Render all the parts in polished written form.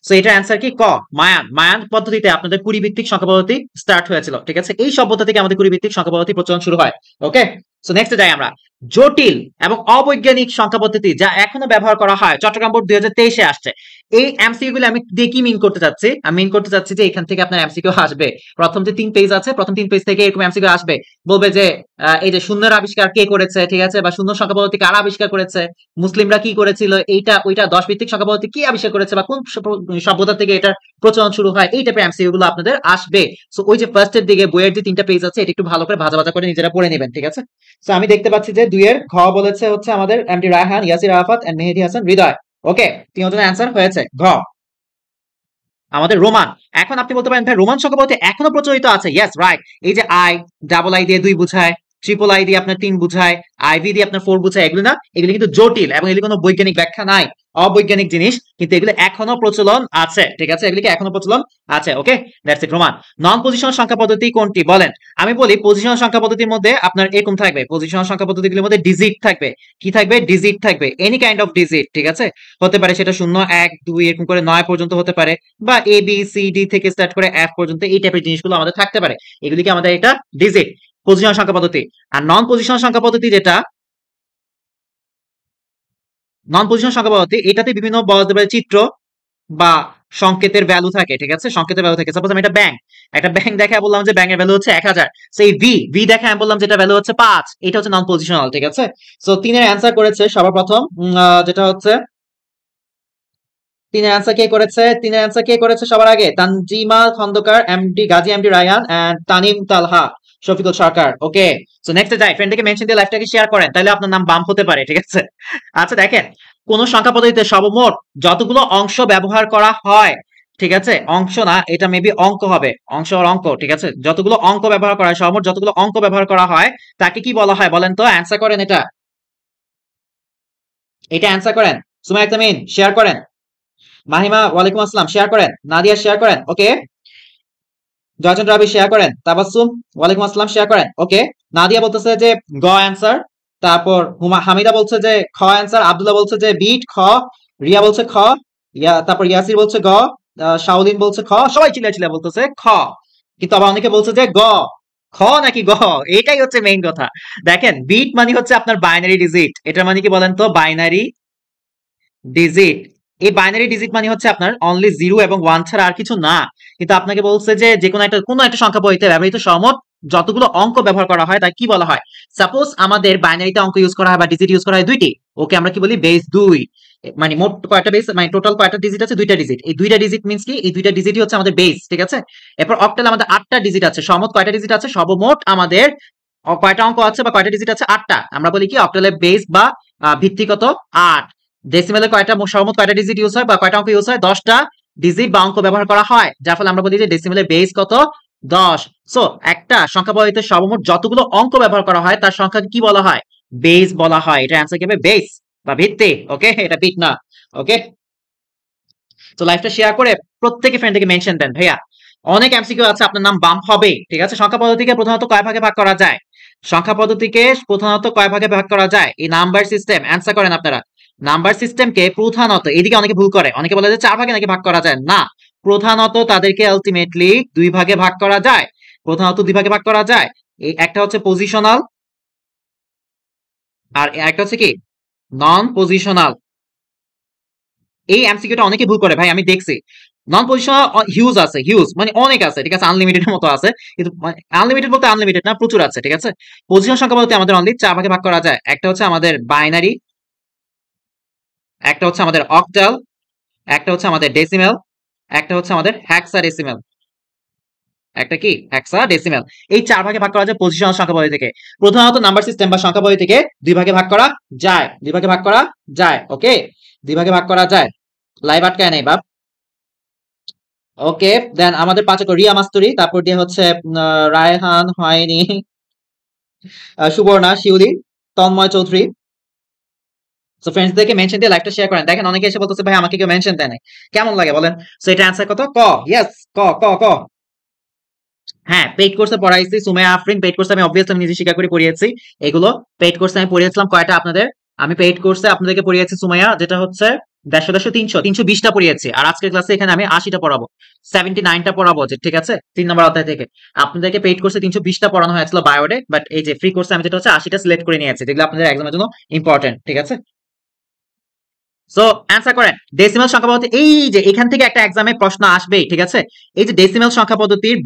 So এটা answer কি ক। মায়ান। মায়ান পদ্ধতিতে আপনাদের কুড়ি ভিত্তিক সংখ্যা পদ্ধতি স্টার্ট হয়েছিল, ঠিক আছে। এই সভ্যতা থেকে আমাদের কুড়ি ভিত্তিক সংখ্যা পদ্ধতি প্রচলন শুরু হয়। ওকে, সো নেক্সট যাই আমরা। জটিল এবং অবৈজ্ঞানিক সংখ্যা পদ্ধতি যা এখনো ব্যবহার করা হয়, চট্টগ্রাম বোর্ড 2023-এ আসছে। এই এমসিকিউ গুলো আমি দিয়ে কি মিন করতে চাচ্ছি, আমি মিন করতে চাচ্ছি যে এখান থেকে আপনার এমসিকিউ আসবে। প্রথম যে 3 পেজ আছে, প্রথম 3 পেজ থেকে এরকম এমসিকিউ আসবে, বলবে যে এই যে শূন্যের আবিষ্কার কে করেছে, ঠিক আছে, বা শূন্য সংখ্যা পদ্ধতি কারা আবিষ্কার করেছে, মুসলিমরা কি করেছিল, এইটা ওইটা, 10 ভিত্তিক সংখ্যা পদ্ধতি কি আবিষ্কার করেছে, বা কোন সভ্যতা থেকে এটার প্রচলন শুরু হয়, এই টাইপের এমসিকিউ গুলো আপনাদের আসবে। সো ওই যে ফার্স্টের দিকে বইয়ের যে 3টা পেজ আছে, এটা একটু ভালো করে ভাজা ভাজা করে নিজেরা পড়ে নেবেন, ঠিক আছে। সো আমি দেখতে পাচ্ছি যে 2 এর ঘ বলেছে হচ্ছে আমাদের এমডি রায়হান, ইয়াসির আরাফাত এন্ড মেহেদী হাসান হৃদয়। ওকে, তিনজনের অ্যান্সার হয়েছে ঘ। আমাদের রোমান। এখন আপনি বলতে পারেন ভাই রোমান সংখ্যা পদ্ধতি এখনো প্রচলিত আছে। Yes, right. এই যে আই, ডাবল আই দিয়ে 2 বুঝায়, ট্রিপল আই দিয়ে আপনার 3 বুঝায়, আইভি দিয়ে আপনার 4 বুঝায়, এগুলো না, এগুলো কিন্তু জটিল এবং এগুলো কোনো বৈজ্ঞানিক ব্যাখ্যা নাই, অবৈজ্ঞানিক জিনিস, কিন্তু এগুলো এখনো প্রচলন আছে, ঠিক আছে, এগুলিকে এখনো প্রচলন আছে। Okay, that's it. Roman. Non positional সংখ্যা পদ্ধতি কোনটি বলেন? আমি বলি পজিশনাল সংখ্যা পদ্ধতির মধ্যে আপনার এরকম থাকবে, পজিশনাল সংখ্যা পদ্ধতিগুলোর মধ্যে ডিজিট থাকবে। কি থাকবে? ডিজিট থাকবে, এনি কাইন্ড অফ ডিজিট, ঠিক আছে। হতে পারে সেটা 0 1 2 এরকম করে 9 পর্যন্ত হতে পারে, বা এ বি সি ডি থেকে স্টার্ট করে এফ পর্যন্ত, এই টাইপের জিনিসগুলো আমাদের থাকতে পারে। এগুলিকে আমাদের এটা ডিজিট, পজিশনাল সংখ্যা পদ্ধতি। আর নন পজিশনাল সংখ্যা পদ্ধতি যেটা, নন পজিশনাল সংখ্যা পদ্ধতি, এটাতে বিভিন্ন বলতে পারে চিত্র বা সংকেতের ভ্যালু থাকে, ঠিক আছে, সংকেতের ভ্যালু থাকে। সাপোজ আমি একটা ব্যাংক দেখা বললাম যে ব্যাংকের ভ্যালু হচ্ছে 1000, সেই ভি দেখা আমি বললাম যেটা ভ্যালু হচ্ছে 5, এটা হচ্ছে নন পজিশনাল, ঠিক আছে। সো 3 এর অ্যান্সার করেছে সবার প্রথম যেটা হচ্ছে 3 এর অ্যান্সার কে করেছে সবার আগে? Tanjima Khandakar, MD Gazi, MD Raihan and Tanim Talha, Shafiqul Sarkar. Okay, so next যাই। ফ্রেন্ডকে মেনশন দিয়ে লাইভটাকে শেয়ার করেন, তাহলে আপনার নাম বাম্প হতে পারে, ঠিক আছে। আচ্ছা দেখেন, কোন সংখ্যা পদ্ধতিতে সর্বমোট যতগুলো অংশ ব্যবহার করা হয়, ঠিক আছে, অংশ না, এটা মেবি অঙ্ক হবে, অংশ আর অঙ্ক, ঠিক আছে, যতগুলো অঙ্ক ব্যবহার করা হয়, সর্বমোট যতগুলো অঙ্ক ব্যবহার করা হয়, তাকে কি বলা হয় বলেন তো? অ্যান্সার করেন এটা, অ্যান্সার করেন। সুমাইয়া তামিন শেয়ার করেন, মাহিমা ওয়ালাইকুম আসসালাম শেয়ার করেন, নাদিয়া শেয়ার করেন, ওকে, জয়চন্দ্র রাবি শেয়ার করেন, তাবাসসুম ওয়ালাইকুম আসসালাম শেয়ার করেন, ওকে। নাদিয়া বলতেছে যে গ অ্যান্সার, তারপর হামিদা বলছে যে খ অ্যান্সার, আব্দুল্লাহ বলছে যে বিট খ, রিয়া বলছে খ, তারপর ইয়াসির বলছে গ, শাওলিন বলছে খ, সবাই চিল্লা বলতেছে খ, কিন্তু আবার অনেকে বলছে যে গ। খ নাকি গ, এটাই হচ্ছে মেইন কথা। দেখেন, বিট মানে হচ্ছে আপনার বাইনারি ডিজিট, এটার মানে কি বলেন তো? Binary digit. এই বাইনারি ডিজিট মানে হচ্ছে আপনার অনলি 0 এবং 1 ছাড়া আর কিছু না। কিন্তু আপনাকে বলছে যে কোনো একটা সংখ্যা পদ্ধতিতে ব্যবহৃত সমত যতগুলো অঙ্ক ব্যবহার করা হয়, তাই কি বলা হয়? সাপোজ আমাদের বাইনারিতে অঙ্ক ইউজ করা হয় বা ডিজিট ইউজ করা হয় 2টি, ওকে, আমরা কি বলি? বেস 2। মানে মোট কয়টা বেস, মানে টোটাল কয়টা ডিজিট আছে? 2টা ডিজিট। এই 2টা ডিজিট মিন্স কি? এই 2টা ডিজিটই হচ্ছে আমাদের বেস, ঠিক আছে। এরপর অক্টালে আমাদের 8টা ডিজিট আছে। সমত কয়টা ডিজিট আছে? সর্বমোট আমাদের কয়টা অঙ্ক আছে বা কয়টা ডিজিট আছে? 8টা। আমরা বলি কি অক্টালে বেস বা ভিত্তিগত 8। ডেসিমেলে সর্বমোট কয়টা ডিজিট ইউজ হয় বা কয়টা অঙ্ক ইউজ হয়? 10টা ডিজিট বা অঙ্ক ব্যবহার করা হয়, যার ফলে আমরা বলি যে ডেসিমেলের বেস কত? 10। সো একটা সংখ্যা পদ্ধতিতে সর্বমোট যতগুলো অঙ্ক ব্যবহার করা হয়, তার সংখ্যাকে কি বলা হয়? বেস বলা হয়। এটা অ্যান্সার কি হবে? বেস বা ভিত্তি। ওকে, এটা বিট না। ওকে, তো লাইভটা শেয়ার করে প্রত্যেকে ফ্রেন্ডকে মেনশন দেন ভাইয়া। অনেক এমসিকিউ আছে, আপনার নাম বাম্প হবে, ঠিক আছে। সংখ্যা পদ্ধতিকে প্রধানত কয় ভাগে ভাগ করা যায়? সংখ্যা পদ্ধতিকে প্রধানত কয় ভাগে ভাগ করা যায়? এই নাম্বার সিস্টেম, অ্যান্সার করেন আপনারা। নাম্বার সিস্টেমকে প্রধানত, এদিকে অনেকে ভুল করে, অনেকে বলে যে 4 ভাগে নাকি ভাগ করা যায়, না, প্রধানত তাদেরকে আলটিমেটলি 2 ভাগে ভাগ করা যায়, প্রধানত 2 ভাগে ভাগ করা যায়। এই একটা হচ্ছে পজিশনাল, আর একটা হচ্ছে কি নন পজিশনাল। এই এমসিকিউটা অনেকে ভুল করে ভাই, আমি দেখছি। নন পজিশনাল হিউজ আছে, হিউজ মানে অনেক আছে, ঠিক আছে, আনলিমিটেড মতো আছে, কিন্তু আনলিমিটেড বলতে আনলিমিটেড না, প্রচুর আছে, ঠিক আছে। পজিশন সংখ্যা বলতে আমাদের অনলি 4 ভাগে ভাগ করা যায়। একটা হচ্ছে আমাদের বাইনারি, একটা হচ্ছে আমাদের অক্টাল, একটা হচ্ছে আমাদের ডেসিমেল, একটা হচ্ছে আমাদের হেক্সাডেসিমেল। একটা কি হেক্সাডেসিমেল। এই 4 ভাগে ভাগ করা যায় পজিশনাল সংখ্যা পদ্ধতি থেকে। প্রধানত নাম্বার সিস্টেম বা সংখ্যা পদ্ধতি থেকে 2 ভাগে ভাগ করা যায়, 2 ভাগে ভাগ করা যায়। ওকে, 2 ভাগে ভাগ করা যায়। লাইভ আটকায় নাই বাপ। ওকে, দেন আমাদের 5 রিয়া মাস্তুরি, তারপর দিয়ে হচ্ছে রায়হান হয়নি, সুবর্ণা, শিউলি, তন্ময় চৌধুরী। সো ফ্রেন্ডসদেরকে মেনশন দিয়ে লাইভটা শেয়ার করেন। দেখেন অনেকে এসে বলতেছে ভাই আমাকে কেউ মেনশন দেয় নাই, কেমন লাগে বলেন? সো এটা অ্যান্সার কত? ক। ইয়েস, ক ক ক। হ্যাঁ, পেইড কোর্সে পড়াইছি, সুমাইয়া আফরিন পেইড কোর্সে আমি অবভিয়াসলি আমি নিজে স্বীকার করে পড়িয়েছি। এগুলো পেইড কোর্সে আমি পড়িয়েছিলাম কয়টা আপনাদের? আমি পেইড কোর্সে আপনাদেরকে পড়িয়েছি সুমাইয়া, যেটা হচ্ছে 150 150 300 320টা পড়িয়েছি, আর আজকের ক্লাসে এখানে আমি 80টা পড়াবো, 79টা পড়াবো, যে ঠিক আছে 3 নম্বর অধ্যায় থেকে। আপনাদেরকে পেইড কোর্সে 320টা পড়ানো হয়েছিল বায়োডে, বাট এই যে ফ্রি কোর্সে আমি যেটা হচ্ছে 80টা সিলেক্ট করে নিয়েছি, যেগুলো আপনাদের এক্সামের জন্য ইম্পর্টেন্ট, ঠিক আছে। সো অ্যান্সার করেন ডেসিমাল সংখ্যা পদ্ধতি। এই যে এখান থেকে একটা এক্সামে প্রশ্ন আসবেই, ঠিক আছে। এই যে ডেসিমাল সংখ্যা পদ্ধতির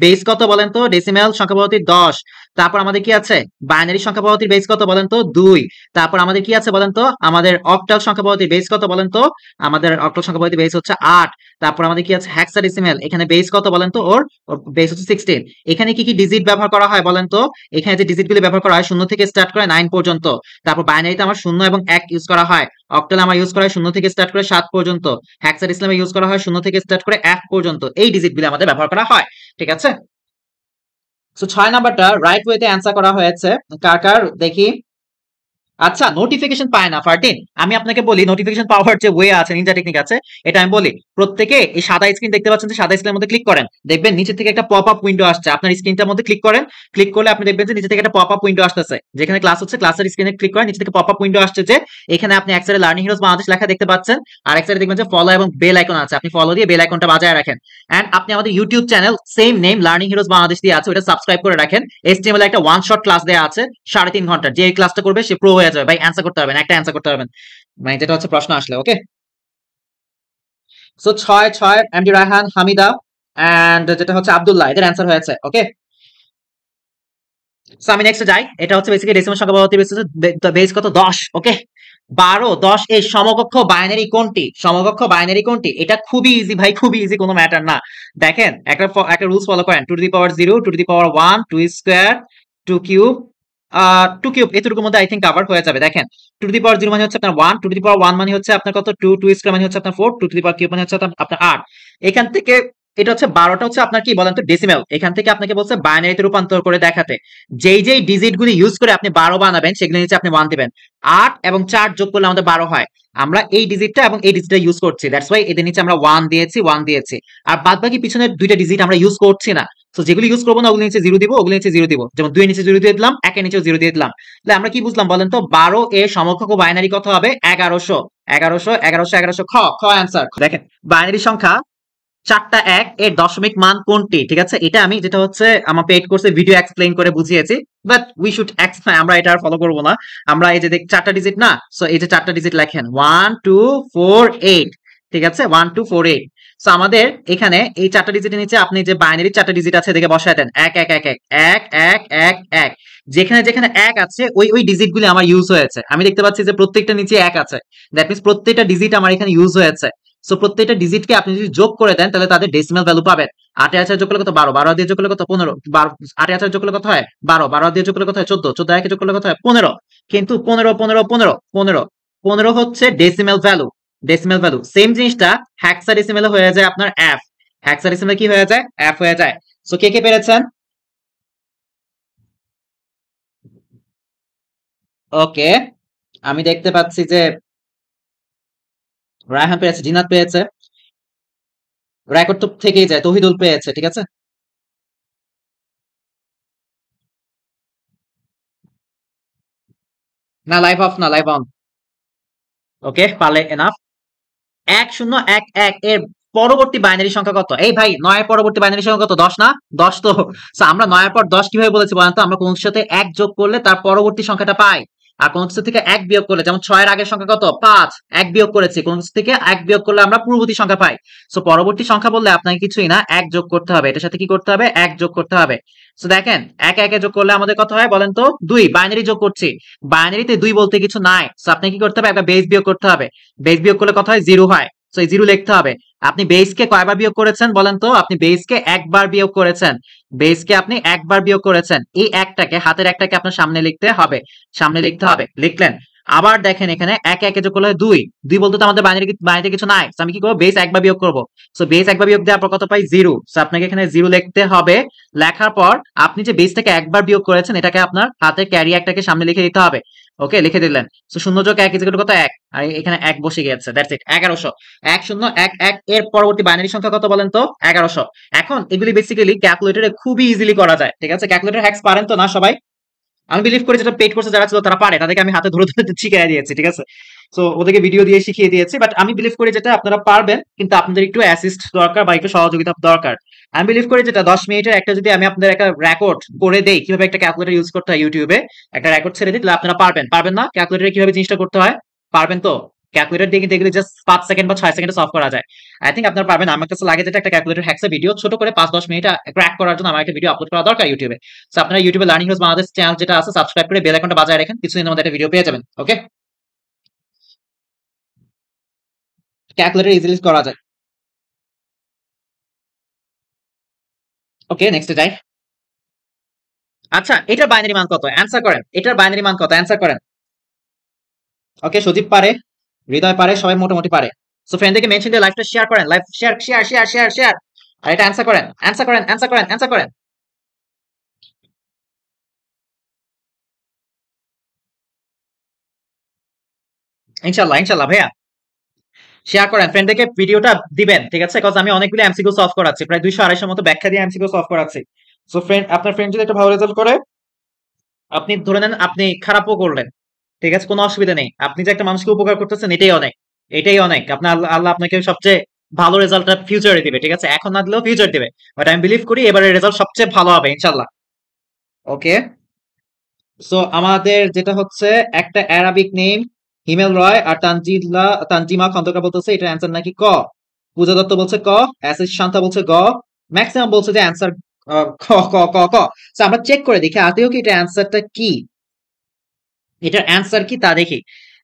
বেস কত বলেন তো? ডেসিমাল সংখ্যা পদ্ধতির 10। তারপর আমাদের কি আছে? বাইনারি সংখ্যা পদ্ধতির বেস কত বলেন তো? 2। তারপর আমাদের কি আছে বলেন তো? আমাদের অক্টাল সংখ্যা পদ্ধতির বেস কত বলেন তো? আমাদের অক্টাল সংখ্যা পদ্ধতির বেস হচ্ছে 8। তারপর আমাদের কি আছে? হেক্সাডেসিমাল, এখানে বেস কত বলেন তো? ওর বেস হচ্ছে 16। এখানে কি কি ডিজিট ব্যবহার করা হয় বলেন তো? এখানে যে ডিজিটগুলো ব্যবহার করা হয় 0 থেকে স্টার্ট করে 9 পর্যন্ত। তারপর বাইনারিতে আমার 0 এবং 1 ইউজ করা হয়। অক্টাল আমার ইউজ করা হয় 0 থেকে স্টার্ট করে 7 পর্যন্ত। হেক্সাডেসিমালে ইউজ করা হয় 0 থেকে স্টার্ট করে F পর্যন্ত। এই ডিজিটগুলো আমাদের ব্যবহার করা হয়, ঠিক আছে। সো 6 নাম্বারটা রাইট ওয়েতে অ্যান্সার করা হয়েছে। কার কার দেখি। আচ্ছা, নোটিফিকেশন পায় না ফারটিন। আমি আপনাকে বলি নোটিফিকেশন পাওয়ার যে ওয়ে আছে, নিনজা টেকনিক আছে, এটা আমি বলি। প্রত্যেকে এই সাদা স্ক্রিন দেখতে পাচ্ছেন, যে সাদা স্ক্রিনের মধ্যে ক্লিক করেন, দেখবেন নিচে থেকে একটা পপ আপ উইন্ডো আসছে। আপনার স্ক্রিনটার মধ্যে ক্লিক করেন, ক্লিক করলে আপনি দেখবেন যে নিচে থেকে একটা পপ আপ উইন্ডো আসতেছে, যেখানে ক্লাস হচ্ছে। ক্লাসের স্ক্রিনে ক্লিক করেন, নিচে থেকে পপ আপ উইন্ডো আসছে, যে এখানে আপনি এক সাইডে লার্নিং হিরোজ বাংলাদেশ লেখা দেখতে পাচ্ছেন, আর এক সাইডে দেখবেন যে ফলো এবং বেল আইকন আছে। আপনি ফলো দিয়ে বেল আইকনটা বাজায় রাখেন। এন্ড আপনি আমাদের YouTube channel same name learning heroes Bangladesh দিয়ে আছে, ওটা সাবস্ক্রাইব করে রাখেন। HTML একটা ওয়ান শট ক্লাস দেওয়া আছে 3.5 ঘন্টার, যে এই ক্লাসটা করবে সে প্রো হয়ে যাবে ভাই। অ্যান্সার করতে পারবেন, একটা অ্যান্সার করতে পারবেন, মানে যেটা হচ্ছে প্রশ্ন আসলে, okay. So 6 MD Raihan, Hamida and যেটা হচ্ছে আব্দুল্লাহ, এদের অ্যান্সার হয়েছে, ওকে। সো আমি নেক্সট যাই। এটা হচ্ছে বেসিক্যালি ডেসিমাল সংখ্যা পদ্ধতি বেস কত? 10, ওকে। 12, 10 এই সমকক্ষ বাইনারি কোনটি? সমকক্ষ বাইনারি কোনটি? এটা খুবই ইজি ভাই, খুবই ইজি, কোনো ম্যাটার না। দেখেন একটা রুলস ফলো করেন, 2 to the power 0, 2 to the power 1, 2 square, 2 cube, 2 cube, এতটুকুর মধ্যে আই থিংক কভার হয়ে যাবে। দেখেন 2 টু দি পাওয়ার 0 মানে হচ্ছে আপনার 1, 2 টু দি পাওয়ার 1 মানে হচ্ছে আপনার কত? 2, 2 স্কয়ার মানে হচ্ছে আপনার 4, 2 টু দি পাওয়ার কিউব মানে হচ্ছে আপনার 8। এখান থেকে এটা হচ্ছে 12টা হচ্ছে আপনার কি বলেন তো? ডেসিমাল। এখান থেকে আপনাকে বলছে বাইনারিতে রূপান্তর করে দেখাতে। যেই ডিজিট গুলি ইউজ করে আপনি 12 বানাবেন, সেগুলো নিচে আপনি 1 দিবেন। 8 এবং 4 যোগ করলে আমাদের 12 হয়। আমরা এই ডিজিটটা এবং এই ডিজিটটা ইউজ করছি, দ্যাটস ওয়াই এদের নিচে আমরা 1 দিয়েছি, 1 দিয়েছি। আর বাদ বাকি পিছনের দুইটা ডিজিট আমরা ইউজ করছি না। সো যেগুলো ইউজ করবো না ওগুলো নিচে 0 দিব, ওগুলো নিচে 0 দিব। যেমন 2 এর নিচে 0 দিয়ে দিলাম, 1 এর নিচে 0 দিয়ে দিলাম। তাহলে আমরা কি বুঝলাম বলেন তো? 12 এর সমকক্ষ বাইনারি কত হবে? 1100। 1100, 1100, 1100, খ অ্যান্সার। দেখেন বাইনারি সংখ্যা 4টা 1 এর দশমিক মান কোনটি? ঠিক আছে, এটা আমি যেটা হচ্ছে আমার পেইড কোর্সে ভিডিও এক্সপ্লেইন করে বুঝিয়েছি, বাট উই শুড আমরা এটা আর ফলো করবো না। আমরা এই যে 4টা ডিজিট না, সো এই যে 4টা ডিজিট লেখেন 1 2 4 8, ঠিক আছে, 1 2 4 8। সো আমাদের এখানে এই 4টা ডিজিটের নিচে আপনি যে বাইনারি 4টা ডিজিট আছে এদিকে বসায় দেন 1 1 1 1 1 1 1 1। যেখানে যেখানে 1 আছে ওই ডিজিট গুলি আমার ইউজ হয়েছে। আমি দেখতে পাচ্ছি যে প্রত্যেকটা নিচে 1 আছে, দ্যাট মিন্স প্রত্যেকটা ডিজিট আমার এখানে ইউজ হয়েছে। সো প্রত্যেকটা ডিজিটকে আপনি যদি যোগ করে দেন, তাহলে তাদের ডেসিমাল ভ্যালু পাবেন। 8 এর 4 যোগ করলে কত? 12, 12 দিয়ে যোগ করলে কত? 15, 8 এর 4 যোগ করলে কত হয়? 12, 12 দিয়ে যোগ করলে কত হয়? 14, 14 এর যোগ করলে কত হয়? 15। কিন্তু 15 15 15 15 15 হচ্ছে decimal value. Decimal value same জিনিসটা হেক্সাডেসিমালে হয়ে যায় আপনার এফ। হেক্সাডেসিমালে কি হয়ে যায়? এফ হয়ে যায়। সো কে কে পেরেছেন? ওকে, আমি দেখতে পাচ্ছি যে রায়হান পেয়েছে, জিনাত পেয়েছে, রেকর্ড তো থেকেই যায়, তহিদুল পেয়েছে, ঠিক আছে। না, লাইভ অফ না, লাইভ অন। ওকে, পারলে এনাফ। 1011 এর পরবর্তী বাইনারি সংখ্যা কত? এই ভাই 9 এর পরবর্তী বাইনারি সংখ্যা কত? 10 না? 10 তো। So, আমরা 9 এর পর 10 কিভাবে বলেছি বলেন তো? আমরা কোন কিছুর সাথে 1 যোগ করলে তার পরবর্তী সংখ্যাটা পাই। আর কোন কিছু থেকে 1 বিয়োগ করলে, যেমন 6 এর আগের সংখ্যা কত? 5, 1 বিয়োগ করেছি, কোন কিছু থেকে 1 বিয়োগ করলে আমরা পূর্ববর্তী সংখ্যা পাই। সো পরবর্তী সংখ্যা বললে আপনাকে কিছুই না, 1 যোগ করতে হবে। এটার সাথে কি করতে হবে? 1 যোগ করতে হবে। সো দেখেন 1 1 যোগ করলে আমাদের কত হয় বলেন তো? 2। বাইনারি যোগ করছি, বাইনারিতে 2 বলতে কিছু নাই। সো আপনি কি করতে হবে? একটা বেস বিয়োগ করতে হবে। বেস বিয়োগ করলে কত হয়? 0 হয়। সো এই 0 লিখতে হবে। আপনি বেসকে কয়বার বিয়োগ করেছেন বলেন তো? আপনি বেসকে একবার বিয়োগ করেছেন। বেসকে আপনি একবার বিয়োগ করেছেন। এই একটাকে, হাতের একটাকে আপনার সামনে লিখতে হবে, সামনে লিখতে হবে। লিখলেন। আবার দেখেন এখানে 1 1 যোগ করলে 2। 2 বলতে তো আমাদের বাইনারিতে কিছু নাই। সো আমি কি করব? বেস একবার বিয়োগ করব। সো বেস একবার বিয়োগ দেওয়ার পর কত পাই? 0। সো আপনাকে এখানে 0 লিখতে হবে। লেখার পর আপনি যে বেসটাকে একবার বিয়োগ করেছেন, এটাকে আপনার হাতের ক্যারি একটাকে সামনে লিখে দিতে হবে। ওকে, লিখে দিলেন। সো 0 যোগ 1 ইকুয়াল টু কত? 1। আর এখানে 1 বসে গিয়েছে, দ্যাটস ইট। 1100। 1011 এর পরবর্তী বাইনারি সংখ্যা কত বলেন তো? 1100। এখন এগুলি বেসিক্যালি ক্যালকুলেটরে খুবই ইজিলি করা যায়, ঠিক আছে। ক্যালকুলেটর হ্যাক্স পারেন তো না সবাই? আমি বিলিভ করি যেটা পেইড কোর্সে যারা ছিল তারা পারে, তাদেরকে আমি হাতে ধরে ধরে শিখিয়ে দিয়েছি, ঠিক আছে। সো ওদেরকে ভিডিও দিয়ে শিখিয়ে দিয়েছি, বাট আমি বিলিভ করি যেটা আপনারা পারবেন, কিন্তু আপনাদের একটু অ্যাসিস্ট দরকার বা একটু সহযোগিতা দরকার। আমি বিলিভ করি যেটা 10 মিনিটের একটা যদি আমি আপনাদের একটা রেকর্ড করে দেই কিভাবে একটা ক্যালকুলেটর ইউজ করতে হয়, ইউটিউবে একটা রেকর্ড ছেড়ে দিই, তাহলে আপনারা পারবেন। পারবেন না ক্যালকুলেটরে কিভাবে জিনিসটা করতে হয়? পারবেন তো? ক্যালকুলেটর দিয়ে কিন্তু এগুলো জাস্ট 5 সেকেন্ড বা 6 সেকেন্ডে সলভ করা যায়। আই থিঙ্ক আপনারা পারবেন। আমার কাছে লাগে যেটা একটা ক্যালকুলেটর হ্যাক্সের ভিডিও ছোট করে 5-10 মিনিট ক্র্যাক করার জন্য আমার একটা ভিডিও আপলোড করা দরকার ইউটিউবে। সো আপনারা ইউটিউবে লার্নিং রোজ বাংলাদেশ চ্যানেল যেটা আছে সাবস্ক্রাইব করে বেল আইকনটা বাজায় রাখেন, কিছুদিনের মধ্যে একটা ভিডিও পেয়ে যাবেন। ওকে, ক্যালকুলেটর ইজিলি করা যায়। ওকে, নেক্সটে যাই। আচ্ছা, এটার বাইনারি মান কত? অ্যান্সার করেন। এটার বাইনারি মান কত? অ্যান্সার করেন। ওকে, সজীব পারে, হৃদয় পারে, সবাই মোটামুটি পারে। সো ফ্রেন্ডদেরকে মেনশন দিয়ে লাইভটা শেয়ার করেন। Live share share share share share. আর এটা অ্যান্সার করেন, অ্যান্সার করেন, অ্যান্সার করেন, অ্যান্সার করেন। ইনশাল্লাহ ইনশাল্লাহ ভাইয়া, শেয়ার করেন, ফ্রেন্ডদেরকে ভিডিওটা দিবেন, ঠিক আছে? কজ আমি অনেকগুলো এমসিকিউ সলভ করাচ্ছি, প্রায় 200-250 মতো ব্যাখ্যা দিয়ে এমসিকিউ সলভ করাচ্ছি। সো ফ্রেন্ড, আপনার ফ্রেন্ড যদি একটা ভালো রেজাল্ট করে, আপনি ধরে নেন আপনি খারাপও করলেন, ঠিক আছে, কোনো অসুবিধা নেই। আপনি যে একটা মানুষকে উপকার করতেছেন, এটাই অনেক, এটাই অনেক। আপনার আল্লাহ আল্লাহ আপনাকে সবচেয়ে ভালো রেজাল্টটা ফিউচারে দিবে, ঠিক আছে? এখন না দিলেও ফিউচার দিবে, বাট আমি বিলিভ করি এবারের রেজাল্ট সবচেয়ে ভালো হবে ইনশাল্লাহ। ওকে, সো আমাদের যেটা হচ্ছে একটা অ্যারাবিক নেম হিমেল রয় আর তানজিমা খন্দকার বলতেছে এটার অ্যান্সার নাকি ক। পূজা দত্ত বলছে ক, অ্যাসিস শান্তা বলছে গ, ম্যাক্সিমাম বলছে যে অ্যান্সার ক ক ক ক। সো আমরা চেক করে দেখি আদৌ কি এটা অ্যান্সারটা কি, এটার অ্যান্সার কি তা দেখি।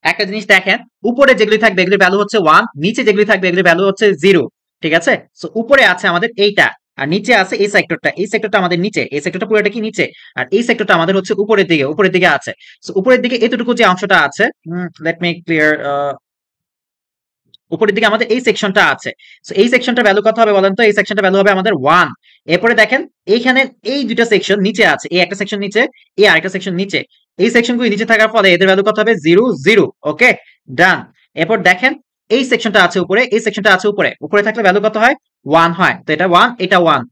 একটা জিনিস দেখেন, উপরে যেগুলি থাকবে এগুলির ভ্যালু হচ্ছে 1, নিচে যেগুলি থাকবে এগুলির ভ্যালু হচ্ছে 0, ঠিক আছে? সো উপরে আছে আমাদের এইটা, আর নিচে আছে এই সেক্টরটা, এই সেক্টরটা আমাদের নিচে, এই সেক্টরটা পুরোটা কি নিচে, আর এই সেক্টরটা আমাদের হচ্ছে উপরের দিকে, উপরের দিকে আছে। সো উপরের দিকে এতটুকু যে অংশটা আছে, লেট মি ক্লিয়ার, উপরের দিকে আমাদের এই সেকশনটা আছে। সো এই সেকশনটার ভ্যালু কত হবে বলেন তো? এই সেকশনটার ভ্যালু হবে আমাদের 1। এরপরে দেখেন এইখানে এই দুইটা সেকশন নিচে আছে, এই একটা সেকশন নিচে, এই আরেকটা সেকশন নিচে। এই সেকশনগুলো নিচে থাকার ফলে এদের ভ্যালু কত হবে? 0 0। ওকে, ডান। এরপর দেখেন এই সেকশনটা আছে উপরে, এই সেকশনটা আছে উপরে, উপরে থাকলে ভ্যালু কত হয়? 1 হয়। তো এটা 1, এটা 1,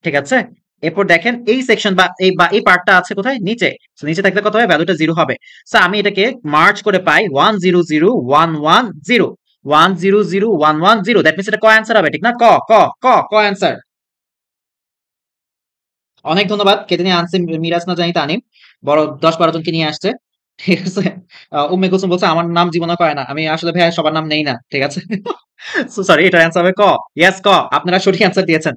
ঠিক আছে? এরপর দেখেন এই সেকশন বা এই পার্টটা আছে কোথায়? নিচে। সো নিচে থাকলে কত হয়? ভ্যালুটা 0 হবে। সো আমি এটাকে মার্জ করে পাই 1 0 0 1 1 0, 1 0 0 1 1 0। দ্যাট মিনস এটা ক অ্যান্সার হবে, ঠিক না? ক ক ক ক অ্যান্সার। অনেক ধন্যবাদ। কেটে নিয়ে আনছে মিরাজ না জানি তানিম, বড় 10-12 জনকে নিয়ে আসছে, ঠিক আছে? উম্মে কুলসুম বলছে আমার নাম জীবনে কয় না। আমি আসলে ভাই সবার নাম নেই না, ঠিক আছে? সো সরি, এটার অ্যান্সার হবে ক। ইয়েস, ক। আপনারা সঠিক অ্যান্সার দিয়েছেন।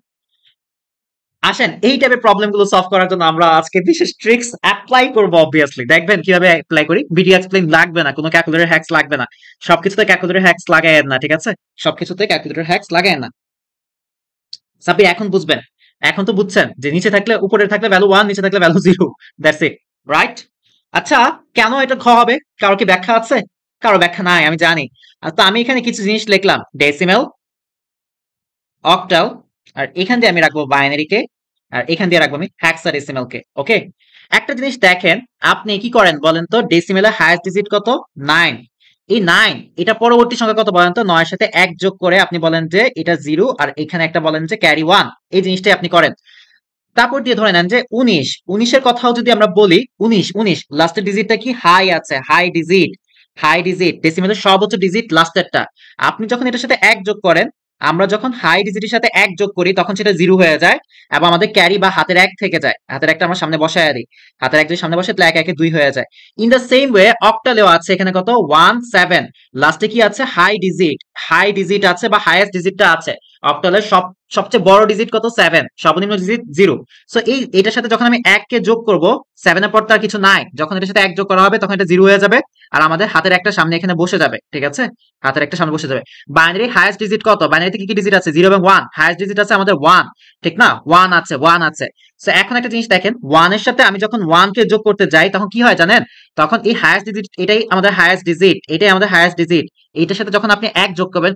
আসেন এই টাইপের প্রবলেম গুলো সলভ করার জন্য আমরা আজকে বিশেষ ট্রিক্স অ্যাপ্লাই করবো। অবভিয়াসলি দেখবেন কিভাবে অ্যাপ্লাই করি। ভিডিও এক্সপ্লেইন লাগবে না, কোনো ক্যালকুলেটর হ্যাক্স লাগবে না। সবকিছুতে ক্যালকুলেটর হ্যাক্স লাগায়েন না, ঠিক আছে? সবকিছুতে ক্যালকুলেটর হ্যাক্স লাগায়েন না। সাব্বির এখন বুঝবেন, এখন তো বুঝছেন যে নিচে থাকলে, উপরে থাকলে ভ্যালু 1, নিচে থাকলে ভ্যালু 0। That's it, right? আচ্ছা, কেন এটা খ হবে? কারো কি ব্যাখ্যা আছে? কারো ব্যাখ্যা নাই, আমি জানি। তো আমি এখানে কিছু জিনিস লিখলাম, ডেসিমেল, অক্টাল, আর এখান দিয়ে আমি রাখবো বাইনারিকে, আর এখান দিয়ে রাখবো আমি হেক্সাডেসিমেল কে। ওকে, একটা জিনিস দেখেন, আপনি কি করেন বলেন তো? ডেসিমেলের হাইয়েস্ট ডিজিট কত? 9। এই 9, এটা পরবর্তী সংখ্যা কত বলেন তো? 9 এর সাথে 1 যোগ করে আপনি বলেন যে এটা 0, আর এখানে একটা বলেন যে ক্যারি 1। এই জিনিসটাই আপনি করেন। তারপর দিয়ে ধরে নেন যে 19, 19 এর কথাও যদি আমরা বলি, 19 19 লাস্টের ডিজিটটা কি? হাই আছে, হাই ডিজিট, হাই ডিজিট। ডেসিমেলের সর্বোচ্চ ডিজিট লাস্টেরটা। আপনি যখন এটার সাথে 1 যোগ করেন, আমরা যখন হাই ডিজিটের সাথে 1 যোগ করি তখন সেটা 0 হয়ে যায়, এবং আমাদের ক্যারি বা হাতের 1 থেকে যায়। হাতের 1টা আমরা সামনে বসায় দিই, হাতের 1 যদি সামনে বসে তাহলে 1 1 2 হয়ে যায়। ইন দ্য সেম ওয়ে অক্টালেও আছে এখানে কত? 1 7। লাস্টে কি আছে? হাই ডিজিট, হাই ডিজিট আছে বা হাইয়েস্ট ডিজিটটা আছে। অক্টালের সবচেয়ে বড় ডিজিট কত? 7। সর্বনিম্ন ডিজিট 0। সো এটার সাথে যখন আমি 1 কে যোগ করব, 7 এর পর তার কিছু নাই, যখন এটার সাথে 1 যোগ করা হবে তখন এটা 0 হয়ে যাবে, আর আমাদের হাতের একটা সামনে এখানে বসে যাবে, ঠিক আছে? হাতের একটা সামনে বসে যাবে। বাইনারি হাইয়েস্ট ডিজিট কত? বাইনারিতে কি কি ডিজিট আছে? 0 এবং 1। হাইয়েস্ট ডিজিট আছে আমাদের 1, ঠিক না? 1 আছে, 1 আছে। সো এখন একটা জিনিস দেখেন, 1 এর সাথে আমি যখন 1 কে যোগ করতে যাই তখন কি হয় জানেন? তখন এই হাইয়েস্ট ডিজিট, এটাই আমাদের হাইয়েস্ট ডিজিট, এটাই আমাদের হাইয়েস্ট ডিজিট। এইটার সাথে যখন আপনি 1 যোগ করবেন,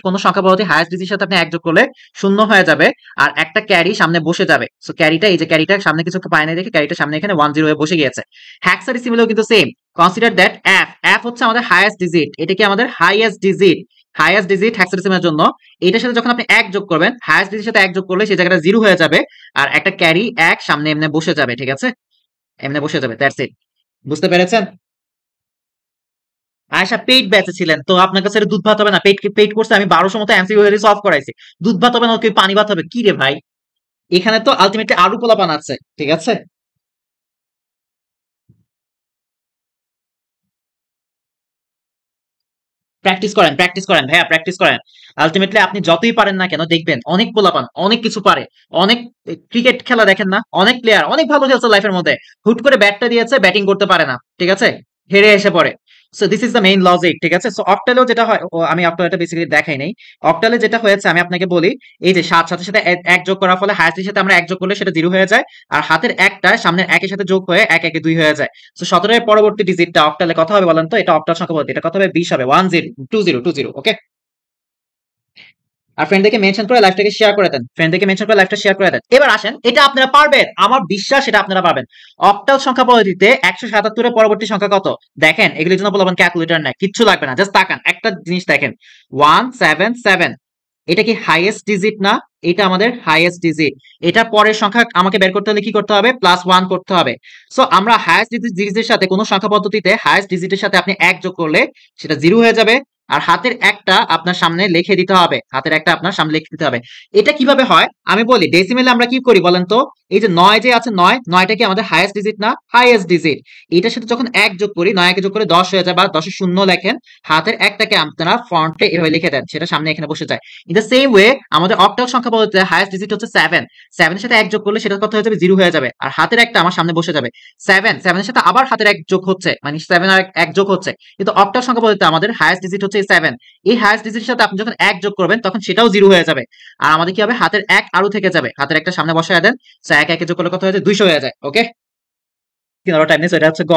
কোনো সংখ্যা পদ্ধতি হাইয়েস্ট ডিজিটের সাথে আপনি 1 যোগ করলে 0 হয়ে যাবে, আর একটা ক্যারি সামনে বসে যাবে। সো ক্যারিটা, এই যে ক্যারিটা সামনে কিছু পায় না দেখে ক্যারিটা সামনে এখানে 1 0 হয়ে বসে গিয়েছে। হেক্সাডেসিমেলও কিন্তু same. Consider that F, F হচ্ছে আমাদের হাইয়েস্ট ডিজিট। এটা কি আমাদের হাইয়েস্ট ডিজিট? হাইয়েস্ট ডিজিট হেক্সাডেসিমেলের জন্য। এটার সাথে যখন আপনি 1 যোগ করবেন, হাইয়েস্ট ডিজিটের সাথে 1 যোগ করলে সেই জায়গাটা 0 হয়ে যাবে, আর একটা ক্যারি 1 সামনে এমনি বসে যাবে, ঠিক আছে? এমনি বসে যাবে। That's it. বুঝতে পেরেছেন? আয়সা পেইড ব্যাচে ছিলেন, তো আপনার কাছে এটা দুধ ভাত হবে না? পেইড পেইড করছে, আমি 1200 মতো এমসিকিউ সলভ করাইছি। দুধ ভাত হবে না কি পানি ভাত হবে? কি রে ভাই, এখানে তো আলটিমেটলি আরু পোলাপান আছে, ঠিক আছে? প্র্যাকটিস করেন ভাইয়া, প্র্যাকটিস করেন। আলটিমেটলি আপনি যতই পারেন না কেন, দেখবেন অনেক পোলাপান অনেক কিছু পারে। অনেক ক্রিকেট খেলা দেখেন না, অনেক প্লেয়ার অনেক ভালো খেলছে লাইফের মধ্যে, হুট করে ব্যাটটা দিয়েছে, ব্যাটিং করতে পারে না, ঠিক আছে, হেরে এসে পড়ে। So this is the main logic, ঠিক আছে? সো অক্টালেও যেটা হয়, আমি অক্টালটা বেসিক্যালি দেখাই নাই। অক্টালে যেটা হয়েছে আমি আপনাকে বলি, এই যে 7 সাথে সাথে এক যোগ করার ফলে হায়াস্টের সাথে আমরা এক যোগ করলে সেটা 0 হয়ে যায়, আর হাতের একটা সামনের একের সাথে যোগ হয়ে এক একে 2 হয়ে যায়। তো 17 এর পরবর্তী ডিজিটটা অক্টালে কত হবে বলেন তো? এটা অক্টাল সংখ্যা পদ্ধতি, এটা কত হবে? 20 হবে, 10 20 ওকে। আর ফ্রেন্ডদেরকে মেনশন করে লাইভটাকে শেয়ার করে দেন, ফ্রেন্ডদেরকে মেনশন করে লাইভটা শেয়ার করে দেন। এবার আসেন, এটা আপনারা পারবেন, আমার বিশ্বাস এটা আপনারা পারবেন। অক্টাল সংখ্যা পদ্ধতিতে 177 এর পরবর্তী সংখ্যা কত? দেখেন, এগুলির জন্য বলবেন ক্যালকুলেটর নাই, কিচ্ছু লাগবে না, জাস্ট তাকান একটা জিনিস দেখেন, 177, এটা কি হাইয়েস্ট ডিজিট না? এটা আমাদের হাইয়েস্ট ডিজিট। এটা পরের সংখ্যা আমাকে বের করতে হলে কি করতে হবে? +1 করতে হবে। সো আমরা হাইয়েস্ট ডিজিটের সাথে কোন সংখ্যা পদ্ধতিতে হাইয়েস্ট ডিজিটের সাথে আপনি এক যোগ করলে সেটা 0 হয়ে যাবে, আর হাতের একটা আপনার সামনে লিখে দিতে হবে, হাতের একটা আপনার সামনে লিখে দিতে হবে। এটা কিভাবে হয় আমি বলি, ডেসিমেলে আমরা কি করি বলেন তো? এই যে 9 যে আছে, 9টা কি আমাদের হাইয়েস্ট ডিজিট না? Highest digit. এটার সাথে যখন এক যোগ করি, 9 একে যোগ করে 10 হয়ে যায়, বা 10 এর শূন্য লেখেন, হাতের একটাকে আপনারা ফন্টে এভাবে লিখে দেন, সেটা সামনে এখানে বসে যায়। ইন দ্য সেম ওয়ে আমাদের অক্টাল সংখ্যা পদ্ধতিতে হাইয়েস্ট ডিজিট হচ্ছে 7, 7 এর সাথে এক যোগ করলে সেটা কত হয়ে যাবে? 0 হয়ে যাবে, আর হাতের একটা আমার সামনে বসে যাবে। 7 এর সাথে আবার হাতের এক যোগ হচ্ছে, মানে 7 আর এক যোগ হচ্ছে। কিন্তু অক্টাল সংখ্যা পদ্ধতিতে আমাদের হাইয়েস্ট ডিজিট হচ্ছে 7, এই হাইয়েস্ট ডিজিটের সাথে আপনি যখন এক যোগ করবেন তখন সেটাও 0 হয়ে যাবে, আর আমাদের কি হবে? হাতের এক আরো থেকে যাবে, হাতের একটা সামনে বসায় দেন, সো এক একে যোগ করলে কত হয়ে যায়? 200 হয়ে যায়, ওকে। 3 টাইম নিয়ে, এটা হচ্ছে গ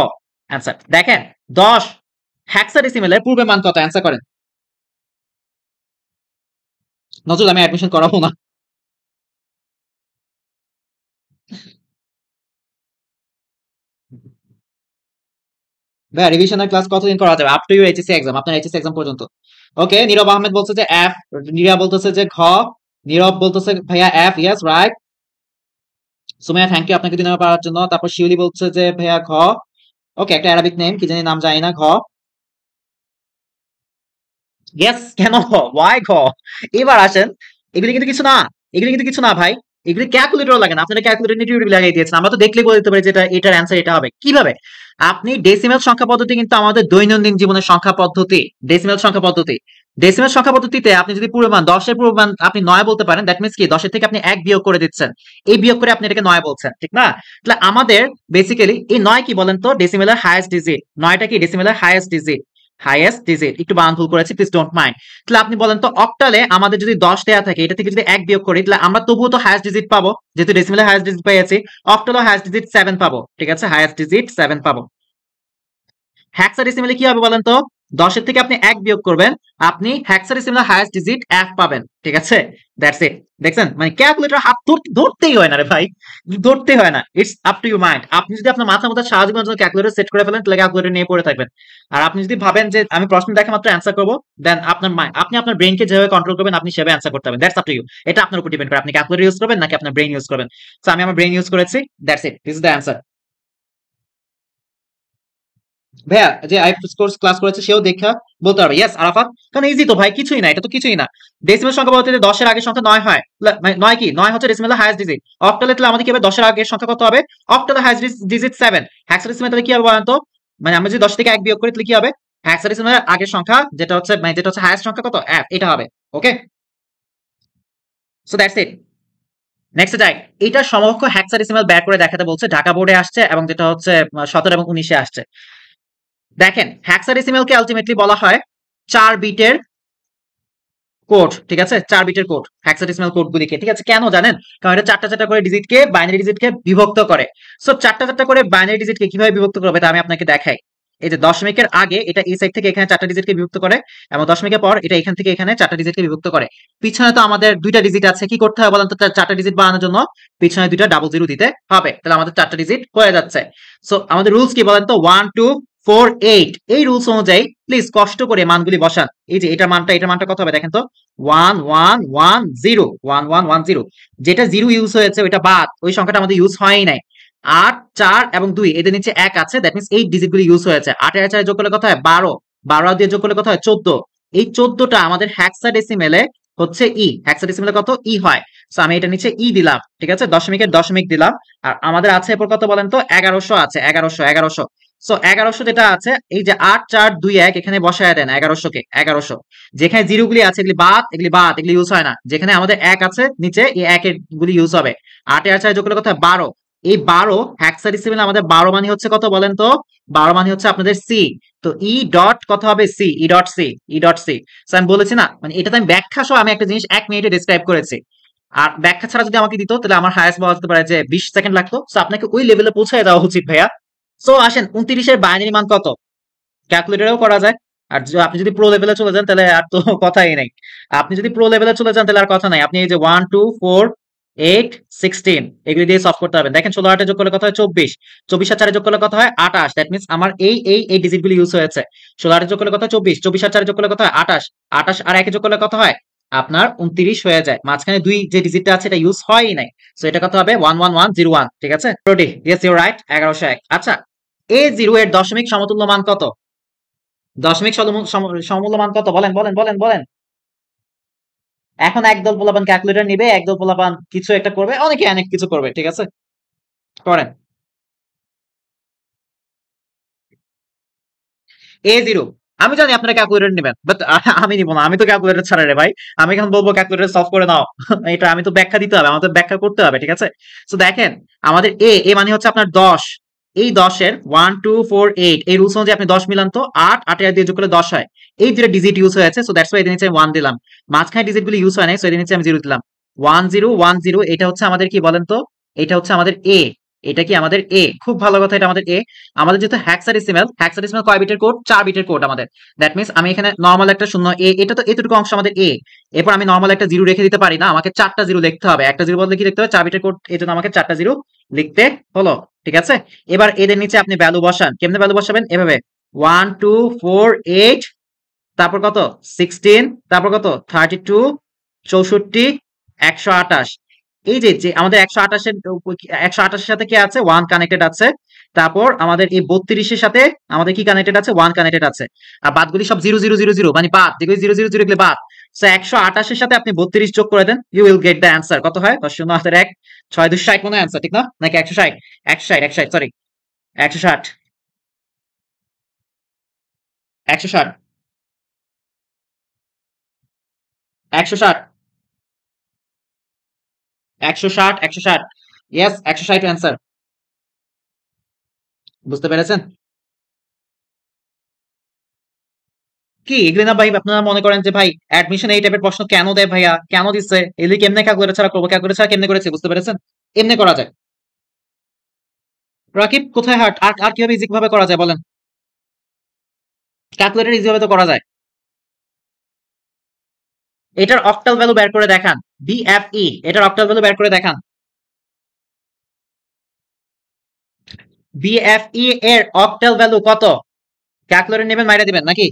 অ্যান্সার। দেখেন, 10 হেক্সাডেসিমেলের পূর্বে মান কত? অ্যান্সার করেন। নজরুল, আমি অ্যাডমিশন করাবো না। ভাইয়া, রিভিশনের ক্লাস কতদিন করা যাবে? Up to you HSC exam, আপনার এইচএসসি এক্সাম পর্যন্ত। ওকে, নীরব আহমেদ বলছে যে এফ, নীরা বলতেছে যে ঘ, নীরব বলতেছে ভাইয়া F, yes right. Sumaiya, thank you আপনাকে 2 নম্বর পাওয়ার জন্য। তারপর শিউলি বলছে যে ভাইয়া ঘ। ওকে, একটা অ্যারাবিক নেম, কি জানি নাম জানি না, ঘ। ইয়েস, কেন ঘ? ওয়াই ঘ? এবার আসেন, এগুলি কিন্তু কিছু না, এগুলি কিন্তু কিছু না ভাই, এগুলি ক্যালকুলেটর লাগে না, আপনারা ক্যালকুলেটর নিয়ে টিউটোরিয়াল লাগিয়ে দিয়েছেন, আমরা তো দেখলেই বলে দিতে পারি যে এটার অ্যান্সার এটা হবে। কিভাবে? আপনি ডেসিমেল সংখ্যা পদ্ধতি কিন্তু আমাদের দৈনন্দিন জীবনের সংখ্যা পদ্ধতি, ডেসিমেল সংখ্যা পদ্ধতি। ডেসিমেল সংখ্যা পদ্ধতিতে আপনি যদি পূর্বমান 10 এর পূর্বমান আপনি 9 বলতে পারেন, দ্যাট মিন্স কি 10 এর থেকে আপনি 1 বিয়োগ করে দিচ্ছেন, এই বিয়োগ করে আপনি এটাকে 9 বলছেন, ঠিক না? তাহলে আমাদের বেসিক্যালি এই 9 কি বলেন তো? ডেসিমেলের হাইয়েস্ট ডিজিট। 9টা কি ডেসিমেলের হাইয়েস্ট ডিজিট, হাইয়েস্ট ডিজিট। একটু বানান ভুল করেছি, প্লিজ ডোন্ট মাইন্ড। তাহলে আপনি বলেন তো, অক্টালে আমাদের যদি 10 দেয়া থাকে, এটা থেকে যদি 1 বিয়োগ করি, তাহলে আমরা তবুও তো হাইয়েস্ট ডিজিট পাবো, যেহেতু ডেসিমেলে হাইয়েস্ট ডিজিট পেয়েছি। অক্টালে হাইয়েস্ট ডিজিট 7 পাবো, ঠিক আছে, হাইয়েস্ট ডিজিট 7 পাবো। হেক্সাডেসিমেলে কি হবে বলেন তো? 10 এর থেকে আপনি 1 বিয়োগ করবেন, আপনি হেক্সাডেসিমেলের হাইয়েস্ট ডিজিট f পাবেন, ঠিক আছে? That's it. দেখছেন, মানে ক্যালকুলেটর হাত ধরতেই হয় না রে ভাই, ধরতেই হয় না। It's up to you mind. আপনি যদি আপনার মাথার মধ্যে সারা জীবনের জন্য ক্যালকুলেটর সেট করে ফেলেন, তাহলে ক্যালকুলেটর নিয়ে পড়ে থাকবেন। আর আপনি যদি ভাবেন যে আমি প্রশ্ন দেখা মাত্র অ্যান্সার করবো, দেন আপনার আপনি আপনার ব্রেইনকে যেভাবে কন্ট্রোল করবেন আপনি সেভাবে অ্যান্সার করতে হবে। That's up to you. এটা আপনার উপর ডিপেন্ড করে আপনি ক্যালকুলেটর ইউজ করবেন নাকি আপনার ব্রেইন ইউজ করবেন। সো আমি আমার ব্রেইন ইউজ করেছি, that's it, this is the answer. ভাইয়া, যে আইএফএস কোর্স ক্লাস করেছে সেও দেখা বলতে পারবে। ইয়েস আরাফাত, কারণ ইজি তো ভাই, কিছুই না, এটা তো কিছুই না। ডেসিমেল সংখ্যা বলতে 10 এর আগের সংখ্যা 9 হয়, 9 কি 9 হচ্ছে ডেসিমেলের হাইয়েস্ট ডিজিট। অক্টালে তাহলে আমাদের কি হবে? 10 এর আগের সংখ্যা কত হবে? অক্টালে হাইয়েস্ট ডিজিট 7। হেক্সাডেসিমেলে তাহলে কি হবে বলেন তো? মানে আমরা যদি 10 থেকে 1 বিয়োগ করি তাহলে কি হবে? হেক্সাডেসিমেলের আগের সংখ্যা যেটা হচ্ছে, মানে যেটা হচ্ছে হাইয়েস্ট সংখ্যা কত? f, এটা হবে। ওকে, সো দ্যাটস ইট। নেক্সট যাই, এটা সমকক্ষ হেক্সাডেসিমেল বের করে দেখাতে বলছে, ঢাকা বোর্ডে আসছে, এবং যেটা হচ্ছে 17 এবং 19 এ আসছে। দেখেন, হেক্সাডেসিমেলকে আলটিমেটলি বলা হয় 4 বিটের কোড, ঠিক আছে? 4 বিটের কোড, হেক্সাডেসিমাল কোড গুলিকে, ঠিক আছে? কেন জানেন? কারণ এটা 4টা 4টা করে ডিজিটকে, বাইনারি ডিজিটকে বিভক্ত করে। সো 4টা 4টা করে বাইনারি ডিজিটকে কিভাবে বিভক্ত করবে তা আমি আপনাকে দেখাই। এই যে দশমিকের আগে এটা এই সাইড থেকে এখানে 4টা ডিজিটকে বিভক্ত করে, এবং দশমিকের পর এটা এখান থেকে এখানে 4টা ডিজিটকে বিভক্ত করে। পিছনে তো আমাদের 2টা ডিজিট আছে, কি করতে হবে বলেন তো? 4টা ডিজিট বানানোর জন্য পিছনে 2টা ডাবল জিরো দিতে হবে, তাহলে আমাদের 4টা ডিজিট হয়ে যাচ্ছে। সো আমাদের রুলস কি বলেন তো? 1 2 4 8, এই রুলস অনুযায়ী প্লিজ কষ্ট করে মানগুলি বসান। এই যে এটার মানটা কত হবে দেখেন তো? 1110, 1110। যেটা 0 ইউজ হয়েছে ওইটা বাদ, ওই সংখ্যাটা আমাদের ইউজ হয়ই নাই। 8 4 এবং 2 এদের নিচে 1 আছে, দ্যাট মিন্স 8 ডিজিট গুলি ইউজ হয়েছে। 8 এর 4 যোগ করলে কত হয়? 12। 12 দিয়ে যোগ করলে কত হয় 14। এই 14টা আমাদের হেক্সাডেসিমেলে হচ্ছে হেক্সাডেসিমেলে কত হয়। সো আমি এটা নিচে দিলাম, ঠিক আছে, দশমিকের দশমিক দিলাম। আর আমাদের আছে এরপর কত বলেন তো, 1100 আছে, 1100। সো 1100 যেটা আছে, এই যে 8 4 2 1 এখানে বসায় দেন 1100 যেখানে জিরো গুলি আছে এগুলি ইউজ হয় না। যেখানে আমাদের এক আছে নিচে, এই একের গুলি ইউজ হবে। 8 আর 4 যোগ করলে কত হয় 12। এই 12 হেক্সাডেসিমেলে আমাদের 12 মানে হচ্ছে কত বলেন তো, 12 মানে হচ্ছে আপনাদের সি। তো ডট কত হবে সি, ই ডট সি। আমি বলেছি না, মানে এটাতে আমি ব্যাখ্যা সহ আমি একটা জিনিস 1 মিনিটে ডিসক্রাইব করেছি। আর ব্যাখ্যা ছাড়া যদি আমাকে দিত তাহলে আমার হায়েস্ট বলা যেতে পারে যে 20 সেকেন্ড লাগতো। সো আপনাকে ওই লেভেলে পৌঁছে দেওয়া উচিত ভাইয়া। সো আসেন 29-এর বাইনারি মান কত, ক্যালকুলেটরেও করা যায়। আর আপনি যদি প্রো লেভেলে চলে যান তাহলে আর তো কথাই নাই। আপনি যদি প্রো লেভেলে চলে যান তাহলে আর কথা নাই। আপনি এই যে 1 2 4 8 16 এগুলি দিয়ে সলভ করতে হবে। দেখেন 16 8 যোগ করলে কত হয় 24, 24 আর 4 যোগ করলে কত হয় 28। দ্যাট মিন্স আমার এই ডিজিট গুলি ইউজ হয়েছে। 16 8 যোগ করলে কত হয় 24, 24 আর 4 যোগ করলে কত হয় 28, 28 আর 1 যোগ করলে কত হয় আপনার 29 হয়ে যায়। মাঝখানে দুই যে ডিজিটটা আছে এটা ইউজ হয়ই নাই। সো এটা কত হবে 11101, ঠিক আছে। Ready, yes you right, 1101। আচ্ছা, A0 এর দশমিক সমতুল্য মান কত? দশমিক সমমূল্য মান কত, বলেন বলেন বলেন বলেন। এখন একদল পোলাপান ক্যালকুলেটর নিবে, একদল পোলাপান কিছু একটা করবে, অনেকে অনেক কিছু করবে, ঠিক আছে, করেন। A0, আমি জানি আপনারা ক্যালকুলেটর নেবেন, বাট আমি নিব না, আমি তো ক্যালকুলেটর ছাড়া রে ভাই। আমি এখন বলবো ক্যালকুলেটর সলভ করে নাও। এটা আমি তো ব্যাখ্যা দিতে হবে, আমাদের ব্যাখ্যা করতে হবে, ঠিক আছে। তো দেখেন আমাদের এ মানে হচ্ছে আপনার 10। এই 10-এর 1 2 4 8 এই রুলস অনুযায়ী আপনি 10 মিলান তো 8, 8 আর দিয়ে যোগ করলে 10 হয়। এই দুটো ডিজিট ইউজ হয়েছে, সো দ্যাটস ওয়াই এর নিচে আমি 1 দিলাম। মাঝখানে ডিজিট গুলো ইউজ হয় নাই, সো এর নিচে আমি 0 দিলাম। 1010, এটা হচ্ছে আমাদের কি বলেন তো, এটা হচ্ছে আমাদের এ। এটা কি আমাদের এ, খুব ভালো কথা, এটা আমাদের এ। আমাদের যেহেতু হেক্সাডেসিমাল কয় বিটের কোড, 4 বিটের কোড আমাদের। দ্যাট মিন্স আমি এখানে নরমাল একটা শূন্য এটা তো এতটুকু অংশ আমাদের এ। এরপর আমি নরমাল একটা জিরো রেখে দিতে পারি না, আমাকে 4টা জিরো লিখতে হবে। একটা জিরো বদলে কি লিখতে হবে, 4 বিটের কোড, এই জন্য আমাকে 4টা জিরো লিখতে হলো, ঠিক আছে। এবার এদের নিচে আপনি ভ্যালু বসান, কেমনে ভ্যালু বসাবেন, এভাবে 1 2 4 8, তারপর কত 16, তারপর কত 32, 64, 128। এই যে যে আমাদের 128-এর সাথে কি আছে, 1 কানেক্টেড আছে। তারপর আমাদের এই 32-এর সাথে আমাদের কি কানেক্টেড আছে, 1 কানেক্টেড আছে। আর বাদগুলি সব 0 0 0 0, মানে বাদ, যেগুলি 0 0 0 এগুলি বাদ। সো 128-এর সাথে আপনি 32 যোগ করে দেন, you will get the answer. কত হয় 10 0 1 6 2 60 মনে অ্যান্সার, ঠিক না, নাকি 160, 160, 160, সরি 160, 160, 160, 160, 160, ইয়েস 160 অ্যান্সার। বুঝতে পেরেছেন? কি এগুলি না ভাই, আপনারা মনে করেন যে ভাই অ্যাডমিশন এই টাইপের প্রশ্ন কেন দেয় ভাইয়া, কেন দিচ্ছে, এগুলি কেমনে ক্যালকুলেটর ছাড়া করবো, ক্যালকুলেটর ছাড়া কেমনে করেছে, বুঝতে পেরেছেন? এমনি করা যায়। রাকিব কোথায় হার্ট, আর আর কিভাবে ইজি ভাবে করা যায় বলেন, ক্যালকুলেটর ইজি ভাবে তো করা যায়। এটার অক্টাল ভ্যালু বের করে দেখান, বিএফই, এটার অক্টাল ভ্যালু বের করে দেখান। বিএফই এর অক্টাল ভ্যালু কত, ক্যালকুলেটর নেবেন মাইরা দিবেন নাকি?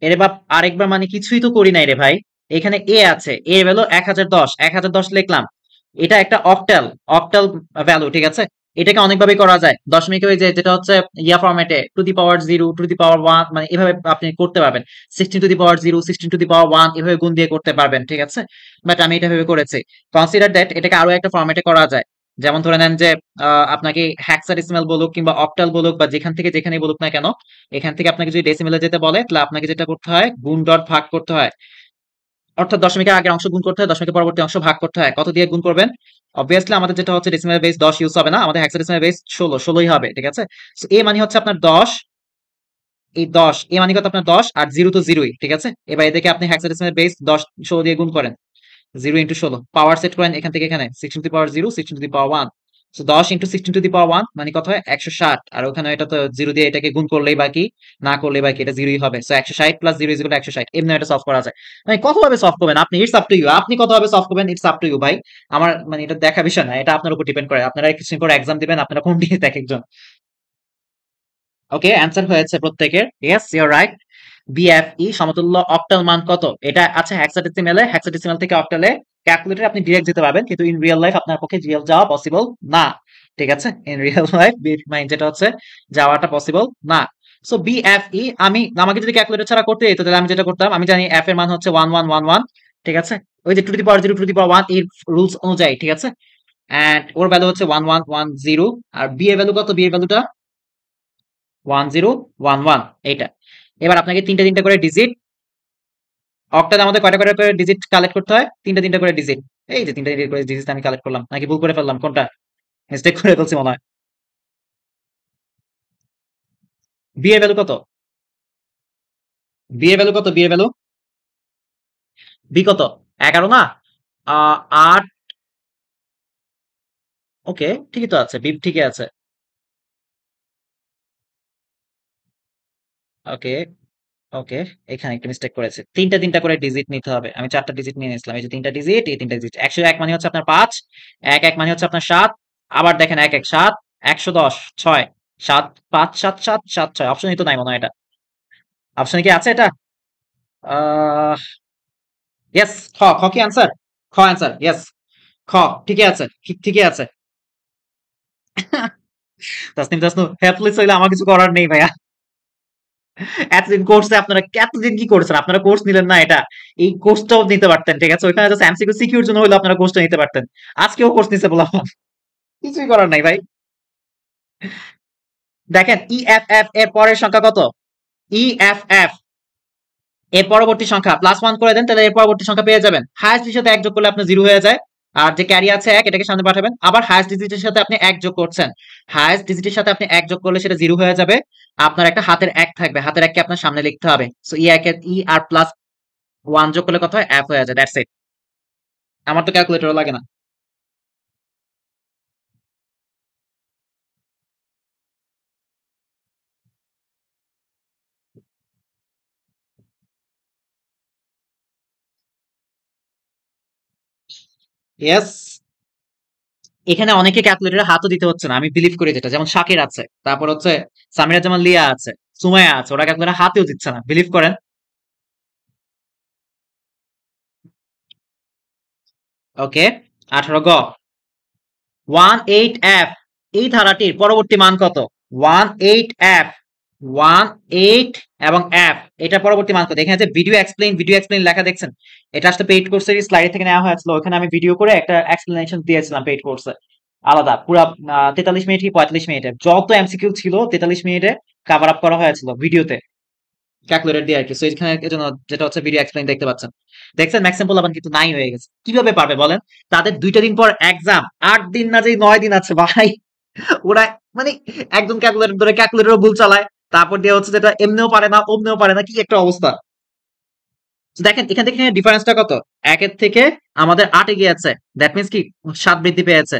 এরে বাপ, আরেকবার মানে কিছুই তো করি নাই রে ভাই। এখানে এ আছে, এর ভ্যালু 1010, 1010 লিখলাম। এটা একটা অক্টাল, অক্টাল ভ্যালু, ঠিক আছে। এটাকে অনেকভাবে করা যায়, দশমিকে ওই যে যেটা হচ্ছে ইয়া ফরম্যাটে, two the power 0, two the power 1, মানে এভাবে আপনি করতে পারবেন। 16 to the power 0, 16 to the power 1 এভাবে গুণ দিয়ে করতে পারবেন, ঠিক আছে। বাট আমি এটা ভেবে করেছি। কনসিডার দ্যাট এটাকে আরো একটা ফরম্যাটে করা যায়। যেমন ধরে নেন যে আপনাকে হেক্সাডেসিমাল বলুক কিংবা অক্টাল বলুক বা যেখান থেকে যেখানেই বলুক না কেন, এখান থেকে আপনাকে যদি ডেসিমেলে যেতে বলে তাহলে আপনাকে যেটা করতে হয়, গুণ ডট ভাগ করতে হয়। অর্থাৎ দশমিকের আগের অংশ গুণ করতে হয়, দশমিকের পরবর্তী অংশ ভাগ করতে হয়। কত দিয়ে গুণ করবেন? অবভিয়াসলি আমাদের যেটা হচ্ছে ডেসিমেল বেস 10 ইউজ হবে না, আমাদের হেক্সাডেসিমাল বেস 16ই হবে, ঠিক আছে। সো এ মানে হচ্ছে আপনার 10, এই 10 এ মানে কত আপনার 10, আর 0 তো 0ই, ঠিক আছে। এবার এদিকে আপনি হেক্সাডেসিমাল বেস 10 16 দিয়ে গুণ করেন, 0 ইন্টু 16, পাওয়ার সেট করেন এখান থেকে এখানে, 16 to the power 0, 16 to the power 1। So 10 into 16 to the power 1 মানে কত হয় 160। আর ওখানে এটা তো 0 দিয়ে এটাকে গুণ করলেই বাকি, না করলেই বাকি, এটা 0ই হবে। So 160 plus 0 is equal two 160। এমনি এটা সলভ করা যায়। মানে কতভাবে সলভ করবেন আপনি, ইটস আপ টু ইউ, আপনি কতভাবে সলভ করবেন, ইটস আপ টু ইউ ভাই। আমার মানে এটা দেখা বিষয় না, এটা আপনার উপর ডিপেন্ড করে, আপনারা কিছুদিন পর এক্সাম দিবেন, আপনারা কোন দিকে এক একজন। ওকে, অ্যান্সার হয়েছে প্রত্যেকের, yes you are right. BFE সমতুল্য অক্টাল মান কত, এটা আছে হেক্সাডেসিমেলে, হেক্সাডেসিমেল থেকে অক্টালে ক্যালকুলেটর আপনি ডিরেক্ট যেতে পারবেন, কিন্তু ইন রিয়েল লাইফ আপনার পক্ষে রিয়েল যাওয়া পসিবল না। ঠিক আছে, ইন রিয়েল লাইফ যেটা হচ্ছে যাওয়াটা পসিবল না। সো বিএফই আমি আমাকে যদি ক্যালকুলেটর ছাড়া করতে যেত তাহলে আমি যেটা করতাম, আমি জানি এফ এর মান হচ্ছে 1111, ঠিক আছে, ওই যে two the power 0 two the power 1 এর রুলস অনুযায়ী, ঠিক আছে, এন্ড ওর ভ্যালু হচ্ছে 1110। আর বি এর ভ্যালু কত? বি এর ভ্যালুটা 1011, এইটা। এবার আপনাকে তিনটা তিনটা করে ডিজিট, অক্টালে আমাদের কয়টা কয়টা করে ডিজিট কালেক্ট করতে হয়? তিনটা তিনটা করে ডিজিট। এই যে তিনটা তিনটা করে ডিজিট আমি কালেক্ট করলাম, নাকি ভুল করে ফেললাম? কোনটা মিস্টেক করে ফেলছি মনে হয়। বি এর ভ্যালু কত? বি এর ভ্যালু কত? বি এর ভ্যালু বি কত? 11 না? 8। ওকে, ঠিকই তো আছে, বি ঠিকই আছে। ওকে, ওকে, এখানে একটা মিস্টেক করেছে। তিনটা তিনটা করে ডিজিট নিতে হবে, আমি চারটা ডিজিট নিয়ে নিয়েছিলাম। এই যে তিনটা ডিজিট, এই তিনটা ডিজিট। 101 মানে হচ্ছে আপনার 5, 11 মানে হচ্ছে আপনার 7, আবার দেখেন 11 7, 110 6, 7 5 7 7 7 6। অপশনই তো নাই মনে হয় এটা। অপশনে কি আছে এটা? আহ ইয়েস, খ। খ কি অ্যান্সার? খ অ্যান্সার, ইয়েস। খ ঠিকই আছে, ঠিকই আছে। তাসনিম তাসনু হেল্পলেস হইলে আমার কিছু করার নেই ভাইয়া। এতদিন কোর্সে আপনারা এতদিন কি করছেন? আপনারা কোর্স নিলেন না এটা? এই কোর্সটাও নিতে পারতেন, ঠিক আছে, ওইখানে জাস্ট এমসিকিউ সিকিউর জন্য হইলো আপনারা কোর্সটা নিতে পারতেন। আজকেও কোর্স নিতে বললাম, কিছুই করার নাই ভাই। দেখেন ই এফ এফ এর পরের সংখ্যা কত? ই এফ এফ এর পরবর্তী সংখ্যা +1 করে দেন, তাহলে এর পরবর্তী সংখ্যা পেয়ে যাবেন। হায়েস্ট ডিজিটের সাথে এক যোগ করলে আপনার 0 হয়ে যায়। আর যে ক্যারি আছে 1, এটাকে সামনে পাঠাবেন। আবার হায়েস্ট ডিজিটের সাথে আপনি 1 যোগ করছেন, হায়েস্ট ডিজিটের সাথে আপনি 1 যোগ করলে সেটা 0 হয়ে যাবে। আপনার একটা হাতের 1 থাকবে, হাতের 1 কে আপনার সামনে লিখতে হবে। সো ই 1 এর ই আর +1 যোগ করলে কত হয়? এফ হয়ে যায়। That's it. আমার তো ক্যালকুলেটরও লাগে না। ইয়েস, এখানে অনেকে ক্যালকুলেটরে হাতও দিতে হচ্ছে না, আমি বিলিভ করি যেটা। যেমন শাকের আছে, তারপর হচ্ছে সামিরা জামান লিয়া আছে, সুমাইয়া আছে, ওরা ক্যালকুলেটর হাতেও দিচ্ছে না, বিলিভ করেন। ওকে, 18 গ। 18F এই ধারাটির পরবর্তী মান কত? 18F, 18 এবং F, এটা পরবর্তী মান কত? এখানে যে ভিডিও এক্সপ্লেইন লেখা দেখছেন, এটা আসলে পেইড কোর্সের স্লাইড থেকে নেওয়া হয়েছিল। ওখানে আমি ভিডিও করে একটা এক্সপ্লেনেশন দিয়েছিলাম পেইড কোর্সে, আলাদা পুরা 43 মিনিট কি 45 মিনিটে যত এমসিকিউ ছিল 43 মিনিটে কভার আপ করা হয়েছিল ভিডিওতে, ক্যালকুলেটর দিয়ে আর কি। সো এখানে এজন্য যেটা হচ্ছে ভিডিও এক্সপ্লেইন দেখতে পাচ্ছেন। দেখছেন ম্যাক্সিমাম পোলাপান কিন্তু নাই হয়ে গেছে। কিভাবে পারবে বলেন? তাদের 2টা দিন পর এক্সাম, 8 দিন না যে 9 দিন আছে ভাই। ওরা মানে একদম ক্যালকুলেটর ধরে ক্যালকুলেটরও ভুল চালায়, তারপর দিয়ে হচ্ছে যেটা এমনিও পারে না অমনিও পারে না, কি একটা অবস্থা। তো দেখেন এখান থেকে ডিফারেন্সটা কত? 1 এর থেকে আমাদের 8 এ গিয়েছে, দ্যাট মিন্স কি 7 বৃদ্ধি পেয়েছে।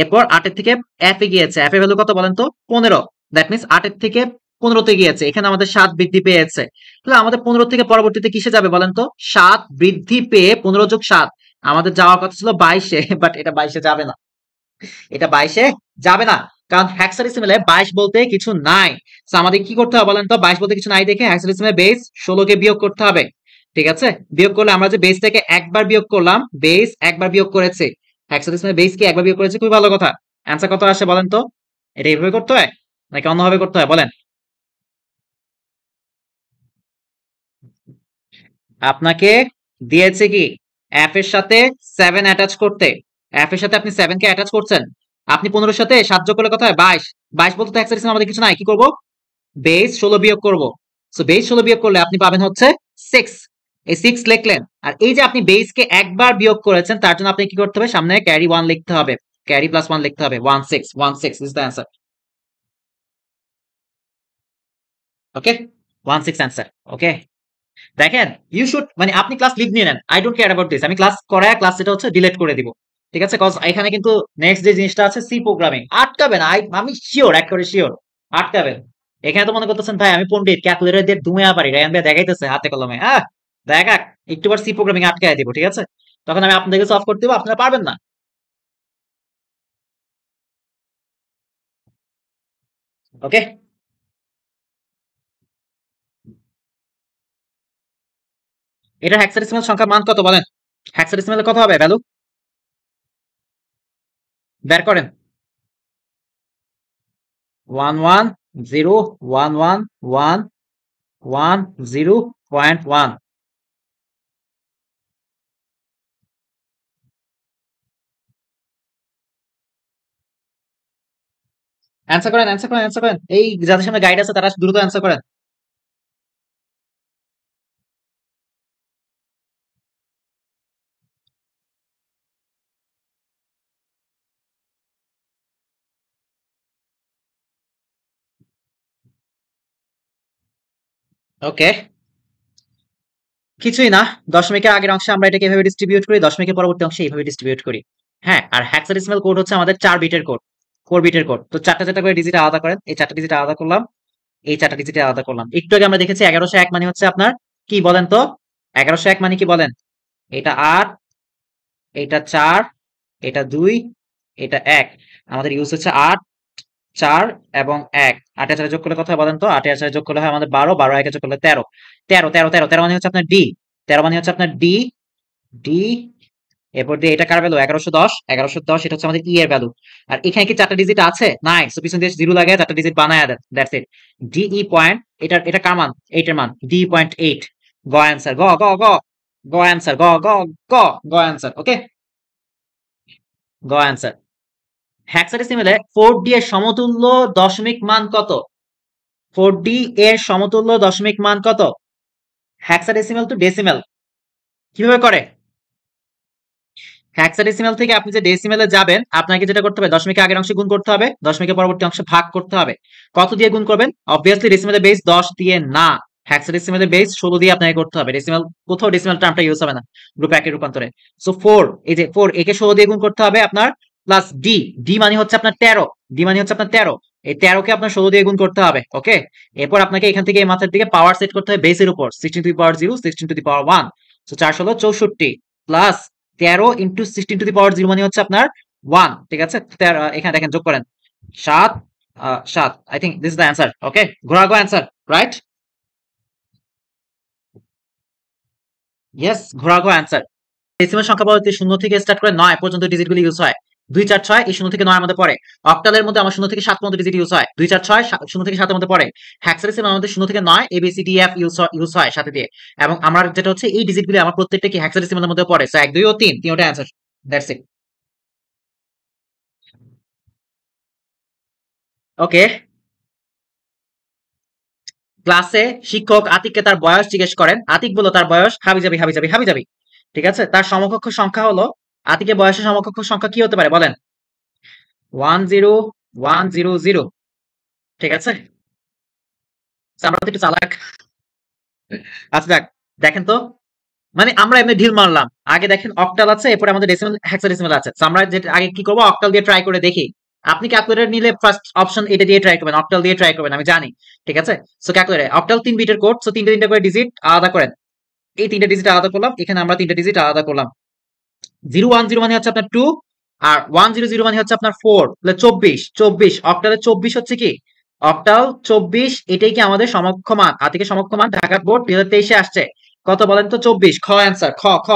এরপর 8 এর থেকে এফ এ গিয়েছে, এফ এর ভ্যালু কত বলেন তো? 15, দ্যাট মিন্স 8 এর থেকে 15 তে গিয়েছে, এখানে আমাদের 7 বৃদ্ধি পেয়েছে। তাহলে আমাদের 15 থেকে পরবর্তীতে কিসে যাবে বলেন তো? 7 বৃদ্ধি পেয়ে 15 যোগ 7 আমাদের যাওয়ার কথা ছিল 22 এ, বাট এটা 22 এ যাবে না। এটা 22 এ যাবে না, কারণ হেক্সাডেসিমেলে 22 বলতে কিছু নাই। সো আমাদের কি করতে হবে বলেন তো? 22 বলতে কিছু নাই দেখে হেক্সাডেসিমেল বেস 16 কে বিয়োগ করতে হবে। ঠিক আছে, বিয়োগ করলে আমরা যে বেস থেকে একবার বিয়োগ করলাম, বেস একবার বিয়োগ করেছে, হেক্সাডেসিমেল বেস কি একবার বিয়োগ করেছে, খুবই ভালো কথা। অ্যান্সার কত আসে বলেন তো? এটা এইভাবে করতে হয় নাকি অন্যভাবে করতে হয় বলেন? আপনাকে দিয়েছে কি এফ এর সাথে 7 অ্যাটাচ করতে, এফ এর সাথে আপনি 7 কে অ্যাটাচ করছেন, আপনি 15 সাথে 7 যোগ করলে কত হয়? 22। 22 বলতে তো হেক্সাডেসিমাল আমাদের কিছু নাই, কি করব? বেস 16 বিয়োগ করব। সো বেস 16 বিয়োগ করলে আপনি পাবেন হচ্ছে 6। এই 6 লিখলেন, আর এই যে আপনি বেস কে একবার বিয়োগ করেছেন তার জন্য আপনি কি করতে হবে? সামনে ক্যারি 1 লিখতে হবে, ক্যারি +1 লিখতে হবে। 16 is the answer. Okay, 16 answer. Okay, দেখেন ইউ শুড মানে আপনি ক্লাস লিভ নিয়ে নেন, I don't care about this. আমি ক্লাস করায় ক্লাস যেটা হচ্ছে ডিলিট করে দিব, ঠিক আছে, কজ এখানে কিন্তু নেক্সট যে জিনিসটা আছে সি প্রোগ্রামিং, আটকাবেন। আমি শিওর, একেবারে শিওর আটকাবেন। এখানে তো মনে করতেছেন ভাই আমি পণ্ডিত, ক্যালকুলেটর দিয়ে দুমিয়া পারি, রায়ান ভাই দেখাইতেছে হাতে কলমে, দেখাক একটু বার সি প্রোগ্রামিং আটকায় দিব, ঠিক আছে, তখন আমি আপনাদেরকে সলভ করতে দিব, আপনারা পারবেন না। ওকে, এটা হেক্সাডেসিমাল সংখ্যার মান কত বলেন? হেক্সাডেসিমেলে কত হবে ভ্যালু? বের করেন। 11011110.1। অ্যান্সার করেন, অ্যান্সার করেন, অ্যান্সার করেন। এই যাদের সামনে গাইড আছে তারা দ্রুত অ্যান্সার করেন। ওকে, কিছুই না। দশমিকের আগের অংশে আমরা এটাকে এভাবে ডিস্ট্রিবিউট করি, দশমিকের পরবর্তী অংশে এইভাবে ডিস্ট্রিবিউট করি। হ্যাঁ, আর হেক্সাডেসিমাল কোড হচ্ছে আমাদের 4 বিটের কোড, 4 বিটের কোড। তো চারটা চারটা করে ডিজিট আলাদা করেন। এই চারটা ডিজিট আলাদা করলাম, এই চারটা ডিজিট আলাদা করলাম। একটু আগে আমরা দেখেছি 1101 মানে হচ্ছে আপনার কি বলেন তো? 1101 মানে কি বলেন? এটা 8, এটা 4, এটা 2, এটা 1। আমাদের ইউজ হচ্ছে 8, 4 এবং 1। 8 এর 4 যোগ করলে কত হয় বলেন তো? 8 এর 4 যোগ করলে হয় আমাদের 12, 12 এর 1 যোগ করলে 13। 13 13 13 13 মানে হচ্ছে আপনার ডি। 13 মানে হচ্ছে আপনার ডি, ডি। এরপর দিয়ে এটা কার ভ্যালু? 1110। 1110 এটা হচ্ছে আমাদের ই এর ভ্যালু। আর এখানে কি চারটা ডিজিট আছে? নাই। সো পিছন দিয়ে জিরো লাগায় চারটা ডিজিট বানায় দেন, that's it. D E point, এটা এটা কার মান? 8 এর মান। D point 8। গ অ্যান্সার, গ গ গ গ অ্যান্সার, গ গ গ গ অ্যান্সার। ওকে, গ অ্যান্সার। হেক্সাডেসিমেলে 4D এর সমতুল্য দশমিক মান কত? 4D এর সমতুল্য দশমিক মান কত? হেক্সাডেসিমেল টু ডেসিমেল কিভাবে করে? হেক্সাডেসিমেল থেকে আপনি যে ডেসিমেলে যাবেন, আপনাকে যেটা করতে হবে, দশমিকের আগের অংশে গুণ করতে হবে, দশমিকের পরবর্তী অংশে ভাগ করতে হবে। কত দিয়ে গুণ করবেন? অবভিয়াসলি ডেসিমেলের বেস 10 দিয়ে না, হেক্সাডেসিমেলের বেস 16 দিয়ে আপনাকে করতে হবে। ডেসিমেল কোথাও ডেসিমেল টার্মটা ইউজ হবে না গ্রুপ একের রূপান্তরে। সো 4, এই যে 4 একে 16 দিয়ে গুণ করতে হবে আপনার, প্লাস ডি। ডি মানে হচ্ছে আপনার 13, ডি মানে হচ্ছে আপনার 13। এই 13 কে আপনার 16 দিয়ে গুণ করতে হবে। ওকে, এরপর আপনাকে এখান থেকে এই মাথার দিকে পাওয়ার সেট করতে হবে বেসের উপর, 16 to the power 0, 16 to the power 1। So 4 16 64 plus 13 into 16 to the power 0 মানে হচ্ছে আপনার 1। ঠিক আছে, এখানে দেখেন যোগ করেন 7, 7। I think this is the answer. Okay, ঘোরাগো অ্যান্সার, রাইট? ইয়েস, ঘোরাগো অ্যান্সার। ডেসিমাল সংখ্যা পদ্ধতি শূন্য থেকে স্টার্ট করে 9 পর্যন্ত ডিজিটগুলো ইউজ হয়। 2 4 6 এই 0 থেকে 9 এর মধ্যে পড়ে। অক্টালের মধ্যে আমার 0 থেকে 7 পর্যন্ত ডিজিট ইউজ হয়। 2 4 6 0 থেকে 7 এর মধ্যে পড়ে। হেক্সাডেসিমাল আমাদের 0 থেকে 9 A B C D F use হয় সাথে দিয়ে। এবং আমার যেটা হচ্ছে এই ডিজিটগুলো আমার প্রত্যেকটা কি হেক্সাডেসিমালের মধ্যে পড়ে। সো 1 2 ও 3 তিনটা অ্যান্সার। That's it. ওকে, ক্লাসে শিক্ষক আতিককে তার বয়স জিজ্ঞেস করেন। আতিক বলল তার বয়স হাবি যাবি হাবি যাবি হাবি যাবি। ঠিক আছে, তার সমকক্ষ সংখ্যা হলো, আতিকের বয়সের সমকক্ষ সংখ্যা কি হতে পারে বলেন? 10100। ঠিক আছে, So, আমরা তো একটু চালাক। আচ্ছা যাক, দেখেন তো, মানে আমরা এমনি ঢিল মারলাম। আগে দেখেন অক্টাল আছে, এরপরে আমাদের ডেসিমাল হেক্সাডেসিমাল আছে। So, আমরা যেটা আগে কি করবো, অক্টাল দিয়ে ট্রাই করে দেখি। আপনি ক্যালকুলেটর নিলে ফার্স্ট অপশন এটা দিয়ে ট্রাই করবেন, অক্টাল দিয়ে ট্রাই করবেন, আমি জানি। ঠিক আছে, সো ক্যালকুলেটর অক্টাল 3 বিটের কোড, সো তিনটা তিনটা করে ডিজিট আলাদা করেন। এই তিনটা ডিজিট আলাদা করলাম, এখানে আমরা তিনটা ডিজিট আলাদা করলাম। 010 মানে হচ্ছে আপনার 2, আর 100 মানে হচ্ছে আপনার 4, তাহলে 24। 24 অক্টালে 24 হচ্ছে কি? অক্টাল 24, এটাই কি আমাদের সমকক্ষমান? আতিকের সমকক্ষমান ঢাকা বোর্ড 2023 এ আসছে। কত বলেন তো? 24। খ অ্যান্সার, খ খ।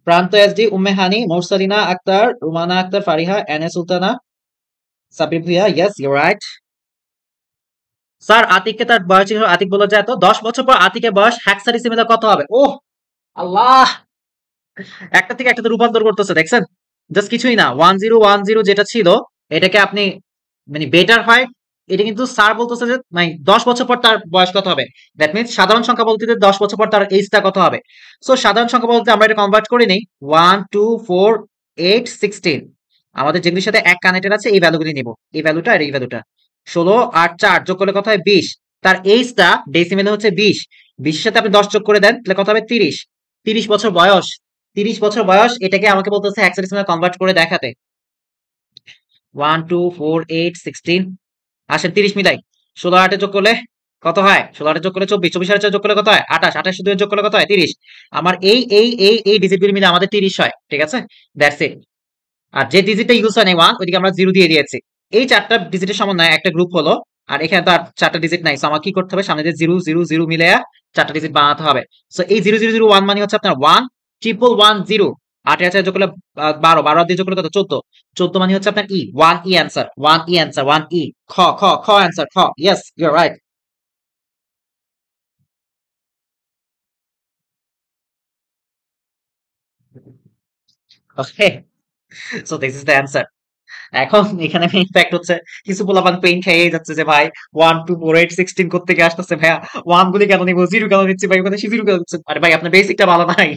Pranto SD, Umme Hani, Morsalina Akter, Rumana Akter, Fariha, N A Sultana, Sabir Bhuiyan. Yes, you right. Sir আতিককে তার বয়স ছিল, আতিক বলে যায় তো 10 বছর পর আতিকের বয়স হেক্সাডেসিমেলে কত হবে? ওহ আল্লাহ, একটা থেকে একটাতে রূপান্তর করতেছে দেখছেন? জাস্ট কিছুই না, 1010 যেটা ছিল এটাকে আপনি মানে বেটার হয়। এটা কিন্তু স্যার বলতেছে যে মানে 10 বছর পর তার বয়স কত হবে। দ্যাট মিনস সাধারণ সংখ্যা বলতে 10 বছর পর তার এইজটা কত হবে। সো সাধারণ সংখ্যা বলতে আমরা এটা কনভার্ট করে নেই, 1 2 4 8 16। আমাদের যেগুলির সাথে এক কানেক্টেড আছে এই ভ্যালুগুলি নিব, এই ভ্যালুটা আর এই ভ্যালুটা। 16 আর 4 যোগ করলে কত হয়? 20। তার এইজটা ডেসিমেলে হচ্ছে 20। 20 এর সাথে আপনি 10 যোগ করে দেন, তাহলে কত হবে? 30। 30 বছর বয়স, 30 বছর বয়স, এটাকে আমাকে বলতেছে হেক্সাডেসিমালে কনভার্ট করে দেখাতে। 1 2 4 8 16। আসেন 30 মিলাই। 16 8 যোগ করলে কত হয়? 16 8 যোগ করলে 24, 24 আর 4 যোগ করলে কত হয়? 28, 28 2 যোগ করলে কত হয়? 30। আমার এই ডিজিটগুলো মিলে আমাদের 30 হয়। ঠিক আছে, দ্যাটস ইট। আর যে ডিজিটটা ইউজ হয় নাই 1, ওইদিকে আমরা 0 দিয়ে দিয়েছি। এই চারটা ডিজিটের সমন্বয়ে একটা গ্রুপ হলো আর এখানে তো আর 4টা ডিজিট নাই, সো আমার কি করতে হবে, সামনে যে 0 0 0 মিলে 4টা ডিজিট বানাতে হবে। সো এই 0 0 0 1 মানে হচ্ছে আপনার 1 1 1 0। 8 এর সাথে যোগ করলে 12 দিয়ে যোগ করলে কত, 14। 14 মানে হচ্ছে আপনার ই, 1 ই অ্যান্সার, 1 ই অ্যান্সার, 1 ই। খ খ খ অ্যান্সার, খ। Yes, you are right. Okay, so this is the answer. এখন এখানে মেইন ফ্যাক্ট হচ্ছে কিছু পোলাপান পেইন খেয়েই যাচ্ছে যে ভাই 1 2 4 8 16 করতে গিয়ে আসতেছে ভাইয়া, ওয়ান গুলি কেন নিবো, জিরো কেন নিচ্ছি ভাই, ওখানে জিরো কেন নিচ্ছে, আরে ভাই আপনার বেসিকটা ভালো নাই,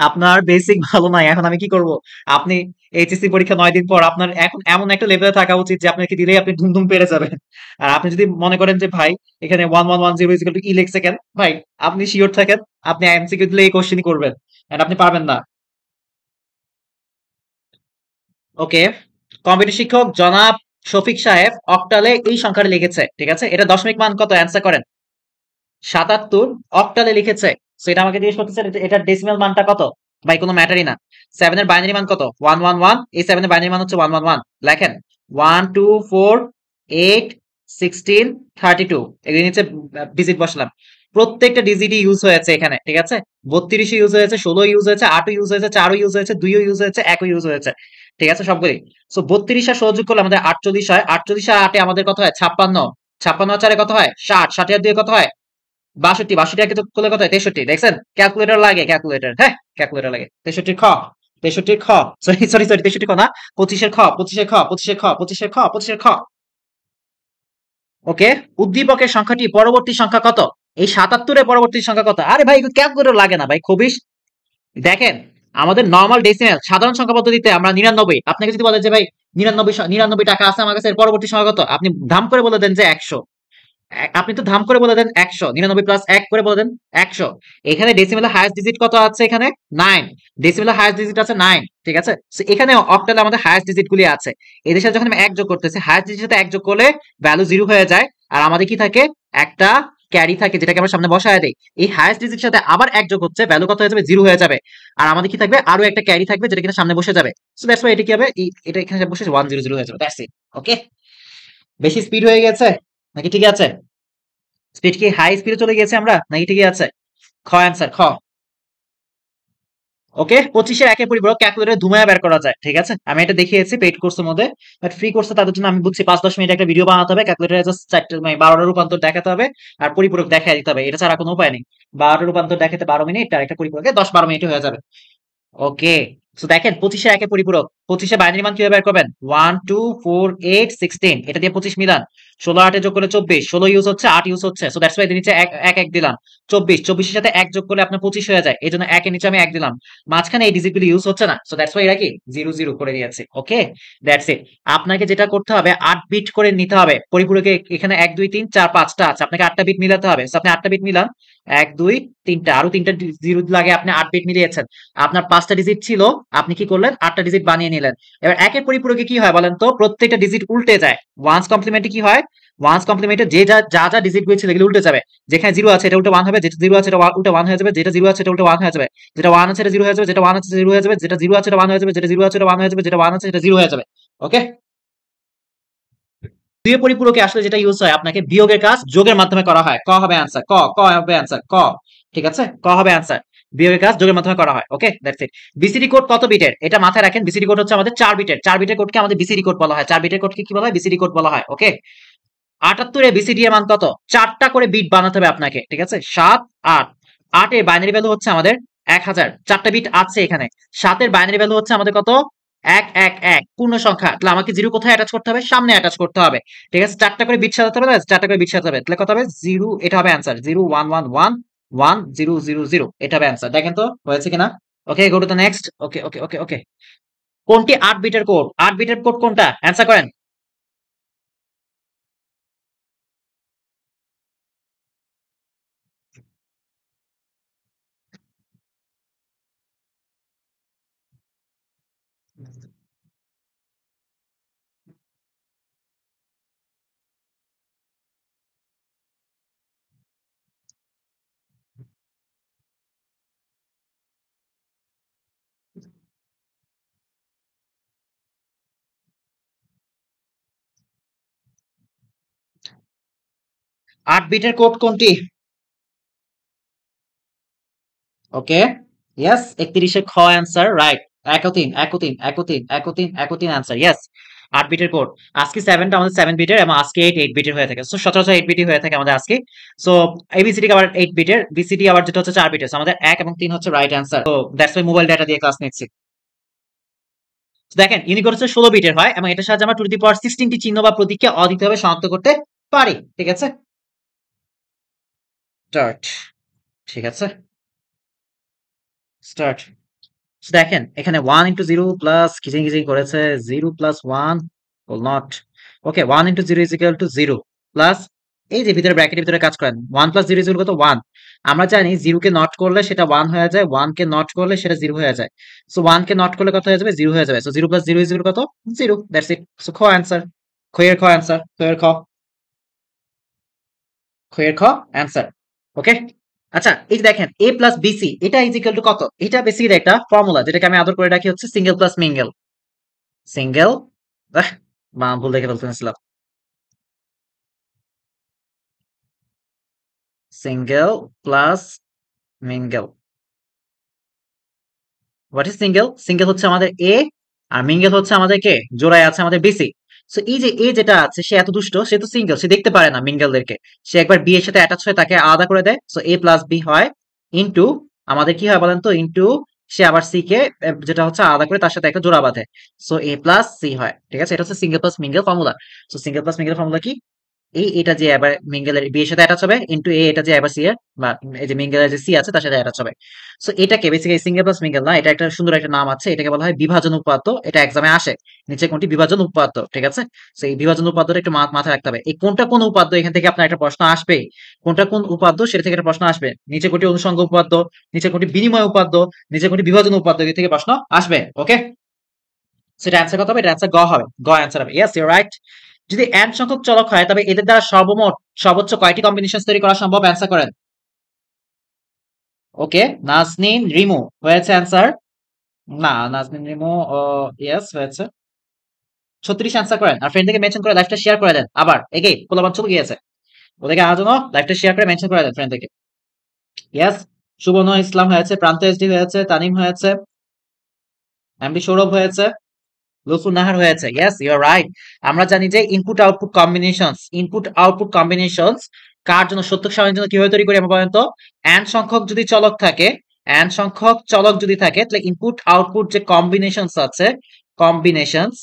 আপনার বেসিক ভালো নাই, এখন আমি কি করব? আপনি এইচএসসি পরীক্ষা 9 দিন পর, আপনার এখন এমন একটা লেভেলে থাকা উচিত যে আপনাকে দিলেই আপনি ধুমধুম পেরে যাবেন। আর আপনি যদি মনে করেন যে ভাই এখানে 1110 ই লিখছে কেন ভাই, আপনি শিওর থাকেন আপনি এমসিকিউ দিলে এই কোশ্চেনই করবেন, এন্ড আপনি পারবেন না। ওকে, কম্পিউটার শিক্ষক জনাব শফিক সাহেব অক্টালে এই সংখ্যাটা লিখেছে, ঠিক আছে, এটা দশমিক মান কত অ্যান্সার করেন। 77 অক্টালে লিখেছে। সো এটা আমাকে জিজ্ঞেস করতেছে এটার ডেসিমাল মানটা কত। ভাই কোনো ম্যাটারই না। 7 এর বাইনারি মান কত, 111। এই 7 এর বাইনারি মান হচ্ছে 111। লেখেন 1 2 4 8 16 32, এগুলি নিচে ডিজিট বসলাম। প্রত্যেকটা ডিজিটই ইউজ হয়েছে এখানে, ঠিক আছে। 32 ইউজ হয়েছে, 16 ইউজ হয়েছে, 8 ইউজ হয়েছে, 4 ইউজ হয়েছে, 2 ইউজ হয়েছে, 1 ইউজ হয়েছে, ঠিক আছে সবগুলি। সো 32 আর সহযোগ করলে আমাদের 48 হয়, 48 আর 8 আমাদের কত হয়, 56। 56 আর 4 কত হয়, 60, 60 আর 2 কত হয়, 62, 62 টাকে যোগ করলে কত হয়, 63। দেখছেন, ক্যালকুলেটর লাগে, ক্যালকুলেটর, হ্যাঁ ক্যালকুলেটর লাগে। 63 খ, 63 খ, সরি সরি সরি 63 খ না, 25-এর খ, 25-এর খ, 25-এর খ, 25-এর খ, 25-এর খ। ওকে, উদ্দীপকের সংখ্যাটি পরবর্তী সংখ্যা কত। এই 77-এর পরবর্তী সংখ্যা কত, আরে ভাই ক্যালকুলেটর লাগে না ভাই, খুবই দেখেন, আমাদের নর্মাল ডেসিমেল সাধারণ সংখ্যা পদ্ধতিতে আমরা 99, আপনাকে যদি বলে যে ভাই 99 টাকা আছে আমার কাছে, এর পরবর্তী সংখ্যা কত, আপনি ধাম করে বলে দেন যে 100। আপনি তো ধাম করে বলে দেন 100, 99 প্লাস 1 করে বলে দেন 100। এখানে ডেসিমেলের হাইয়েস্ট ডিজিট কত আছে, এখানে 9। ডেসিমেলের হাইয়েস্ট ডিজিট আছে 9, ঠিক আছে। So এখানে অক্টালে আমাদের হাইয়েস্ট ডিজিট গুলি আছে, এদের সাথে যখন আমি এক যোগ করতেছি, হাইয়েস্ট ডিজিটের সাথে এক যোগ করলে ভ্যালু জিরো হয়ে যায়। আর আমাদের কি থাকে, একটা ক্যারি থাকে যেটাকে আমরা সামনে বসায় দেই। এই হাইয়েস্ট ডিজিটের সাথে আবার এক যোগ হচ্ছে, ভ্যালু কত হয়ে যাবে, জিরো হয়ে যাবে। আর আমাদের কি থাকবে, আরো একটা ক্যারি থাকবে যেটা কিনা সামনে বসে যাবে। সো দ্যাটস ওয়াই এটা কি হবে, এটা এখানে বসে 100 হয়ে যাবে, দ্যাটস ইট। ওকে, বেশি স্পিড হয়ে গেছে নাকি ঠিক আছে? স্পিড কি হাই স্পিডে চলে গেছে আমরা নাকি ঠিকই আছে? খ অ্যান্সার, খ। ওকে, 25-এর একের পরিপূরক ক্যালকুলেটরে ধুমায়া বের করা যায়, ঠিক আছে। আমি এটা দেখিয়েছি পেইড কোর্সের মধ্যে, বাট ফ্রি কোর্সে তাদের জন্য আমি বুঝছি 5-10 মিনিট একটা ভিডিও বানাতে হবে, ক্যালকুলেটরে জাস্ট 4 মানে 12টা রূপান্তর দেখাতে হবে, আর পরিপূরক দেখাই দিতে হবে, এটা ছাড়া কোনো উপায় নেই। 12টা রূপান্তর দেখাতে 12 মিনিট, আর একটা পরিপূরকে 10-12 মিনিটে হয়ে যাবে। ওকে, সো দেখেন 25-এর একের পরিপূরক, 25-এর বাইনারি মান কিভাবে বের করবেন, 1 2 4 8 16, এটা দিয়ে 25 মিলান। 16 8-এ যোগ করলে 24, 16 ইউজ হচ্ছে, 8 ইউজ হচ্ছে, সো দ্যাটস ওয়াই এর নিচে এক এক এক দিলাম। 24, 24-এর সাথে এক যোগ করলে আপনার 25 হয়ে যায়, এই জন্য একের নিচে আমি এক দিলাম। মাঝখানে এই ডিজিট গুলো ইউজ হচ্ছে না, সো দ্যাটস ওয়াই এরা কি 0 0 করে দিয়েছে। ওকে, দ্যাটস ইট। আপনাকে যেটা করতে হবে, 8 বিট করে নিতে হবে পরিপূরকে। এখানে 1 2 3 4 5টা আছে, আপনাকে 8টা বিট মিলাতে হবে। সো আপনি 8টা বিট মিলান, 1 2 3টা, আরো 3টা জিরো লাগে, আপনি 8 বিট মিলিয়েছেন। আপনার 5টা ডিজিট ছিল, আপনি কি করলেন, 8টা ডিজিট বানিয়ে নিলেন। এবার একের পরিপূরকে কি হয় বলেন তো, প্রত্যেকটা ডিজিট উল্টে যায়। ওয়ান্স কমপ্লিমেন্টে কি হয়, ওয়ান্স কমপ্লিমেন্টে যে যা যা যা ডিজিট গুলো ছিল এগুলো উল্টে যাবে। যেখানে জিরো আছে এটা উল্টে ওয়ান হবে, যেটা জিরো আছে এটা উল্টে ওয়ান হয়ে যাবে, যেটা জিরো আছে এটা উল্টে ওয়ান হয়ে যাবে, যেটা ওয়ান আছে এটা জিরো হয়ে যাবে, যেটা ওয়ান আছে জিরো হয়ে যাবে, যেটা জিরো আছে এটা ওয়ান হয়ে যাবে, যেটা জিরো আছে এটা ওয়ান হয়ে যাবে, যেটা ওয়ান আছে এটা জিরো হয়ে যাবে। ওকে, দুই পরিপূরকে আসলে যেটা ইউজ হয়, আপনাকে বিয়োগের কাজ যোগের মাধ্যমে করা হয়, ক হবে অ্যান্সার, ক ক হবে অ্যান্সার, ক। ঠিক আছে, ক হবে অ্যান্সার। বিয়োগের কাজ যোগের মাধ্যমে করা হয়। ওকে, দ্যাটস ইট। বিসিডি কোড কত বিটের, এটা মাথায় রাখেন। বিসিডি কোড হচ্ছে আমাদের 4 বিটের, 4 বিটের কোডকে আমাদের বিসিডি কোড বলা হয়, 4 বিটের কোডকে কি বলা হয়, বিসিডি কোড বলা হয়। ওকে, 78-এ বিসিডি এর মান কত, 4টা করে বিট বানাতে হবে আপনাকে, ঠিক আছে। 7 8, 8 এর বাইনারি ভ্যালু হচ্ছে আমাদের 1000, 4টা বিট আছে এখানে। 7 এর বাইনারি ভ্যালু হচ্ছে আমাদের কত, 1 1 1, পূর্ণ সংখ্যা, তাহলে আমাকে জিরো কোথায় অ্যাটাচ করতে হবে, সামনে অ্যাটাচ করতে হবে, ঠিক আছে। 4টা করে বিট সাজাতে হবে, 4টা করে বিট সাজাতে হবে, তাহলে কত হবে, জিরো, এটা হবে অ্যান্সার, 0 1 1 1 1 0 0 0, এটা হবে অ্যান্সার। দেখেন তো হয়েছে কিনা। ওকে, গো টু দ্য নেক্সট। ওকে ওকে ওকে ওকে, কোনটি 8 বিটের কোড, 8 বিটের কোড কোনটা, অ্যান্সার করেন। 8 বিটের কোড কোনটি? ওকে, ইয়েস, 31-এর খ অ্যান্সার রাইট। একও তিন, একও তিন, একও তিন, একও তিন, একও তিন অ্যান্সার, ইয়েস। 8 বিটের কোড। আজকে 7টা আমাদের 7 বিটের এবং আজকে 8 বিটের হয়ে থাকে। সো সচরাচর 8 বিটই হয়ে থাকে আমাদের আজকে। সো এবিসিডি আবার 8 বিটের, বিসিডি আবার যেটা হচ্ছে 4 বিটের। সো আমাদের 1 এবং 3 হচ্ছে রাইট অ্যান্সার। তো দ্যাটস ওয়াই মোবাইল ডাটা দিয়ে ক্লাস নিচ্ছি। তো দেখেন ইউনিকোড হচ্ছে 16 বিটের হয় এবং এটার সাহায্যে আমরা টু দি পাওয়ার 16টি চিহ্ন বা প্রতীককে অদ্বিতীয়ভাবে শনাক্ত করতে পারি। ঠিক আছে, স্টার্ট। ঠিক আছে, স্টার্ট। দেখেন এখানে 1 ইন্টু 0 প্লাস খিচিং খিচিং করেছে, 0 plus 1 will not, okay 1 into 0 is equal to 0 plus এই যে ভিতরে ব্র্যাকেটের ভিতরে কাজ করেন 1 প্লাস 0 ইজ ইকুয়াল কত 1। আমরা জানি 0 কে নট করলে সেটা 1 হয়ে যায়, 1 কে নট করলে সেটা 0 হয়ে যায়। সো 1 কে নট করলে কত হয়ে যাবে, 0 হয়ে যাবে। সো 0 প্লাস 0 ইজ ইকুয়াল কত, 0, দ্যাটস ইট। সো খ অ্যান্সার, খয়ের খ অ্যান্সার, খয়ের খ, খয়ের খ অ্যান্সার। ওকে, আচ্ছা এই যে দেখেন a প্লাস বিসি এটা ইজ ইকুয়াল টু কত, এটা বেসিক্যালি একটা ফর্মুলা যেটাকে আমি আদর করে রাখি হচ্ছে সিঙ্গেল প্লাস মিঙ্গেল। সিঙ্গেল, মা ভুল দেখে ফেলছিলাম, single plus mingle. What is single? Single হচ্ছে আমাদের এ আর মিঙ্গেল হচ্ছে আমাদের কে, জোড়ায় আছে আমাদের বিসি। সো এই যে এ যেটা আছে সে এত দুষ্ট, সে তো সিঙ্গেল, সে দেখতে পারে না মিঙ্গেলদেরকে। সে একবার বি এর সাথে অ্যাটাচ হয়ে তাকে আলাদা করে দেয়। সো এ প্লাস বি হয় ইন্টু আমাদের কি হয় বলেন তো, ইন্টু সে আবার সি কে যেটা হচ্ছে আলাদা করে তার সাথে একটা জোড়া বাঁধে। সো এ প্লাস সি হয়। ঠিক আছে, এটা হচ্ছে single plus mingle formula. So single plus mingle formula কি, এই এটা যে এবার মিঙ্গেলের বি এর সাথে অ্যাটাচ হবে ইনটু এ এটা যে এবার সি এর বা এই যে মিঙ্গেলের যে সি আছে তার সাথে অ্যাটাচ হবে। সো এটাকে বেসিক্যালি সিঙ্গেল প্লাস মিঙ্গেল না, এটা একটা সুন্দর একটা নাম আছে, এটাকে বলা হয় বিভাজন উপপাদ্য। এটা এক্সামে আসে, নিচে কোনটি বিভাজন উপপাদ্য। ঠিক আছে, সো এই বিভাজন উপপাদ্যটা একটু মাথায় রাখতে হবে। এই কোনটা কোন উপাদ্য এখান থেকে আপনার একটা প্রশ্ন আসবে, কোনটা কোন উপাদ্য সেটা থেকে একটা প্রশ্ন আসবে। নিচে কোনটি অনুষঙ্গ উপাদ্য, নিচে কোনটি বিনিময় উপাদ্য, নিচে কোনটি বিভাজন উপাদ্য, এর থেকে প্রশ্ন আসবে। ওকে, সেটা অ্যান্সার কত হবে, এটা অ্যান্সার গ হবে, গ অ্যান্সার হবে। Yes you right. যদি n সংখ্যক চলক হয় তবে এদের দ্বারা সর্বমোট সর্বোচ্চ কয়টি কম্বিনেশন তৈরি করা সম্ভব, অ্যান্সার করেন। ওকে, নাজনীন রিমু হয়েছে অ্যান্সার। না, নাজনীন রিমু ইয়েস হয়েছে। 36 অ্যান্সার করেন আর ফ্রেন্ড থেকে মেনশন করে লাইভটা শেয়ার করে দেন। আবার এগে পোলাপান চলে গিয়েছে, ওদেরকে আনার জন্য লাইভটা শেয়ার করে মেনশন করে দেন ফ্রেন্ড থেকে। ইয়েস, সুবর্ণ ইসলাম হয়েছে, প্রান্ত এসডি হয়েছে, তানিম হয়েছে, এমডি সৌরভ হয়েছে, লুফু নাহার হয়েছে। Yes you are right. আমরা জানি যে ইনপুট আউটপুট কম্বিনেশনস কার জন্য, সত্য সারণীর জন্য কিভাবে তৈরি করি আমরা বলেন তো। n সংখ্যক যদি চলক থাকে, n সংখ্যক চলক যদি থাকে তাহলে ইনপুট আউটপুট যে কম্বিনেশনস আছে, কম্বিনেশনস,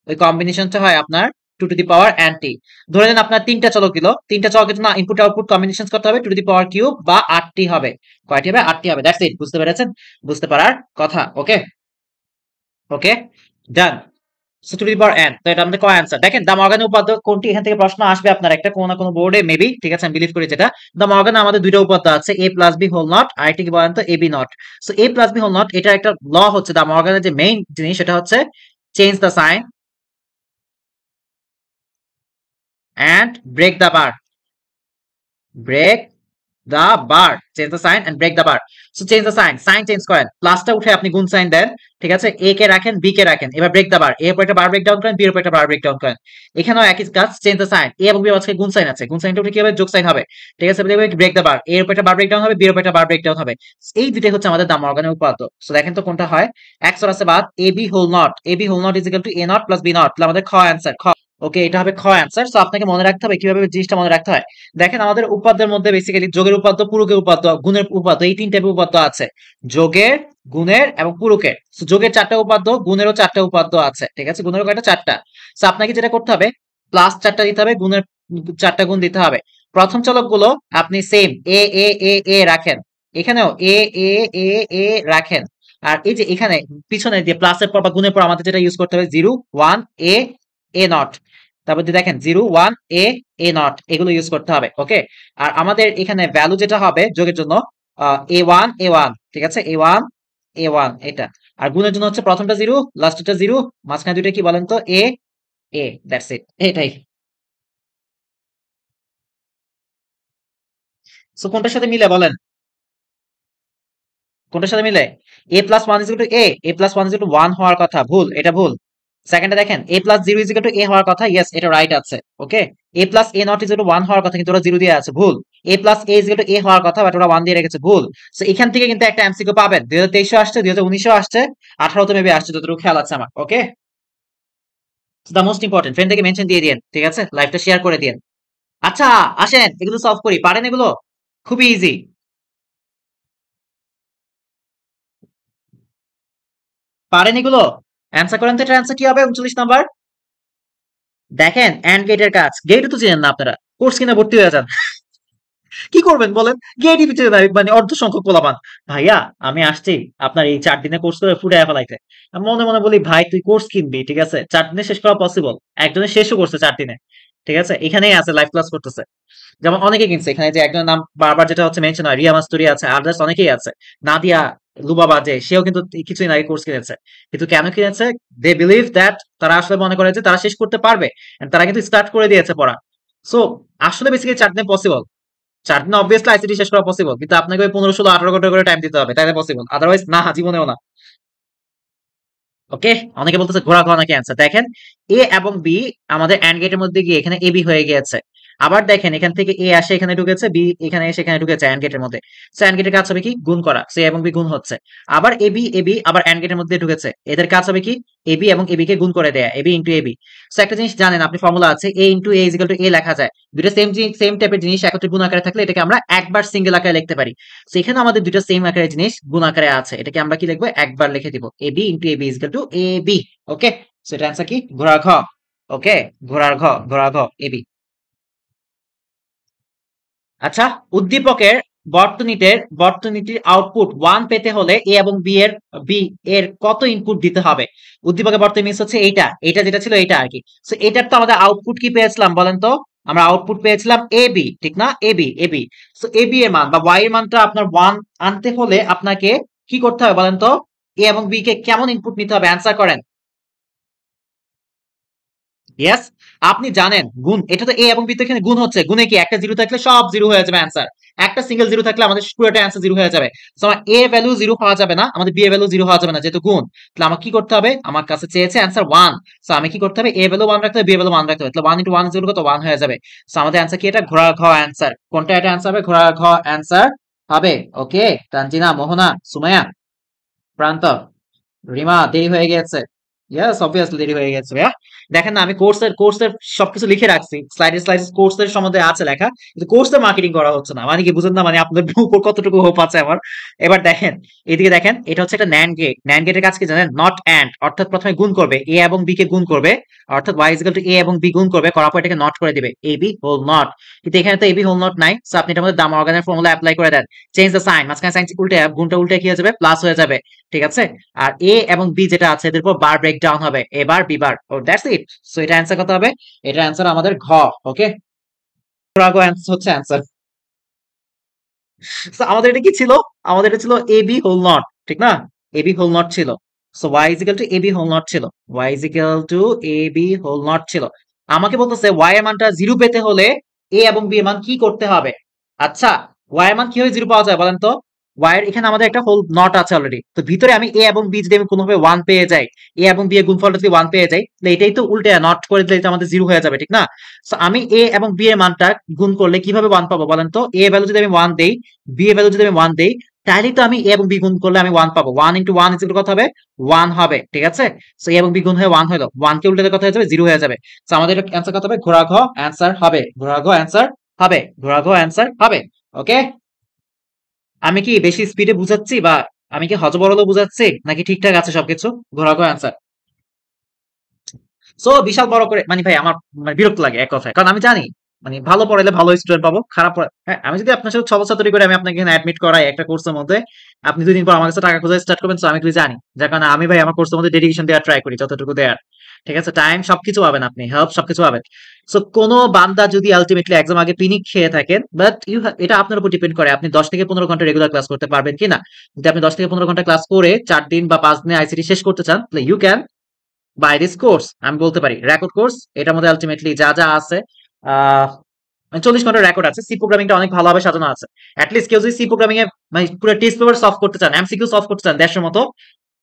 ওই কম্বিনেশনটা হয় আপনার 2 টু দি পাওয়ার n টি। ধরে নেন আপনার তিনটা চলক দিল, তিনটা চলকের জন্য ইনপুট আউটপুট কম্বিনেশনস করতে হবে 2 টু দি পাওয়ার কিউব বা 8টি হবে। কয়টি হবে, 8টি হবে। দ্যাটস ইট, বুঝতে পেরেছেন, বুঝতে পারার কথা। Okay, okay, done. So to the power n, তো এটা আমাদের ক অ্যান্সার। দেখেন দা মর্গান উপাদ্য কোনটি, এখান থেকে প্রশ্ন আসবে আপনার একটা কোনো না কোনো বোর্ডে মেবি। ঠিক আছে, আমি বিলিভ করি যেটা দা মর্গান আমাদের দুইটা উপাদ্য আছে, a plus B whole not, আরেকটি কি বলেন তো a b not. So a plus B whole not এটা একটা ল হচ্ছে, দা মর্গানের যে মেইন জিনিস সেটা হচ্ছে change the sign and break the bar, break the bar, change the sign and break the bar. So change the sign, sign change করেন, প্লাসটা উঠে আপনি গুণ সাইন দেন। ঠিক আছে, এ কে রাখেন, বি কে রাখেন, এবার ব্রেক দা বার, এর উপর একটা বার ব্রেক ডাউন করেন, বি এর উপর একটা বার ব্রেক ডাউন করেন। এখানেও একই কাজ, চেঞ্জ দ্য সাইন, এ এবং বি আজকে গুণ সাইন আছে, গুণ সাইনটা উঠে কি হবে, যোগ সাইন হবে। ঠিক আছে, ব্রেক দা বার, এর উপর একটা বার ব্রেক ডাউন হবে, বি এর উপর একটা বার ব্রেক ডাউন হবে। এই দুইটাই হচ্ছে আমাদের দা মর্গানের উপপাদ্য। সো দেখেন তো কোনটা হয়, এক্স আর আছে বাদ, A B whole not, A B whole not is equal to A not plus B not, তাহলে আমাদের খ অ্যান্সার, খ। ওকে, এটা হবে খ অ্যান্সার। সো আপনাকে মনে রাখতে হবে কিভাবে জিনিসটা মনে রাখতে হয়। দেখেন আমাদের উপাদ্যের মধ্যে বেসিক্যালি যোগের উপাদ্য, পূরকের উপাদ্য, গুণের উপাদ্য, এই তিন টাইপের উপাদ্য আছে, যোগের, গুণের এবং পূরকের। সো যোগের 4টা উপাদ্য, গুণেরও 4টা উপাদ্য আছে। ঠিক আছে, গুণেরও কয়টা, 4টা। সো আপনাকে যেটা করতে হবে, প্লাস 4টা দিতে হবে, গুণের 4টা গুণ দিতে হবে। প্রথম চলক গুলো আপনি সেম এ এ এ এ রাখেন, এখানেও এ এ এ এ রাখেন। আর এই যে এখানে পিছনে যে প্লাসের পর বা গুণের পর আমাদের যেটা ইউজ করতে হবে 0 1 এ এ নট, তারপর দেখেন 0 1 এ এ নট, এগুলো ইউজ করতে হবে। ওকে, আর আমাদের এখানে ভ্যালু যেটা হবে যোগের জন্য এ ওয়ান এ ওয়ান, ঠিক আছে, এ ওয়ান এ ওয়ান এটা। আর গুণের জন্য হচ্ছে প্রথমটা 0, লাস্টেরটা 0, মাঝখানে দুইটা কি বলেন তো, এ এ, দ্যাটস ইট, এটাই। সো কোনটার সাথে মিলে বলেন, কোনটার সাথে মিলে, A plus one is two A, A plus one is two one হওয়ার কথা, ভুল, এটা ভুল। সেকেন্ডে দেখেন a plus 0 is equal to a হওয়ার কথা, ইয়েস এটা রাইট আছে। Okay, a plus a not is equal to 1 হওয়ার কথা, কিন্তু ওরা 0 দিয়ে আছে, ভুল। a plus a is equal to a হওয়ার কথা, বাট ওরা 1 দিয়ে রেখেছে, ভুল। সো এখান থেকে কিন্তু একটা এমসিকিউ পাবেন, 2023 আসছে, 2019 আসছে, 18 তে মেবি আসছে, যতটুকু খেয়াল আছে আমার। ওকে, দ্য মোস্ট ইম্পর্টেন্ট, ফ্রেন্ড থেকে মেনশন দিয়ে দিন, ঠিক আছে, লাইভটা শেয়ার করে দিন। আচ্ছা, আসেন এগুলো সলভ করি, পারেন এগুলো? খুবই ইজি। পারেন এগুলো? অ্যান্সার করেন তো, এটার অ্যান্সার কি হবে 39 নাম্বার? দেখেন এন্ড গেটের কাজ, গেটও তো চেনেন না আপনারা, কোর্স কিনা ভর্তি হয়ে যান। কি করবেন বলেন? গেটই পিছিয়ে দেয়, মানে অর্ধ সংখ্যক পোলাপান। ভাইয়া আমি আসছি আপনার এই 4 দিনে কোর্স করে ফুটাইয়া ফেলাইতে। আমি মনে মনে বলি ভাই তুই কোর্স কিনবি, ঠিক আছে, 4 দিনে শেষ করা পসিবল? একজনের শেষও করছে 4 দিনে, ঠিক আছে, এখানেই আছে লাইভ ক্লাস করতেছে। যেমন অনেকে কিনছে, এখানে যে একজনের নাম বারবার যেটা হচ্ছে মেনশন হয়, রিয়া মাস্তুরি আছে, আদার্স অনেকেই আছে, নাদিয়া লুবাবা, যে সেও কিন্তু কিছুদিন আগে কোর্স কিনেছে। কিন্তু কেন কিনেছে? দে বিলিভ দ্যাট, তারা আসলে মনে করে যে তারা শেষ করতে পারবে, and তারা কিন্তু স্টার্ট করে দিয়েছে পড়া। সো আসলে বেসিক্যালি 4 দিনে পসিবল, 4 দিনে অবভিয়াসলি আইসিটি শেষ করা পসিবল, কিন্তু আপনাকে ওই 15, 16, 18 ঘন্টা করে টাইম দিতে হবে, তাহলে পসিবল, আদারওয়াইজ না, জীবনেও না। ওকে, অনেকে বলতেছে ঘোড়া খাওয়া নাকি অ্যান্সার, দেখেন এ এবং বি আমাদের অ্যান্ড গেটের মধ্যে গিয়ে এখানে এ বি হয়ে গিয়েছে। আবার দেখেন এখান থেকে এ আসে এখানে ঢুকেছে, বি এখানে এসে এখানে ঢুকেছে অ্যান্ড গেটের মধ্যে। সো অ্যান্ড গেটের কাজ হবে কি? গুণ করা। সো এবং বি গুণ হচ্ছে। আবার এ বি আবার অ্যান্ড গেটের মধ্যে ঢুকেছে, এদের কাজ হবে কি? এ বি এবং এ বি কে গুণ করে দেয়া, A B into A B. So একটা জিনিস জানেন আপনি, ফর্মুলা আছে A into A is equal to A লেখা যায়। দুটো সেম টাইপের জিনিস একত্রে গুণ আকারে থাকলে এটাকে আমরা একবার সিঙ্গেল আকারে লিখতে পারি। সো এখানে আমাদের দুটো সেম আকারের জিনিস গুণ আকারে আছে, এটাকে আমরা কি লিখবো? একবার লিখে দিব, A B into A B is equal to A B. Okay, সেটা অ্যান্সার কি? ঘোড়ার ঘ। ওকে, ঘোড়ার ঘ, এবি। আচ্ছা, উদ্দীপকের বর্তনীটির আউটপুট 1 পেতে হলে এ এবং বি এর কত ইনপুট দিতে হবে? উদ্দীপকের বর্তনী মিনস হচ্ছে এইটা যেটা ছিল এইটা আর কি। সো এটার তো আমাদের আউটপুট কি পেয়েছিলাম বলেন তো? আমরা আউটপুট পেয়েছিলাম এ বি, ঠিক না? A B. So A B এর মান বা ওয়াই এর মানটা আপনার 1 আনতে হলে আপনাকে কি করতে হবে বলেন তো? এ এবং বি কে কেমন ইনপুট নিতে হবে? অ্যান্সার করেন। ইয়েস, আপনি জানেন গুণ, এটা তো এ এবং বি তো এখানে গুণ হচ্ছে, গুণে কি একটা জিরো থাকলে সব জিরো হয়ে যাবে অ্যান্সার, একটা সিঙ্গেল জিরো থাকলে আমাদের পুরোটা অ্যান্সার জিরো হয়ে যাবে। সো আমার এ ভ্যালু জিরো হওয়া যাবে না, আমাদের বি এর ভ্যালু জিরো হওয়া যাবে না, যেহেতু গুণ। তাহলে আমার কি করতে হবে? আমার কাছে চেয়েছে অ্যান্সার 1, সো আমি কি করতে হবে? এ ভ্যালু 1 রাখতে হবে, বি এর ভ্যালু 1 রাখতে হবে, তাহলে 1 ইনটু 1 ইজ কত? 1 হয়ে যাবে। সো আমাদের অ্যান্সার কি? এটা ঘোড়া ঘ অ্যান্সার। কোনটা এটা অ্যান্সার হবে? ঘোড়া ঘ অ্যান্সার হবে। ওকে, তানজিনা, মোহনা, সুমাইয়া, প্রান্ত, রিমা, দেরি হয়ে গেছে। ইয়েস, অবভিয়াসলি দেরি হয়ে গেছে ভাইয়া। দেখেন না, আমি কোর্সের সবকিছু লিখে রাখছি, স্লাইডে কোর্সের সম্বন্ধে আছে লেখা, কিন্তু কোর্সের মার্কেটিং করা হচ্ছে না, মানে কি বুঝেন না? মানে আপনাদের উপর কতটুকু হোপ আছে আমার। এবার দেখেন, এদিকে দেখেন, এটা হচ্ছে একটা ন্যান্ড গেট। ন্যান্ড গেটের কাজ কি জানেন? নট অ্যান্ড, অর্থাৎ প্রথমে গুণ করবে, এ এবং বি কে গুণ করবে, অর্থাৎ ওয়াই ইজ ইকুয়াল টু এ এবং বি গুণ করবে, করার পর এটাকে নট করে দিবে, এ বি হোল নট। কিন্তু এখানে তো এ বি হোল নট নাই, সো আপনি এটার মধ্যে দাম অর্গানের ফর্মুলা অ্যাপ্লাই করে দেন, চেঞ্জ দ্য সাইন, মাঝখানে সাইন উল্টে, গুণটা উল্টে কি হয়ে যাবে? প্লাস হয়ে যাবে, ঠিক আছে। আর এ এবং বি যেটা আছে এদের উপর বার ব্রেক ডাউন হবে, A bar B bar, oh that's it. So এটা অ্যান্সার কত হবে? এটা অ্যান্সার আমাদের ঘ। ওকে, ঘ হচ্ছে অ্যান্সার। সো আমাদের এটা কি ছিল? আমাদের এটা ছিল এ বি হোল নট, ঠিক না? এ বি হোল নট ছিল। So Y is equal to A B whole not ছিল, Y is equal to A B whole not ছিল। আমাকে বলতেছে ওয়াই এর মানটা জিরো পেতে হলে এ এবং বি এর মান কি করতে হবে? আচ্ছা, ওয়াই এর মান কিভাবে জিরো পাওয়া যায় বলেন তো? ওয়াই এর এখানে আমাদের একটা হোল নট আছে অলরেডি, তো ভিতরে আমি এ এবং বি যদি আমি কোনোভাবে 1 পেয়ে যাই, এ এবং বি এর গুণফলটা যদি 1 পেয়ে যাই, তাহলে এটাই তো উল্টে নট করে দিলে তো আমাদের জিরো হয়ে যাবে, ঠিক না? সো আমি এ এবং বি এর মানটা গুণ করলে কিভাবে 1 পাবো বলেন তো? এ ভ্যালু যদি আমি 1 দেই, বি এর ভ্যালু যদি আমি 1 দেই, তাহলে তো আমি এ এবং বি গুণ করলে আমি 1 পাবো। 1 ইনটু 1 ইজ ইকুয়াল কত হবে? 1 হবে, ঠিক আছে। সো এ এবং বি গুণ হয়ে 1 হলো, 1 কে উল্টালে কত হয়ে যাবে? 0 হয়ে যাবে। সো আমাদের অ্যান্সার কত হবে? ঘোড়া ঘ অ্যান্সার হবে, ঘোড়া ঘ অ্যান্সার হবে, ঘোড়া ঘ অ্যান্সার হবে। ওকে, আমি কি বেশি স্পিডে বুঝাচ্ছি, বা আমি কি হযবরল বুঝাচ্ছি, নাকি ঠিকঠাক আছে সবকিছু? ঘোড়া ঘ অ্যান্সার। সো বিশাল বড় করে মানে ভাই আমার মানে বিরক্ত লাগে এক কথায়, কারণ আমি জানি মানে ভালো পড়াইলে ভালো স্টুডেন্ট পাবো, খারাপ হ্যাঁ, আমি যদি আপনার সাথে 6 বছর তৈরি করে আমি আপনাকে এখানে অ্যাডমিট করাই একটা কোর্সের মধ্যে, আপনি 2 দিন পর আমার কাছে টাকা খোঁজা স্টার্ট করবেন, তো আমি কি জানি, যার কারণে আমি ভাই আমার কোর্সের মধ্যে ডেডিকেশন দেওয়ার ট্রাই করি যতটুকু দেয়ার, ঠিক আছে, টাইম সবকিছু পাবেন আপনি, হেল্প সবকিছু পাবেন। সো কোন বান্দা যদি আলটিমেটলি এক্সাম আগে পিনিক খেয়ে থাকেন, বাট এটা আপনার উপর ডিপেন্ড করে আপনি 10 থেকে 15 ঘন্টা রেগুলার ক্লাস করতে পারবেন কিনা। যদি আপনি 10 থেকে 15 ঘন্টা ক্লাস করে 4 দিন বা 5 দিনে আইসিটি শেষ করতে চান, তাহলে you can buy this course. আমি বলতে পারি রেকর্ড কোর্স, এটার মধ্যে আলটিমেটলি যা যা আছে, আহ 40 ঘন্টার রেকর্ড আছে, সি প্রোগ্রামিংটা অনেক ভালোভাবে সাজানো আছে। অ্যাটলিস্ট কেউ যদি সি প্রোগ্রামিং এ মানে পুরো টেস্ট পেপার সলভ করতে চান, এমসিকিউ সলভ করতে চান 150 মতো,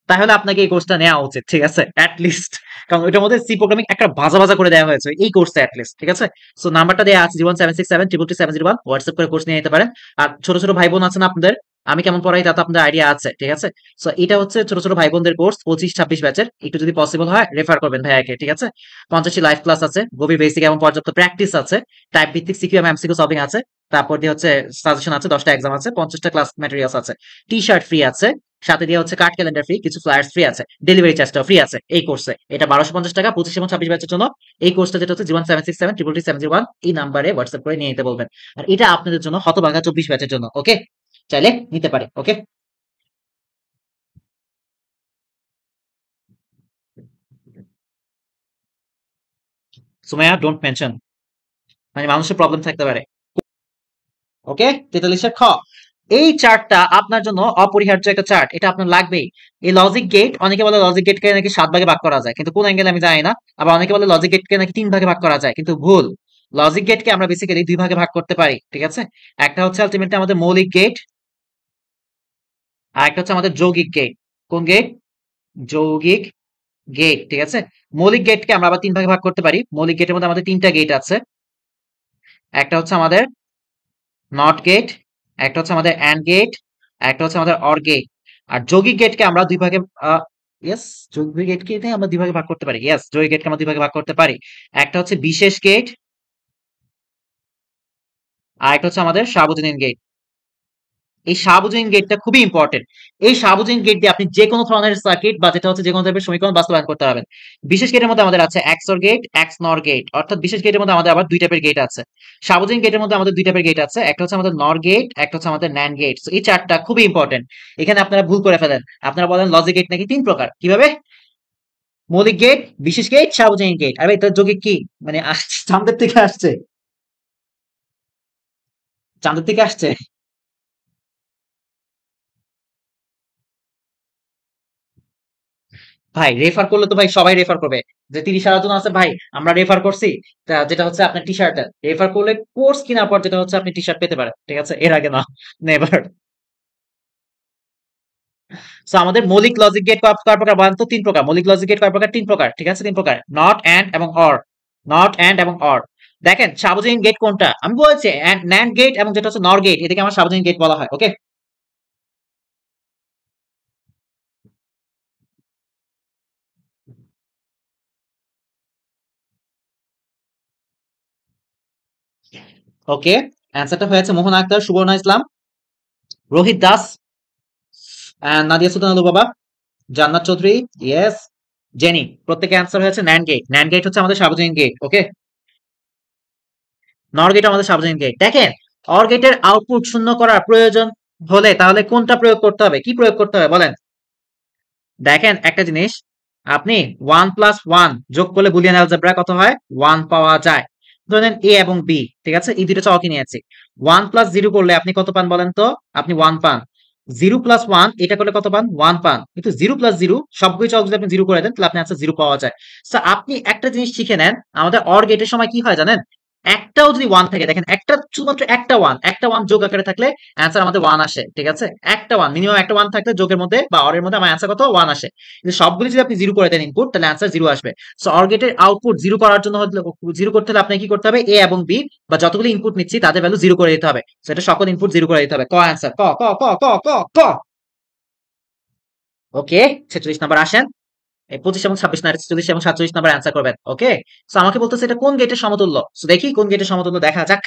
তাহলে আপনাকে এই কোর্সটা নেওয়া উচিত, ঠিক আছে, অ্যাট লিস্ট। কারণ ওইটার মধ্যে সি প্রোগ্রামিং একটা ভাজা ভাজা করে দেওয়া হয়েছে এই কোর্সে অ্যাট লিস্ট, ঠিক আছে। সো নাম্বারটা দেওয়া আছে 01767 হোয়াটসঅ্যাপ করে কোর্স নিয়ে নিতে পারেন। আর ছোট ছোট ভাই বোন আছেন আপনাদের, আমি কেমন পড়াই তা তো আপনাদের আইডিয়া আছে, ঠিক আছে। সো এটা হচ্ছে ছোট ছোট ভাই বোনদের কোর্স 25-26 ব্যাচের, একটু যদি পসিবল হয় রেফার করবেন ভাইয়াকে, ঠিক আছে। 50টি লাইভ ক্লাস আছে, গভীর বেসিক এবং পর্যাপ্ত প্র্যাকটিস আছে, টাইপ ভিত্তিক সিকিউ এবং এমসিকিউ সলভিং আছে, তারপর দিয়ে হচ্ছে সাজেশন আছে, 10টা এক্সাম আছে, 50টা ক্লাস ম্যাটেরিয়ালস আছে, টি শার্ট ফ্রি আছে, সাথে দিয়ে হচ্ছে কার্ড ক্যালেন্ডার ফ্রি, কিছু ফ্লায়ার্স ফ্রি আছে, ডেলিভারি চার্জটাও ফ্রি আছে এই কোর্সে। এটা 1250 টাকা 25 এবং 26 ব্যাচের জন্য। এই কোর্সটা যেটা হচ্ছে 01767 এই নাম্বারে হোয়াটসঅ্যাপ করে নিয়ে নিতে বলবেন। আর এটা আপনাদের জন্য হতভাগা 24 ব্যাচের জন্য, ওকে, চাইলে নিতে পারে, ওকে। সুমাইয়া ডোন্ট মেনশন, মানে মানুষের প্রবলেম থাকতে পারে। ওকে, 43 খ, এই চার্টটা আপনার জন্য অপরিহার্য একটা চার্ট, এটা আপনার লাগবেই। এই লজিক গেট, অনেকে বলে লজিক গেটকে নাকি 7 ভাগে ভাগ করা যায়, কিন্তু কোন অ্যাঙ্গেলে আমি জানি না। আবার অনেকে বলে লজিক গেটকে নাকি 3 ভাগে ভাগ করা যায়, কিন্তু ভুল। লজিক গেটকে আমরা বেসিক্যালি 2 ভাগে ভাগ করতে পারি, ঠিক আছে। একটা হচ্ছে আলটিমেটলি আমাদের মৌলিক গেট, আর একটা হচ্ছে আমাদের যৌগিক গেট। কোন গেট? যৌগিক গেট, ঠিক আছে। মৌলিক গেটকে আমরা আবার 3 ভাগে ভাগ করতে পারি। মৌলিক গেটের মধ্যে আমাদের 3টা গেট আছে। একটা হচ্ছে আমাদের নট গেট, একটা হচ্ছে আমাদের অ্যান্ড গেট, একটা হচ্ছে আমাদের অর গেট। আর যৌগিক গেটকে আমরা 2 ভাগে ইয়েস, যৌগিক গেটকে আমরা 2 ভাগে ভাগ করতে পারি। ইয়েস, যৌগিক গেটকে আমরা 2 ভাগে ভাগ করতে পারি। একটা হচ্ছে বিশেষ গেট, আর একটা হচ্ছে আমাদের সার্বজনীন গেট। এই সার্বজনীন গেটটা খুবই ইম্পর্টেন্ট। এই সার্বজনীন গেট দিয়ে আপনি যে কোনো ধরনের সার্কিট বা যেটা হচ্ছে যে কোনো টাইপের সমীকরণ বাস্তবায়ন করতে পারবেন। বিশেষ গেটের মধ্যে আমাদের আছে এক্সঅর গেট, এক্স নর গেট, অর্থাৎ বিশেষ গেটের মধ্যে আমাদের আবার 2 টাইপের গেট আছে। সার্বজনীন গেটের মধ্যে আমাদের 2 টাইপের গেট আছে, একটা হচ্ছে আমাদের নর গেট, একটা হচ্ছে আমাদের ন্যান্ড গেট। এই চারটা খুবই ইম্পর্টেন্ট। এখানে আপনারা ভুল করে ফেলেন, আপনারা বলেন লজিক গেট নাকি 3 প্রকার, কিভাবে? মৌলিক গেট, বিশেষ গেট, সার্বজনীন গেট। আরে এটা যৌগিক কি, মানে চাঁদের থেকে আসছে, চাঁদের থেকে আসছে। ভাই রেফার করলে তো ভাই সবাই রেফার করবে। যে 30,000 জন আছে ভাই, আমরা রেফার করছি, যেটা হচ্ছে আপনার টি শার্টের রেফার করলে কোর্স কেনার পর যেটা হচ্ছে আপনি টি শার্ট পেতে পারেন, ঠিক আছে, এর আগে না, নেভার। সো আমাদের মৌলিক লজিক গেট কয় প্রকার বলেন তো? 3 প্রকার। মৌলিক লজিক গেট কয় প্রকার? 3 প্রকার, ঠিক আছে, 3 প্রকার, নট এন্ড এবং অর। নট এন্ড এবং অর। দেখেন সার্বজনীন গেট কোনটা আমি বলেছি, ন্যান্ড গেট এবং যেটা হচ্ছে নর গেট, এটাকে আমার সার্বজনীন গেট বলা হয়, ওকে। ওকে, অ্যান্সারটা হয়েছে মোহন আক্তার, সুবর্ণা ইসলাম, রোহিত দাস, নাদিয়া সুলতানা আলু বাবা, জান্নাত চৌধুরী, ইয়েস, জেনি। প্রত্যেকে অ্যান্সার হয়েছে ন্যান্ড গেট। ন্যান্ড গেট হচ্ছে আমাদের সার্বজনীন গেট, ওকে। নর গেট আমাদের সার্বজনীন গেট। দেখেন অর গেটের আউটপুট শূন্য করার প্রয়োজন হলে তাহলে কোনটা প্রয়োগ করতে হবে, কি প্রয়োগ করতে হবে বলেন? দেখেন একটা জিনিস, আপনি 1+1 যোগ করলে বুলিয়ান অ্যালজেব্রা কত হয়? 1 পাওয়া যায়। ধরেন এ এবং বি, ঠিক আছে, এই দুটো চলকে নিয়েছি। 1+0 করলে আপনি কত পান বলেন তো? আপনি 1 পান। 0+1 এটা করলে কত পান? 1 পান। কিন্তু 0+0 সবগুলো চলক যদি আপনি 0 করে দেন তাহলে আপনি আনসার 0 পাওয়া যায়। সো আপনি একটা জিনিস শিখে নেন, আমাদের অর গেটের সময় কি হয় জানেন? একটাও যদি 1 থাকে, দেখেন একটা, শুধুমাত্র একটা 1 যোগ আকারে থাকলে অ্যান্সার আমাদের 1 আসে, ঠিক আছে। একটা 1, মিনিমাম একটা 1 থাকলে যোগের মধ্যে বা অর এর মধ্যে আমার অ্যান্সার কত? 1 আসে। কিন্তু সবগুলো যদি আপনি 0 করে দেন ইনপুট, তাহলে অ্যান্সার 0 আসবে। সো অর গেটের আউটপুট 0 করার জন্য হলে, 0 করতে হলে আপনাকে কি করতে হবে? এ এবং বি বা যতগুলো ইনপুট নিচ্ছি তাদের ভ্যালু 0 করে দিতে হবে। সো এটা সকল ইনপুট 0 করে দিতে হবে। ক অ্যান্সার, ক ক ক ক ক ক। ওকে, 46 নাম্বার আসেন। এই 25 এবং 26 না, 46 এবং 47 নাম্বার অ্যান্সার করবেন, ওকে। সো আমাকে বলতেছে এটা কোন গেটের সমতুল্য। সো দেখি কোন গেটের সমতুল্য, দেখা যাক।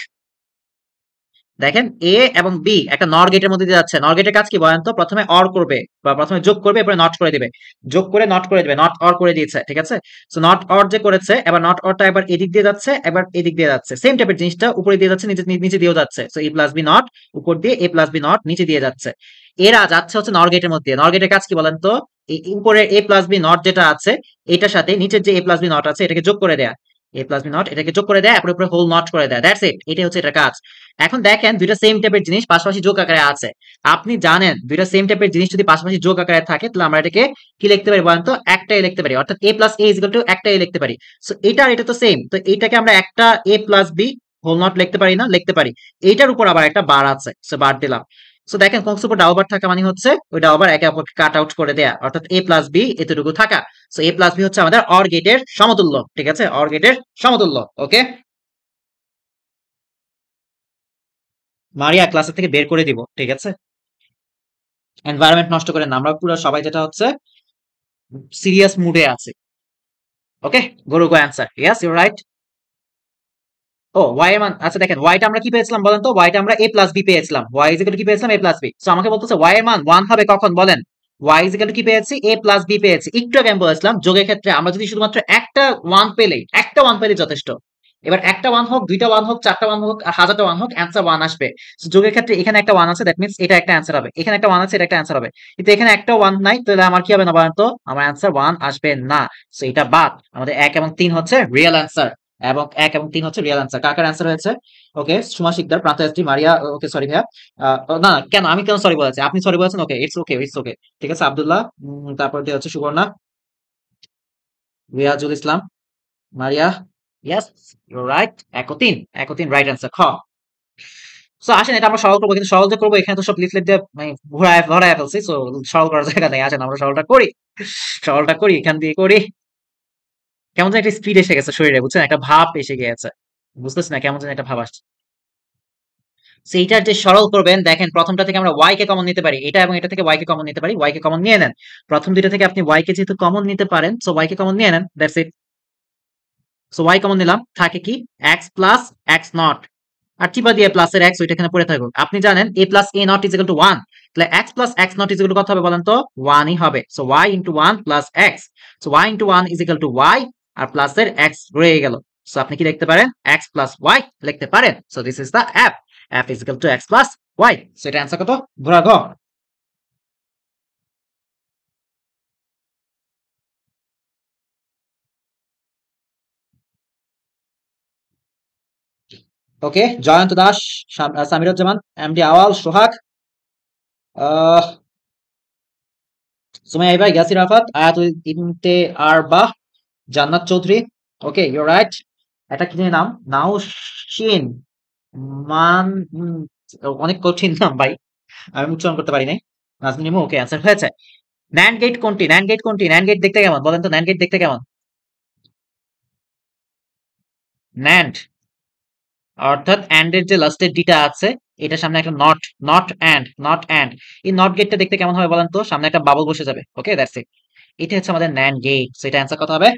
দেখেন এ এবং বি একটা নর গেটের মধ্যে দিয়ে যাচ্ছে। নর গেটের কাজ কি বলেন তো? প্রথমে অর করবে বা প্রথমে যোগ করবে, এরপরে নট করে দিবে, যোগ করে নট করে দিবে, নট অর করে দিয়েছে, ঠিক আছে। সো নট অর যে করেছে, এবার নট অরটা একবার এদিক দিয়ে যাচ্ছে, একবার এদিক দিয়ে যাচ্ছে, সেম টাইপের জিনিসটা উপরে দিয়ে যাচ্ছে, নিচে নিচে দিয়েও যাচ্ছে। So A plus B not উপর দিয়ে, এ প্লাস বি নট নিচে দিয়ে যাচ্ছে। এরা যাচ্ছে হচ্ছে নর গেটের মধ্যে। নর গেটের কাজ কি বলেন তো? এই উপরের এ প্লাস বি নট যেটা আছে এটার সাথে নিচের যে এ প্লাস বি নট আছে এটাকে যোগ করে দেয়া, এ প্লাস বি নট এটাকে যোগ করে দেয়, এরপরে উপরে হোল নট করে দেয়, দ্যাটস ইট, এটাই হচ্ছে এটার কাজ। এখন দেখেন দুইটা সেম টাইপের জিনিস পাশাপাশি যোগ আকারে আছে। আপনি জানেন দুইটা সেম টাইপের জিনিস যদি পাশাপাশি যোগ আকারে থাকে তাহলে আমরা এটাকে কি লিখতে পারি বলেন তো? একটাই লিখতে পারি, অর্থাৎ A plus A is equal to একটাই লিখতে পারি। সো এটা আর এটা তো সেম, তো এইটাকে আমরা একটা এ প্লাস বি হোল নট লিখতে পারি না? লিখতে পারি। এইটার উপর আবার একটা বার আছে, সো বার দিলাম। সো দেখেন কংস উপর ডাবল বার থাকা মানে হচ্ছে ওই ডাবল বার একে অপরকে কাট আউট করে দেয়া, অর্থাৎ a প্লাস বি এতটুকু থাকা। সো a প্লাস বি হচ্ছে আমাদের অর গেটের সমতুল্য, ঠিক আছে, অর গেটের সমতুল্য। ওকে, মারিয়া ক্লাসের থেকে বের করে দিব, ঠিক আছে, এনভায়রনমেন্ট নষ্ট করেন না, আমরা পুরো সবাই যেটা হচ্ছে সিরিয়াস মুডে আছে। ওকে, গরু গো অ্যান্সার, ইয়েস ইউ রাইট। ও ওয়াই এর মান, আচ্ছা দেখেন ওয়াইটা আমরা কি পেয়েছিলাম বলেন তো, ওয়াইটা আমরা a প্লাস বি পেয়েছিলাম, ওয়াই ইজ ইকুয়াল টু কি পেয়েছিলাম, a প্লাস বি। সো আমাকে বলতেছে ওয়াই এর মান 1 হবে কখন বলেন, ওয়াই ইজ ইকুয়াল টু কি পেয়েছি, a প্লাস বি পেয়েছি। একটু আগে আমি বলেছিলাম যোগের ক্ষেত্রে আমরা যদি শুধুমাত্র একটা 1 পেলেই, একটা 1 পেলেই যথেষ্ট। এবার একটা 1 হোক, দুইটা 1 হোক, চারটা 1 হোক, আর হাজারটা 1 হোক, অ্যান্সার 1 আসবে। So, যোগের ক্ষেত্রে এখানে একটা 1 আছে, দ্যাট মিন্স এটা একটা অ্যান্সার হবে, এখানে একটা 1 আছে, এটা একটা অ্যান্সার হবে। কিন্তু এখানে একটা 1 নাই, তাহলে আমার কি হবে না বলেন তো, আমার অ্যান্সার 1 আসবে না। সো এটা বাদ, আমাদের 1 এবং 3 হচ্ছে রিয়েল অ্যান্সার, এবং 1 এবং 3 হচ্ছে রিয়েল অ্যান্সার। কার কার অ্যান্সার হয়েছে? ওকে, সুমা শিকদার, প্রান্ত এসডি, মারিয়া, ওকে সরি ভাইয়া, না কেন আমি কেন সরি বলেছি, আপনি সরি বলেছেন, okay it's okay, it's okay, ঠিক আছে, আব্দুল্লাহ, তারপর দিয়ে হচ্ছে Subarna, Riazul Islam, Maria, yes you right, 1 ও 3, 1 ও 3 রাইট অ্যান্সার খ। সো আসেন এটা আমরা সরল করবো, কিন্তু সরল যে করবো এখানে তো সব লিফলেট দিয়ে মানে ঘোরায় ভরায় ফেলছি, সো সরল করার জায়গা নেই, আসেন আমরা সরলটা করি, সরলটা করি, এখান দিয়ে করি। কেমন যেন একটা স্পিড এসে গেছে শরীরে, বুঝছেন, একটা ভাব এসে গিয়েছে, বুঝতেছি না কেমন যেন একটা ভাব আসছে। সেইটার যে সরল করবেন, দেখেন প্রথমটা থেকে আমরা y কে কমন নিতে পারি, এটা এবং এটা থেকে y কে কমন নিতে পারি, y কে কমন নিয়ে নেন। প্রথম দুইটা থেকে আপনি y কে যেহেতু কমন নিতে পারেন, সো y কে কমন নিয়ে নেন, that's it. So y common নিলাম, থাকে কি x প্লাস x নট, আর চিপা দিয়ে প্লাসের x ওইটা এখানে পড়ে থাকুক। আপনি জানেন a plus a not is equal to 1, তাহলে x plus x not is equal to কত হবে বলেন তো, 1 ই হবে। So y into 1 plus x, so y into 1 is equal two y, আর প্লাসের x রয়ে গেল। সো আপনি কি লিখতে পারেন, x প্লাস y লিখতে পারেন। So this is the f, f is equal two x plus y। So এটা অ্যান্সার কত, ঘোরা ঘ। ওকে, জয়ন্ত দাস, সামিরুজ্জামান, এমডি আওয়াল, সোহাগ, আহ সুমাইয়া ইবা, ইয়াসির আরাফাত, আয়াতুল ইনতে আরবাহ, জান্নাত চৌধুরী। Okay you right. এটা কি জানি নাম, নাওশিন মান, অনেক কঠিন নাম ভাই, আমি উচ্চারণ করতে পারি নাই। নাজমিন ইমু, ওকে অ্যান্সার হয়েছে। ন্যান্ড গেট কোনটি, ন্যান্ড গেট কোনটি, ন্যান্ড গেট দেখতে কেমন বলেন তো, ন্যান্ড গেট দেখতে কেমন? ন্যান্ড অর্থাৎ অ্যান্ড এর যে লাস্টের ডিটা আছে, এটার সামনে একটা not, not and, not and, এই নট গেটটা দেখতে কেমন হবে বলেন তো, সামনে একটা বাবল বসে যাবে। ওকে দ্যাটস ইট, এটা হচ্ছে আমাদের ন্যান্ড গেট। সেটা অ্যান্সার কত হবে?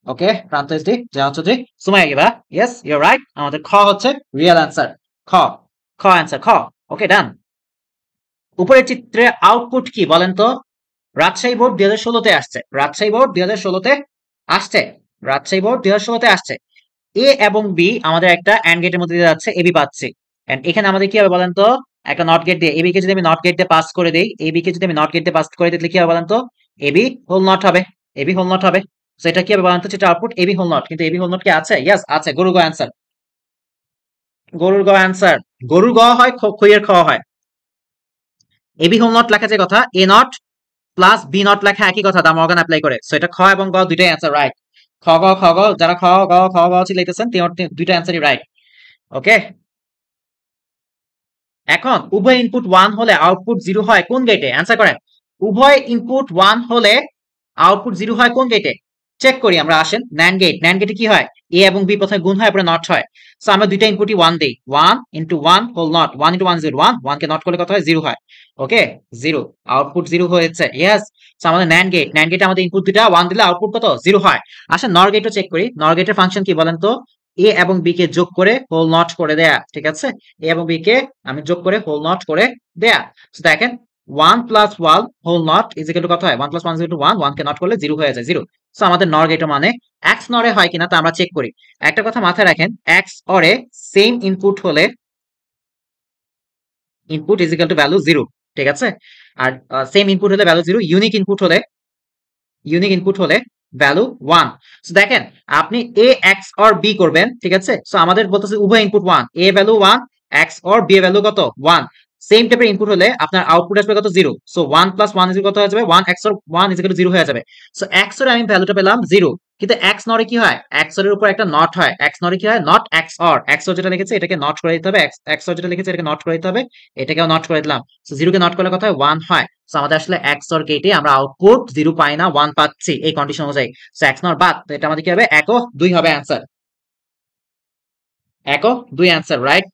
Okay, Pranto SD, Jahan Chowdhury, Sumaiya Giba, yes you right, আমাদের খ হচ্ছে রিয়েল অ্যান্সার, খ, খ অ্যান্সার খ। ওকে ডান। উপরের চিত্রে আউটপুট কি বলেন তো, রাজশাহী বোর্ড 2016-তে আসছে, রাজশাহী বোর্ড 2016-তে আসছে, রাজশাহী বোর্ড 2016-তে আসছে। এ এবং বি আমাদের একটা অ্যান্ড গেটের মধ্যে দিয়ে যাচ্ছে, এবি পাচ্ছি, এন্ড এখানে আমাদের কি হবে বলেন তো, একটা নট গেট দিয়ে এবি কে যদি আমি নট গেট দিয়ে পাস করে দেই, এবি কে যদি আমি নট গেট দিয়ে পাস করে দিই, কি হবে বলেন তো, এবি হোল নট হবে, এবি হোল নট হবে। সো এটা কি হবে বলেন তো, সেটা আউটপুট এবি হোল নট, কিন্তু এবি হোল নট কি আছে? ইয়েস আছে, গরুর গ অ্যান্সার, গরুর গ অ্যান্সার, গরুর গ হয়, খইয়ের খ হয়। এবি হোল নট লেখা যে কথা, এ নট প্লাস বি নট লেখা একই কথা, দা মর্গান অ্যাপ্লাই করে। সো এটা খ এবং গ দুইটাই অ্যান্সার রাইট। খ গ, খ গ, যারা খ গ খ গ চিলাইতেছেন দুইটা অ্যান্সারই রাইট। ওকে, এখন উভয় ইনপুট 1 হলে আউটপুট 0 হয় কোন গেটে? অ্যান্সার করেন। উভয় ইনপুট 1 হলে আউটপুট 0 হয় কোন গেটে? চেক করি আমরা, আসেন। ন্যান্ড গেট, ন্যান্ড গেটে কি হয়, এ এবং বি প্রথমে গুণ হয়, পরে নট হয়। সো আমরা দুইটা ইনপুটই 1 দেই, 1 ইনটু 1 হোল নট, 1 ইনটু 1 0, 1 কে নট করলে কত হয়, 0 হয়। ওকে 0, আউটপুট 0 হয়েছে, ইয়েস। সো আমাদের ন্যান্ড গেট, ন্যান্ড গেটে আমাদের ইনপুট দুইটা 1 দিলে আউটপুট কত, 0 হয়। আসেন নর গেটও চেক করি, নর গেটের ফাংশন কি বলেন তো, এ এবং বি কে যোগ করে হোল নট করে দেয়া, ঠিক আছে, এ এবং বি কে আমি যোগ করে হোল নট করে দেয়া। সো দেখেন 1 plus 1 whole not is equal to কত হয়, 1 প্লাস 1 ইজ ইকুয়াল টু 1, 1 কে নট করলে 0 হয়ে যায়, 0। সো আমাদের নর গেট মানে এক্স নরে হয় কিনা তা আমরা চেক করি। একটা কথা মাথায় রাখেন, এক্স অরে সেম ইনপুট হলে input is equal to value 0, ঠিক আছে, আর সেম ইনপুট হলে ভ্যালু 0, ইউনিক ইনপুট হলে ভ্যালু 1। সো দেখেন আপনি এ এক্স অর বি করবেন, ঠিক আছে, সো আমাদের বলতেছে উভয় input 1, A value 1, XOR B value কত 1, সেম টাইপের ইনপুট হলে আপনার আউটপুট আসবে কত, 0। সো 1 প্লাস 1 ইজ কত হয়ে যাবে, 1 x or 1 is equal to 0 হয়ে যাবে। সো এক্স এর আমি ভ্যালুটা পেলাম 0, কিন্তু এক্স নরে কি হয়, এক্স এর উপর একটা নট হয়, এক্স নরে কি হয়, not x or, x or যেটা লিখেছে এটাকে নট করে দিতে হবে, এক্স অর যেটা লিখেছে এটাকে নট করে দিতে হবে, এটাকেও নট করে দিলাম। সো জিরো কে নট করলে কথা হয় 1 হয়। সো আমাদের আসলে এক্স অর গেটে আমরা আউটপুট 0 পাই না, 1 পাচ্ছি এই কন্ডিশন অনুযায়ী। সো এক্স নর বাদ, তো এটা আমাদের কি হবে, 1 ও 2 হবে অ্যান্সার, 1 ও 2 অ্যান্সার, রাইট।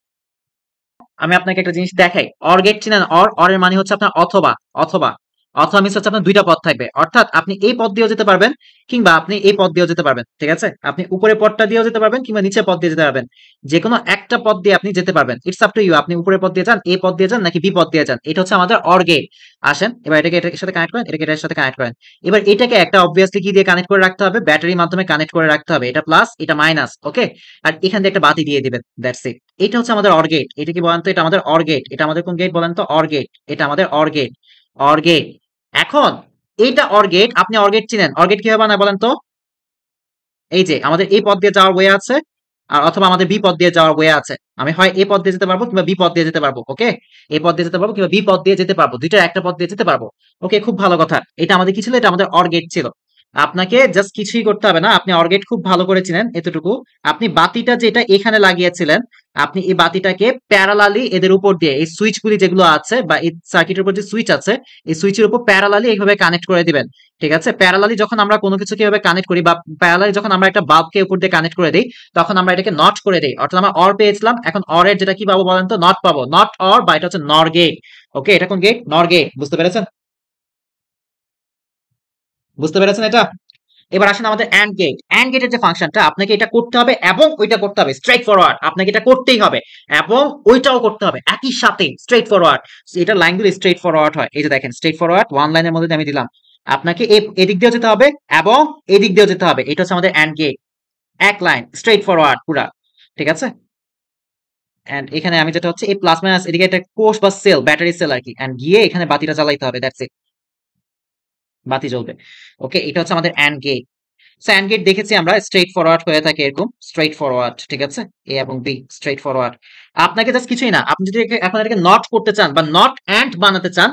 আমি আপনাকে একটা জিনিস দেখাই, অর গেট চিনেন, অর, অর এর মানে হচ্ছে আপনার অথবা, অথবা, অথবা মিনস হচ্ছে আপনার দুইটা পথ থাকবে, অর্থাৎ আপনি এই পথ দিয়েও যেতে পারবেন কিংবা আপনি এই পথ দিয়েও যেতে পারবেন, ঠিক আছে, আপনি উপরের পথটা দিয়েও যেতে পারবেন কিংবা নিচের পথ দিয়ে যেতে পারবেন, যে কোনো একটা পথ দিয়ে আপনি যেতে পারবেন, ইটস আপ টু ইউ, আপনি উপরের পথ দিয়ে যান, এ পথ দিয়ে যান নাকি বি পথ দিয়ে যান, এটা হচ্ছে আমাদের অর গেট। আসেন এবার এটাকে এটার সাথে কানেক্ট করেন, এটাকে এটার সাথে কানেক্ট করেন। এবার এটাকে একটা অবভিয়াসলি কি দিয়ে কানেক্ট করে রাখতে হবে, ব্যাটারির মাধ্যমে কানেক্ট করে রাখতে হবে, এটা প্লাস এটা মাইনাস, ওকে। আর এখান দিয়ে একটা বাতি দিয়ে দিবেন, দ্যাটস ইট। এটা হচ্ছে আমাদের অর গেট। এটা কি বলেন তো, এটা আমাদের অর গেট। এটা আমাদের কোন গেট বলেন তো, অর গেট। এটা আমাদের অর গেট, অর গেট। এখন এইটা অর গেট, আপনি অর গেট চিনেন, অর গেট কিভাবে বানায় বলেন তো, এই যে আমাদের এই পথ দিয়ে যাওয়ার ওয়ে আছে, আর অথবা আমাদের বি পথ দিয়ে যাওয়ার ওয়ে আছে, আমি হয় এ পথ দিয়ে যেতে পারবো কিংবা বি পথ দিয়ে যেতে পারবো, ওকে। এ পথ দিয়ে যেতে পারবো কিংবা বি পথ দিয়ে যেতে পারবো, দুইটার একটা পথ দিয়ে যেতে পারবো, ওকে। খুব ভালো কথা। এটা আমাদের কি ছিল, এটা আমাদের অর গেট ছিল। আপনাকে জাস্ট কিছুই করতে হবে না, আপনি অর গেট খুব ভালো করে চিনেন এতটুকু। আপনি বাতিটা যেটা এখানে লাগিয়েছিলেন, আপনি এই বাতিটাকে প্যারালালি এদের উপর দিয়ে, এই সুইচগুলি যেগুলো আছে বা এই সার্কিটের উপর যে সুইচ আছে, এই সুইচের উপর প্যারালালি এইভাবে কানেক্ট করে দিবেন, ঠিক আছে। প্যারালালি যখন আমরা কোনো কিছুকে এভাবে কানেক্ট করি বা প্যারালালি যখন আমরা একটা বাল্বকে উপর দিয়ে কানেক্ট করে দিই, তখন আমরা এটাকে নট করে দিই, অর্থাৎ আমরা অর পেয়েছিলাম, এখন অর এর যেটা কি পাবো বলেন তো, নট পাবো, নট অর, বা এটা হচ্ছে নর গেট, ওকে। এটা কোন গেট, নর গেট, বুঝতে পেরেছেন, বুঝতে পেরেছেন এটা। এবার আসেন আমাদের এন্ড গেট। এন্ড গেটের যে ফাংশনটা, আপনাকে এটা করতে হবে এবং ওইটা করতে হবে, স্ট্রেট ফরওয়ার্ড, আপনাকে এটা করতেই হবে এবং ওইটাও করতে হবে একই সাথে, স্ট্রেট ফরওয়ার্ড। এটা লাইনগুলো স্ট্রেট ফরওয়ার্ড হয়, এই যে দেখেন স্ট্রেট ফরওয়ার্ড, ওয়ান লাইনের মধ্যে আমি দিলাম, আপনাকে এদিক দিয়েও যেতে হবে এবং এদিক দিয়েও যেতে হবে, এটা হচ্ছে আমাদের এন্ড গেট, এক লাইন স্ট্রেট ফরওয়ার্ড পুরা, ঠিক আছে। এন্ড এখানে আমি যেটা হচ্ছে এই প্লাস মাইনাস, এদিকে একটা কোষ বা সেল, ব্যাটারি সেল আর কি, এন্ড গিয়ে এখানে বাতিটা জ্বালাইতে হবে, দ্যাটস ইট, বাতি জ্বলবে, ওকে। এটা হচ্ছে আমাদের and gate. So and gate দেখেছি আমরা স্ট্রেট ফরওয়ার্ড হয়ে থাকে, এরকম স্ট্রেট ফরওয়ার্ড, ঠিক আছে, এ এবং বি স্ট্রেট ফরওয়ার্ড। আপনাকে জাস্ট কিছুই না, আপনি যদি এখন এটাকে নট করতে চান বা নট এন্ড বানাতে চান,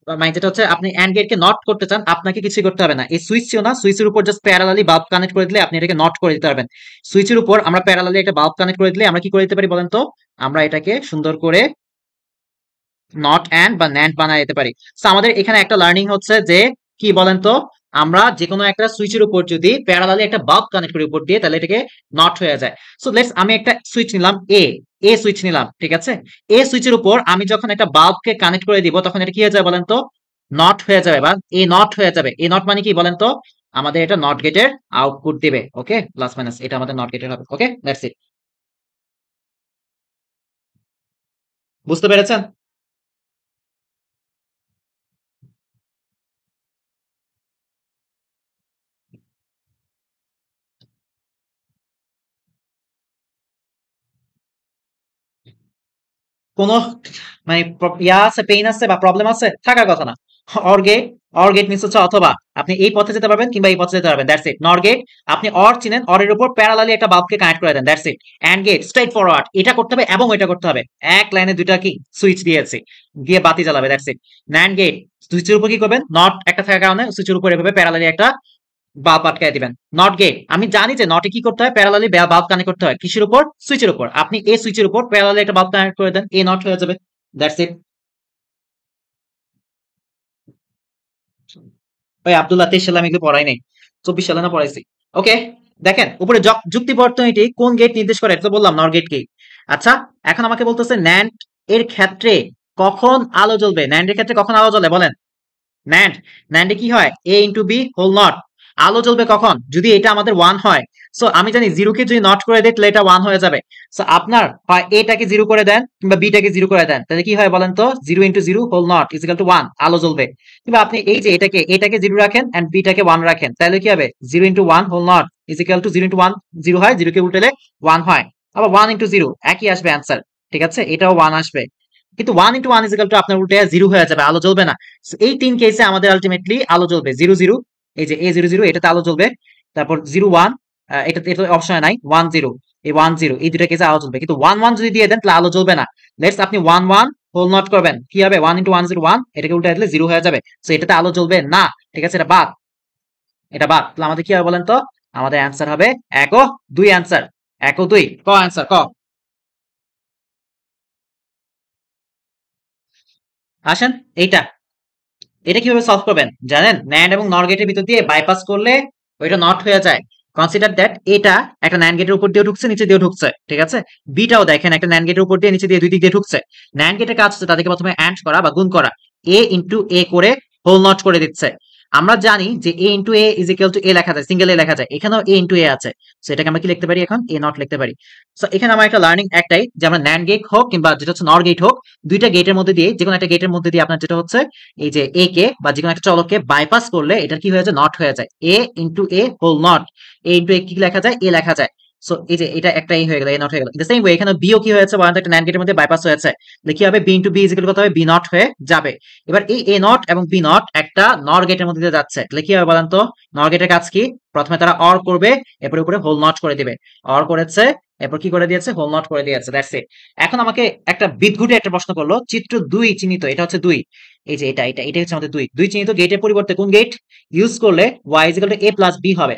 মানে যেটা হচ্ছে আপনি এন্ড গেটকে নট করতে চান, আপনাকে কিছুই করতে হবে না, এই সুইচ ছিল না, সুইচের উপর জাস্ট প্যারালালি বাল্ব কানেক্ট করে দিলে আপনি এটাকে নট করে দিতে পারবেন। সুইচের উপর আমরা প্যারালালি একটা বাল্ব কানেক্ট করে দিলে আমরা কি করে দিতে পারি বলেন তো, আমরা এটাকে সুন্দর করে নট এন্ড বা ন্যান্ড বানায় দিতে পারি। সো আমাদের এখানে একটা লার্নিং হচ্ছে যে কি বলেন তো, আমরা যে কোনো একটা সুইচের উপর যদি প্যারালালি একটা বাল্ব কানেক্ট করি উপর দিয়ে, তাহলে এটাকে নট হয়ে যায়। সো লেটস, আমি একটা সুইচ নিলাম, এ সুইচ নিলাম, ঠিক আছে। এ সুইচের উপর আমি যখন একটা বাল্বকে কানেক্ট করে দিব, তখন এটা কি হয়ে যাবে বলেন তো, নট হয়ে যাবে বা এ নট হয়ে যাবে। এ নট মানে কি বলেন তো, আমাদের এটা নট গেটের আউটপুট দিবে, ওকে, প্লাস মাইনাস এটা আমাদের নট গেটের হবে, ওকে, দ্যাটস ইট। বুঝতে পেরেছেন? কোনো মানে ইয়া আছে, পেইন আছে বা প্রবলেম আছে, থাকার কথা না। Or gate, or gate means হচ্ছে অথবা, আপনি এই পথে যেতে পারবেন কিংবা এই পথে যেতে পারবেন, দ্যাটস ইট। নর গেট, আপনি অর চিনেন, অর এর উপর প্যারালালি একটা বাল্বকে কানেক্ট করে দেন, that's it. And get straightforward, এটা করতে হবে এবং এটা করতে হবে, এক লাইনে দুইটা কি সুইচ দিয়েছি, দিয়ে বাতি জ্বালাবে, দ্যাটস ইট। ন্যান্ড গেট, সুইচের উপর কি করবেন, নট একটা থাকার কারণে সুইচের উপর এভাবে প্যারালালি একটা বাল্ব আটকায় দিবেন। নট গেট, আমি জানি যে নটে কি করতে হয়, প্যারালালি বাল্ব কানেক্ট করতে হয়, কিসের উপর, সুইচের উপর, আপনি এই সুইচের উপর প্যারালালি একটা বাল্ব কানেক্ট করে দেন, এ নট হয়ে যাবে, দ্যাটস ইট। ওই আব্দুল্লাহ 23 সালে আমি এগুলো পড়াই নাই, 24 সালে না পড়াইছি, ওকে। দেখেন উপরে যুক্তি বর্তনীটি কোন গেট নির্দেশ করে, এটা তো বললাম নর গেট কি। আচ্ছা, এখন আমাকে বলতেছে ন্যান্ড এর ক্ষেত্রে কখন আলো জ্বলবে, ন্যান্ড এর ক্ষেত্রে কখন আলো জ্বলে বলেন। ন্যান্ড, ন্যান্ডে কি হয়, এ ইন্টু বি হোল নট, আলো জ্বলবে কখন, যদি এটা আমাদের 1 হয়। সো আমি জানি জিরোকে যদি নট করে দিই তাহলে এটা 1 হয়ে যাবে। সো আপনার হয় এটাকে জিরো করে দেন কিংবা বিটাকে জিরো করে দেন, তাহলে কি হয় বলেন তো, zero into zero whole not is equal to 1, আলো জ্বলবে। কিংবা আপনি এই যে এটাকে জিরো রাখেন এন্ড বিটাকে 1 রাখেন, তাহলে কি হবে, zero into 1 whole not is equal to zero into 1, zero হয়, জিরোকে উল্টালে 1 হয়। আবার 1 ইন্টু জিরো একই আসবে অ্যান্সার, ঠিক আছে, এটাও 1 আসবে। কিন্তু 1 ইন্টু 1 ইজ ইকাল টু আপনার উল্টে জিরো হয়ে যাবে, আলো জ্বলবে না। So, এই তিন কেসে আমাদের আলটিমেটলি আলো জ্বলবে জিরো জিরো, এই যে এ জিরো জিরো এটাতে আলো জ্বলবে, তারপর জিরো ওয়ান, এটা এটা অপশনে নাই, ওয়ান জিরো, এই ওয়ান জিরো এই দুটা কেসে আলো জ্বলবে, কিন্তু ওয়ান ওয়ান যদি দিয়ে দেন তাহলে আলো জ্বলবে না। লেটস আপনি ওয়ান ওয়ান হোল নট করবেন, কি হবে, one into one zero one, এটাকে উল্টে দিলে জিরো হয়ে যাবে, সো এটাতে আলো জ্বলবে না, ঠিক আছে, এটা বাদ, এটা বাদ। তাহলে আমাদের কি হবে বলেন তো, আমাদের অ্যান্সার হবে 1 ও 2 অ্যান্সার 1 ও 2 ক অ্যান্সার ক। আসেন এইটা, এটা কিভাবে সলভ করবেন জানেন? ন্যান্ড এবং নর গেটের ভিতর দিয়ে বাইপাস করলে ওইটা নট হয়ে যায়। কনসিডার দ্যাট এটা একটা ন্যান্ড গেটের উপর দিয়ে ঢুকছে, নিচে দিয়ে ঢুকছে, ঠিক আছে? বিটাও দেখেন একটা ন্যান্ড গেটের উপর দিয়ে নিচে দিয়ে দুই দিক দিয়ে ঢুকছে। ন্যান্ড গেটের কাজ হচ্ছে তাদেরকে প্রথমে অ্যান্ড করা বা গুণ করা, এ ইন্টু এ করে হোল নট করে দিচ্ছে। আমরা জানি যে A into A is equal to A লেখা যায়, সিঙ্গেল এ লেখা যায়, এখানেও এ ইন্টু এ আছে। সো এটাকে আমরা কি লিখতে পারি এখন? এ নট লিখতে পারি। সো এখানে আমার একটা লার্নিং একটাই যে আমরা ন্যান্ড গেট হোক কিংবা যেটা হচ্ছে নর গেট হোক, দুইটা গেটের মধ্যে দিয়ে যে কোনো একটা গেটের মধ্যে দিয়ে আপনার যেটা হচ্ছে এই যে এ কে বা যে কোনো একটা চলককে বাইপাস করলে এটা কি হয়ে যায়? নট হয়ে যায়। A into A whole not, A into A কি লেখা যায়? এ লেখা যায়। সো এই যে এটা একটা এ হয়ে গেল, এ নট হয়ে গেল। দ্য সেম ওয়ে এখানে বিও কি হয়েছে বলেন তো? একটা ন্যান্ড গেটের মধ্যে বাইপাস হয়েছে, তাহলে কি হবে? B into B is equal কত হবে? বি নট হয়ে যাবে। এবার এই এ নট এবং বি নট একটা নর গেটের মধ্যে দিয়ে যাচ্ছে, তাহলে কি হবে বলেন তো? নর গেটের কাজ কি? প্রথমে তারা অর করবে, এরপরে উপরে হোল নট করে দিবে। অর করেছে, এরপর কি করে দিয়েছে? হোল নট করে দিয়েছে, দ্যাটস ইট। এখন আমাকে একটা বিদঘুটে একটা প্রশ্ন করলো, চিত্র 2 চিহ্নিত, এটা হচ্ছে 2, এই যে এটা হচ্ছে আমাদের 2 চিহ্নিত গেটের পরিবর্তে কোন গেট ইউজ করলে y is equal to a plus b হবে?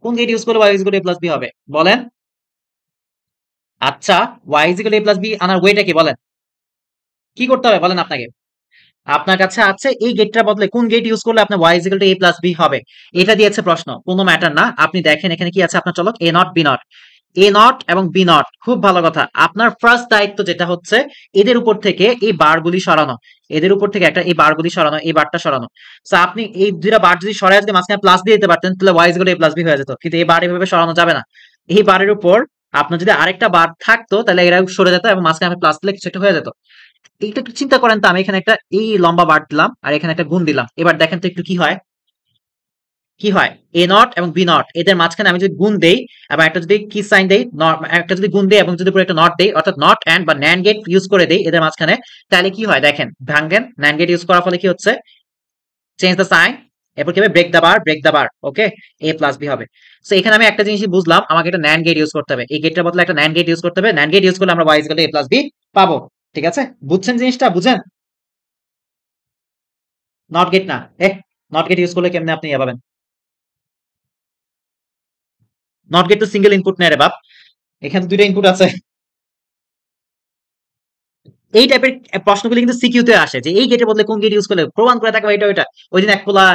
কোন গেট ইউজ করলে y is equal to a plus b হবে বলেন? আচ্ছা, y is equal to a plus b আনার ওয়েটা কি বলেন? কি করতে হবে বলেন আপনাকে? আপনার কাছে আছে এই গেটটার বদলে কোন গেট ইউজ করলে আপনার y is equal to a plus b হবে, এটা দিয়েছে প্রশ্ন, কোনো ম্যাটার না। আপনি দেখেন এখানে কি আছে আপনার চলক a not b not, A not এবং বি নট, খুব ভালো কথা। আপনার ফার্স্ট দায়িত্ব যেটা হচ্ছে এদের উপর থেকে এই বারগুলি সরানো, এদের উপর থেকে একটা এই বারগুলি সরানো, এই বারটা সরানো। সো আপনি এই দুইটা বার যদি সরাই যদি মাঝখানে প্লাস দিয়ে দিতে পারতেন তাহলে y is equal to a plus b হয়ে যেত, কিন্তু এই বার এভাবে সরানো যাবে না। এই বারের উপর আপনার যদি আরেকটা বার থাকতো তাহলে এরা সরে যেত এবং মাঝখানে আমি প্লাস দিলে কিছু একটা হয়ে যেত। এইটা একটু চিন্তা করেন তো, আমি এখানে একটা এই লম্বা বার দিলাম আর এখানে একটা গুণ দিলাম, এবার দেখেন তো একটু কি হয়? কি হয়? এ নট এবং বি নট এদের মাঝখানে আমি যদি গুণ দেই এবং একটা যদি কি সাইন দেই, একটা যদি গুণ দেই এবং যদি পুরো একটা নট দেই, অর্থাৎ নট এন্ড বা ন্যান্ড গেট ইউজ করে দেই এদের মাঝখানে, তাহলে কি হয় দেখেন? ভাঙেন, ন্যান্ড গেট ইউজ করার ফলে কি হচ্ছে? চেঞ্জ দ্য সাইন, এরপর কি হবে? Break the bar, break the bar, okay, A plus B হবে। সো এখানে আমি একটা জিনিসই বুঝলাম, আমাকে একটা ন্যান্ড গেট ইউজ করতে হবে, এই গেটটার বদলে একটা ন্যান্ড গেট ইউজ করতে হবে। ন্যান্ড গেট ইউজ করলে আমরা y is equal to a plus b পাবো, ঠিক আছে? বুঝছেন জিনিসটা? বুঝেন? নট গেট না, নট গেট ইউজ করলে কেমনে আপনি পাবেন? নট গেট তো সিঙ্গেল ইনপুট নেয় রে বাপ, এখানে দুইটা ইনপুট আছে। এই টাইপের প্রশ্নগুলি কিন্তু সিকিউতে আসে যে এই গেটের বদলে কোন গেট ইউজ করলে প্রমাণ করে থাকবে এটা ওইটা। ওই দিন এক পোলা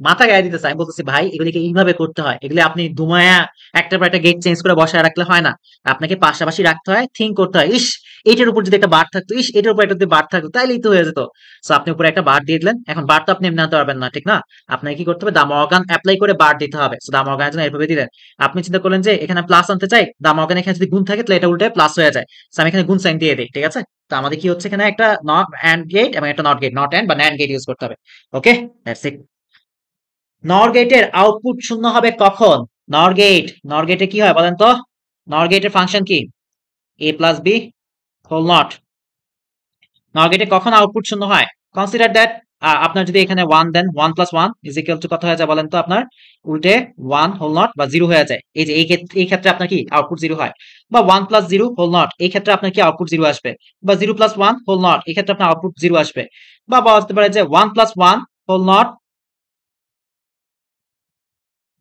মাথা গায়ে দিতেছে, আমি বলতেছি ভাই এগুলিকে এইভাবে করতে হয়, এগুলি আপনি ধুমায়া একটার পর একটা গেট চেঞ্জ করে বসায় রাখলে হয় না, আপনাকে পাশাপাশি রাখতে হয়, থিঙ্ক করতে হয়, ইস এটার উপর যদি একটা বার থাকতো, ইস এটার উপর একটা যদি বার থাকতো তাইলেই তো হয়ে যেত। সো আপনি উপরে একটা বার দিয়ে দিলেন, এখন বার তো আপনি এমনি আনতে পারবেন না, ঠিক না? আপনাকে কি করতে হবে? দা মর্গান অ্যাপ্লাই করে বার দিতে হবে। সো দা মর্গানের জন্য এভাবে দিলেন। আপনি চিন্তা করলেন যে এখানে প্লাস আনতে চাই, দা মর্গান এখানে যদি গুণ থাকে তাহলে এটা উল্টে প্লাস হয়ে যায়। সো আমি এখানে গুণ সাইন দিয়ে দিই, ঠিক আছে? তো আমাদের কি হচ্ছে? এখানে একটা নট এন্ড গেট এবং একটা নট গেট, নট এন্ড বা ন্যান্ড গেট ইউজ করতে হবে। ওকে, দ্যাটস ইট। নর গেটের আউটপুট শূন্য হবে কখন? নর গেটে কি হয় বলেন তো? নর গেটের ফাংশন কি? এ প্লাস বি হোল নট। নর গেটে কখন আউটপুট শূন্য হয়? কনসিডার দ্যাট আপনার যদি এখানে 1 দেন, 1 প্লাস 1 ইজ ইকুয়াল টু কত হয়ে যায় বলেন তো? আপনার উল্টে 1 হোল নট বা 0 হয়ে যায়। এই যে এই ক্ষেত্রে আপনার কি আউটপুট 0 হয়। বা 1 প্লাস 0 হোল নট, এই ক্ষেত্রে আপনার কি আউটপুট 0 আসবে। বা 0 প্লাস 1 হোল নট, এই ক্ষেত্রে আপনার আউটপুট 0 আসবে। বা বলা যেতে পারে যে 1 প্লাস 1 হোল নট,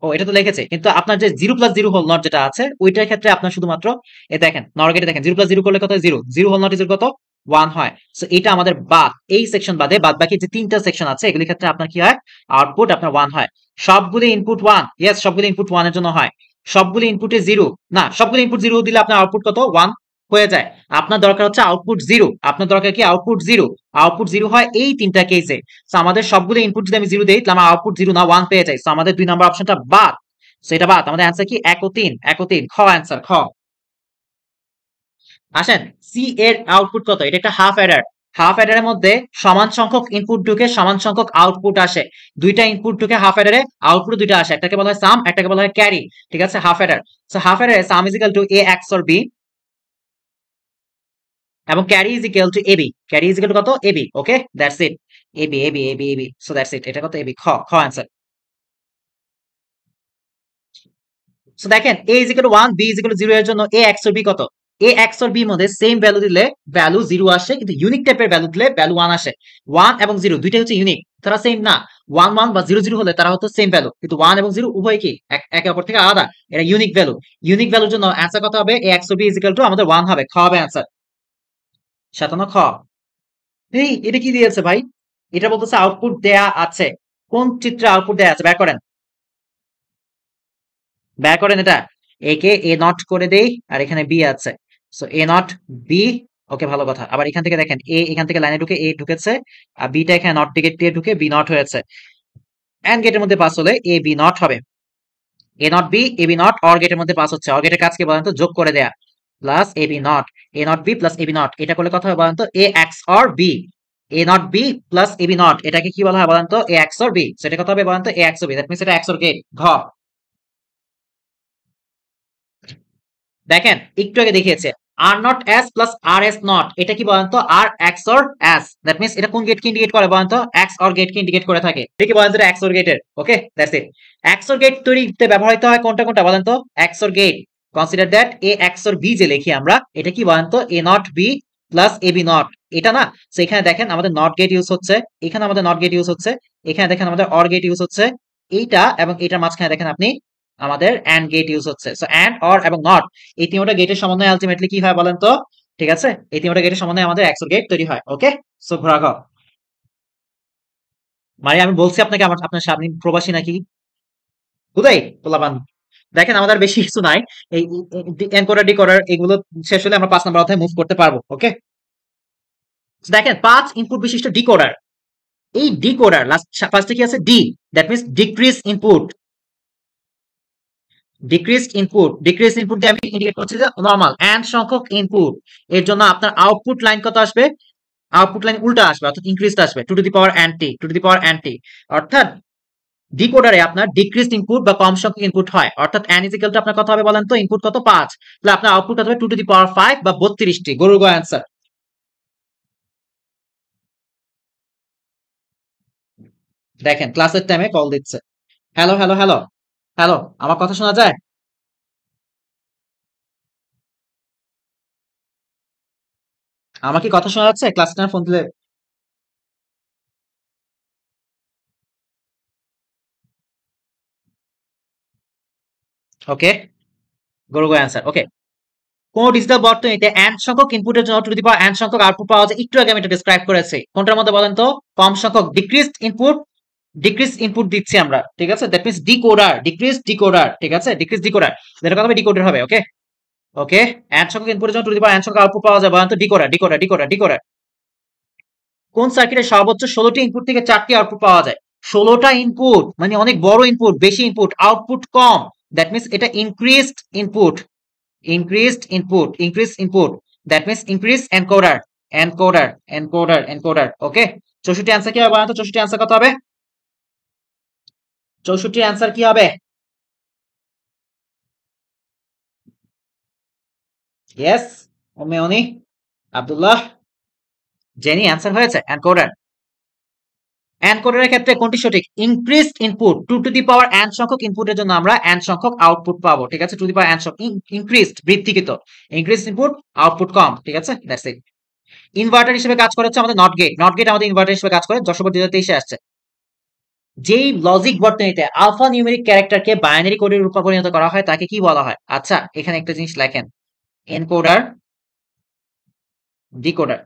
ও এটা তো লিখেছে, কিন্তু আপনার যে 0 প্লাস 0 হোল নট যেটা আছে ওইটার ক্ষেত্রে আপনার শুধুমাত্র এ দেখেন নর গেটে দেখেন 0 প্লাস 0 করলে কত হয়? 0, 0 হোল নট ইজ কত? 1 হয়। সো এটা আমাদের বাদ, এই সেকশন বাদে বাদ বাকি যে তিনটা সেকশন আছে এগুলির ক্ষেত্রে আপনার কি হয়? আউটপুট আপনার 1 হয়। সবগুলি ইনপুট 1, ইয়েস সবগুলি ইনপুট 1 এর জন্য হয়। সবগুলি ইনপুটে 0 না, সবগুলি ইনপুট 0 দিলে আপনার আউটপুট কত? 1 হয়ে যায়। আপনার দরকার হচ্ছে আউটপুট 0, আপনার দরকার কি? আউটপুট 0। আউটপুট 0 হয় এই তিনটা কেসে। সো আমাদের সবগুলো ইনপুট যদি আমি 0 দেই তাহলে আমার আউটপুট 0 না 1 পেয়ে যাই। সো আমাদের 2 নাম্বার অপশনটা বাদ। সো এটা বাদ, আমাদের অ্যান্সার কি? 1 ও 3, 1 ও 3 খ অ্যান্সার খ। আসেন, সি এর আউটপুট কত? এটা একটা হাফ অ্যাডার। হাফ অ্যাডারের মধ্যে সমান সংখ্যক ইনপুট ঢুকে সমান সংখ্যক আউটপুট আসে। দুইটা ইনপুট ঢুকে হাফ অ্যাডারে, আউটপুট দুইটা আসে, একটাকে বলা হয় সাম, একটাকে বলা হয় ক্যারি, ঠিক আছে? Half adder. সো হাফ অ্যাডারে sum is equal to A XOR B এবং carry is equal to A B, carry is equal to কত? A B, okay, that's it. A B A B A B A B, so that's it, এটা কত? A B, খ খ answer. So দেখেন a is equal to 1, b is equal to 0 এর জন্য a x ও b কত? এ এক্স অর বি মধ্যে সেম ভ্যালু দিলে ভ্যালু 0 আসে, কিন্তু ইউনিক টাইপের ভ্যালু দিলে ভ্যালু 1 আসে। 1 এবং 0 দুইটাই হচ্ছে ইউনিক, তারা সেম না। 1 1 বা 0 0 হলে তারা হতো সেম ভ্যালু, কিন্তু 1 এবং 0 উভয় কি একে অপর থেকে আলাদা, এটা ইউনিক ভ্যালু। ইউনিক ভ্যালুর জন্য অ্যান্সার কত হবে? A XOR B equal to আমাদের 1 হবে, খ হবে অ্যান্সার 57 খ। এই এটা কি দিয়েছে ভাই? এটা বলতেছে আউটপুট দেয়া আছে। কোন চিত্রে আউটপুট দেয়া আছে? বের করেন, বের করেন এটা। এ কে এ নট করে দেই, আর এখানে বি আছে, সো এ নট বি। ওকে, ভালো কথা। আবার এখান থেকে দেখেন, এ এখান থেকে লাইনে ঢুকে এ ঢুকেছে, আর বিটা এখানে নট দিকে দিয়ে ঢুকে বি নট হয়েছে। এন্ড গেটের মধ্যে পাস হলে এ বি নট হবে। A not B A B not or গেটের মধ্যে পাস হচ্ছে, অর গেটের কাজ কি বলেন তো? যোগ করে দেয়া, plus A B not. A not B plus A B not, এটা করলে কথা হবে বলেন তো? A XOR B. A not B plus A B not, এটাকে কি বলা হয় বলেন তো? A XOR B. সেটা কত হবে বলেন তো? A XOR B. That means এটা এক্স অর গেট, ঘ। দেখেন একটু আগে দেখিয়েছে R not S plus R S not, এটা কি বলেন তো? R XOR S. That means এটা কোন গেটকে ইন্ডিকেট করে বলেন তো? এক্স অর গেটকে ইন্ডিকেট করে থাকে। এটা কি বলেন তো? এক্স অর গেটের। Okay, that's it. XOR gate তৈরিতে ব্যবহৃত হয় কোনটা কোনটা বলেন তো? XOR gate, consider that A XOR B যে লিখি আমরা, এটা কি বলেন তো? A not B plus A B not, এটা না? তো এখানে দেখেন আমাদের নট গেট ইউজ হচ্ছে, এখানে আমাদের নট গেট ইউজ হচ্ছে, এখানে দেখেন আমাদের অর গেট ইউজ হচ্ছে, এইটা এবং এটার মাঝখানে দেখেন আপনি আমাদের এন্ড গেট ইউজ হচ্ছে। সো এন্ড, অর এবং নট, এই তিনটা গেটের সমন্বয়ে আলটিমেটলি কি হয় বলেন তো? ঠিক আছে, এই তিনটা গেটের সমন্বয়ে আমাদের এক্সর গেট তৈরি হয়। ওকে, সো ঘোরা ঘ। মানে আমি বলছি আপনাকে আমার আপনার আপনি প্রবাসী নাকি? বুঝাই পোলাপান। দেখেন আমাদের বেশি কিছু নাই, এই এনকোডার ডিকোডার এগুলো শেষ হলে আমরা 5 নম্বর অধ্যায়ে মুভ করতে পারবো। ওকে, দেখেন 5 ইনপুট বিশিষ্ট ডিকোডার। এই ডিকোডার লাস্ট ফার্স্টে কি আছে? D, that means decrease input. Decrease input দিয়ে আমি ইন্ডিকেট করছি যে নরমাল এন্ড সংখ্যক ইনপুট, এর জন্য আপনার আউটপুট লাইন কত আসবে? আউটপুট লাইন উল্টা আসবে, অর্থাৎ ইনক্রিজড আসবে, two to the power N টি, two to the power N টি। অর্থাৎ ডিকোডারে আপনার ডিক্রিজড ইনপুট বা কম সংখ্যক ইনপুট হয়, অর্থাৎ এন ইজ ইকুয়াল টু আপনার কত হবে বলেন তো? ইনপুট কত? 5, তাহলে আপনার আউটপুট হবে টু টু দি পাওয়ার 5 বা 32টি। গরুর গ অ্যান্সার। দেখেন ক্লাসের টাইমে কল দিচ্ছে। হ্যালো হ্যালো হ্যালো হ্যালো, আমার কথা শোনা যায়? আমার কি কথা শোনা যাচ্ছে? ক্লাস টাইমে ফোন দিলে। ওকে, গরুর গ অ্যান্সার। ওকে, কোন ডিজিটাল বর্তনীতে এন সংখ্যক ইনপুটের জন্য two to the power N সংখ্যক আউটপুট পাওয়া যায়? একটু আগে আমি এটা ডিসক্রাইব করেছি। কোনটার মধ্যে বলেন তো? কম সংখ্যক ডিক্রিজ ইনপুট দিচ্ছি আমরা, ঠিক আছে? That means decoder, decrease decoder, ঠিক আছে? ডিক্রিজ ডিকোডার, যেটা কথা হবে ডিকোডার হবে। ওকে, ওকে, এন সংখ্যক ইনপুটের জন্য two to the power N সংখ্যক আউটপুট পাওয়া যায় বলেন তো? Decoder decoder decoder decoder. কোন সার্কিটে সর্বোচ্চ 16টি ইনপুট থেকে 4টি আউটপুট পাওয়া যায়? 16টা ইনপুট মানে অনেক বড় ইনপুট, বেশি ইনপুট, আউটপুট কম। দ্যাট মিন্স এটা increased input, increase input, that means increase encoder। Okay, 64 answer কি হবে বলেন তো? 64 आंसर কত হবে? 64 आंसर কি হবে? ইয়েস, ওমেওনি, আব্দুল্লাহ, জেনি आंसर হয়েছে এনকোডার। এনকোডারের ক্ষেত্রে কোনটি সঠিক? Increased input, two to the power N সংখ্যক ইনপুটের জন্য আমরা এন সংখ্যক আউটপুট পাবো, ঠিক আছে? টু দি পাওয়ার এন সংখ্যক, ইনক্রিজড বৃদ্ধিকৃত, ইনক্রিজড ইনপুট, আউটপুট কম, ঠিক আছে? That's it. ইনভার্টার হিসেবে কাজ করে হচ্ছে আমাদের নট গেট, নট গেট আমাদের ইনভার্টার হিসেবে কাজ করে, যশোর 2023 আসছে। যেই লজিক বর্তনীতে আলফা নিউমেরিক ক্যারেক্টারকে বাইনারি কোডে রূপান্তরিত করা হয় তাকে কি বলা হয়? আচ্ছা, এখানে একটা জিনিস লেখেন, এনকোডার, ডিকোডার।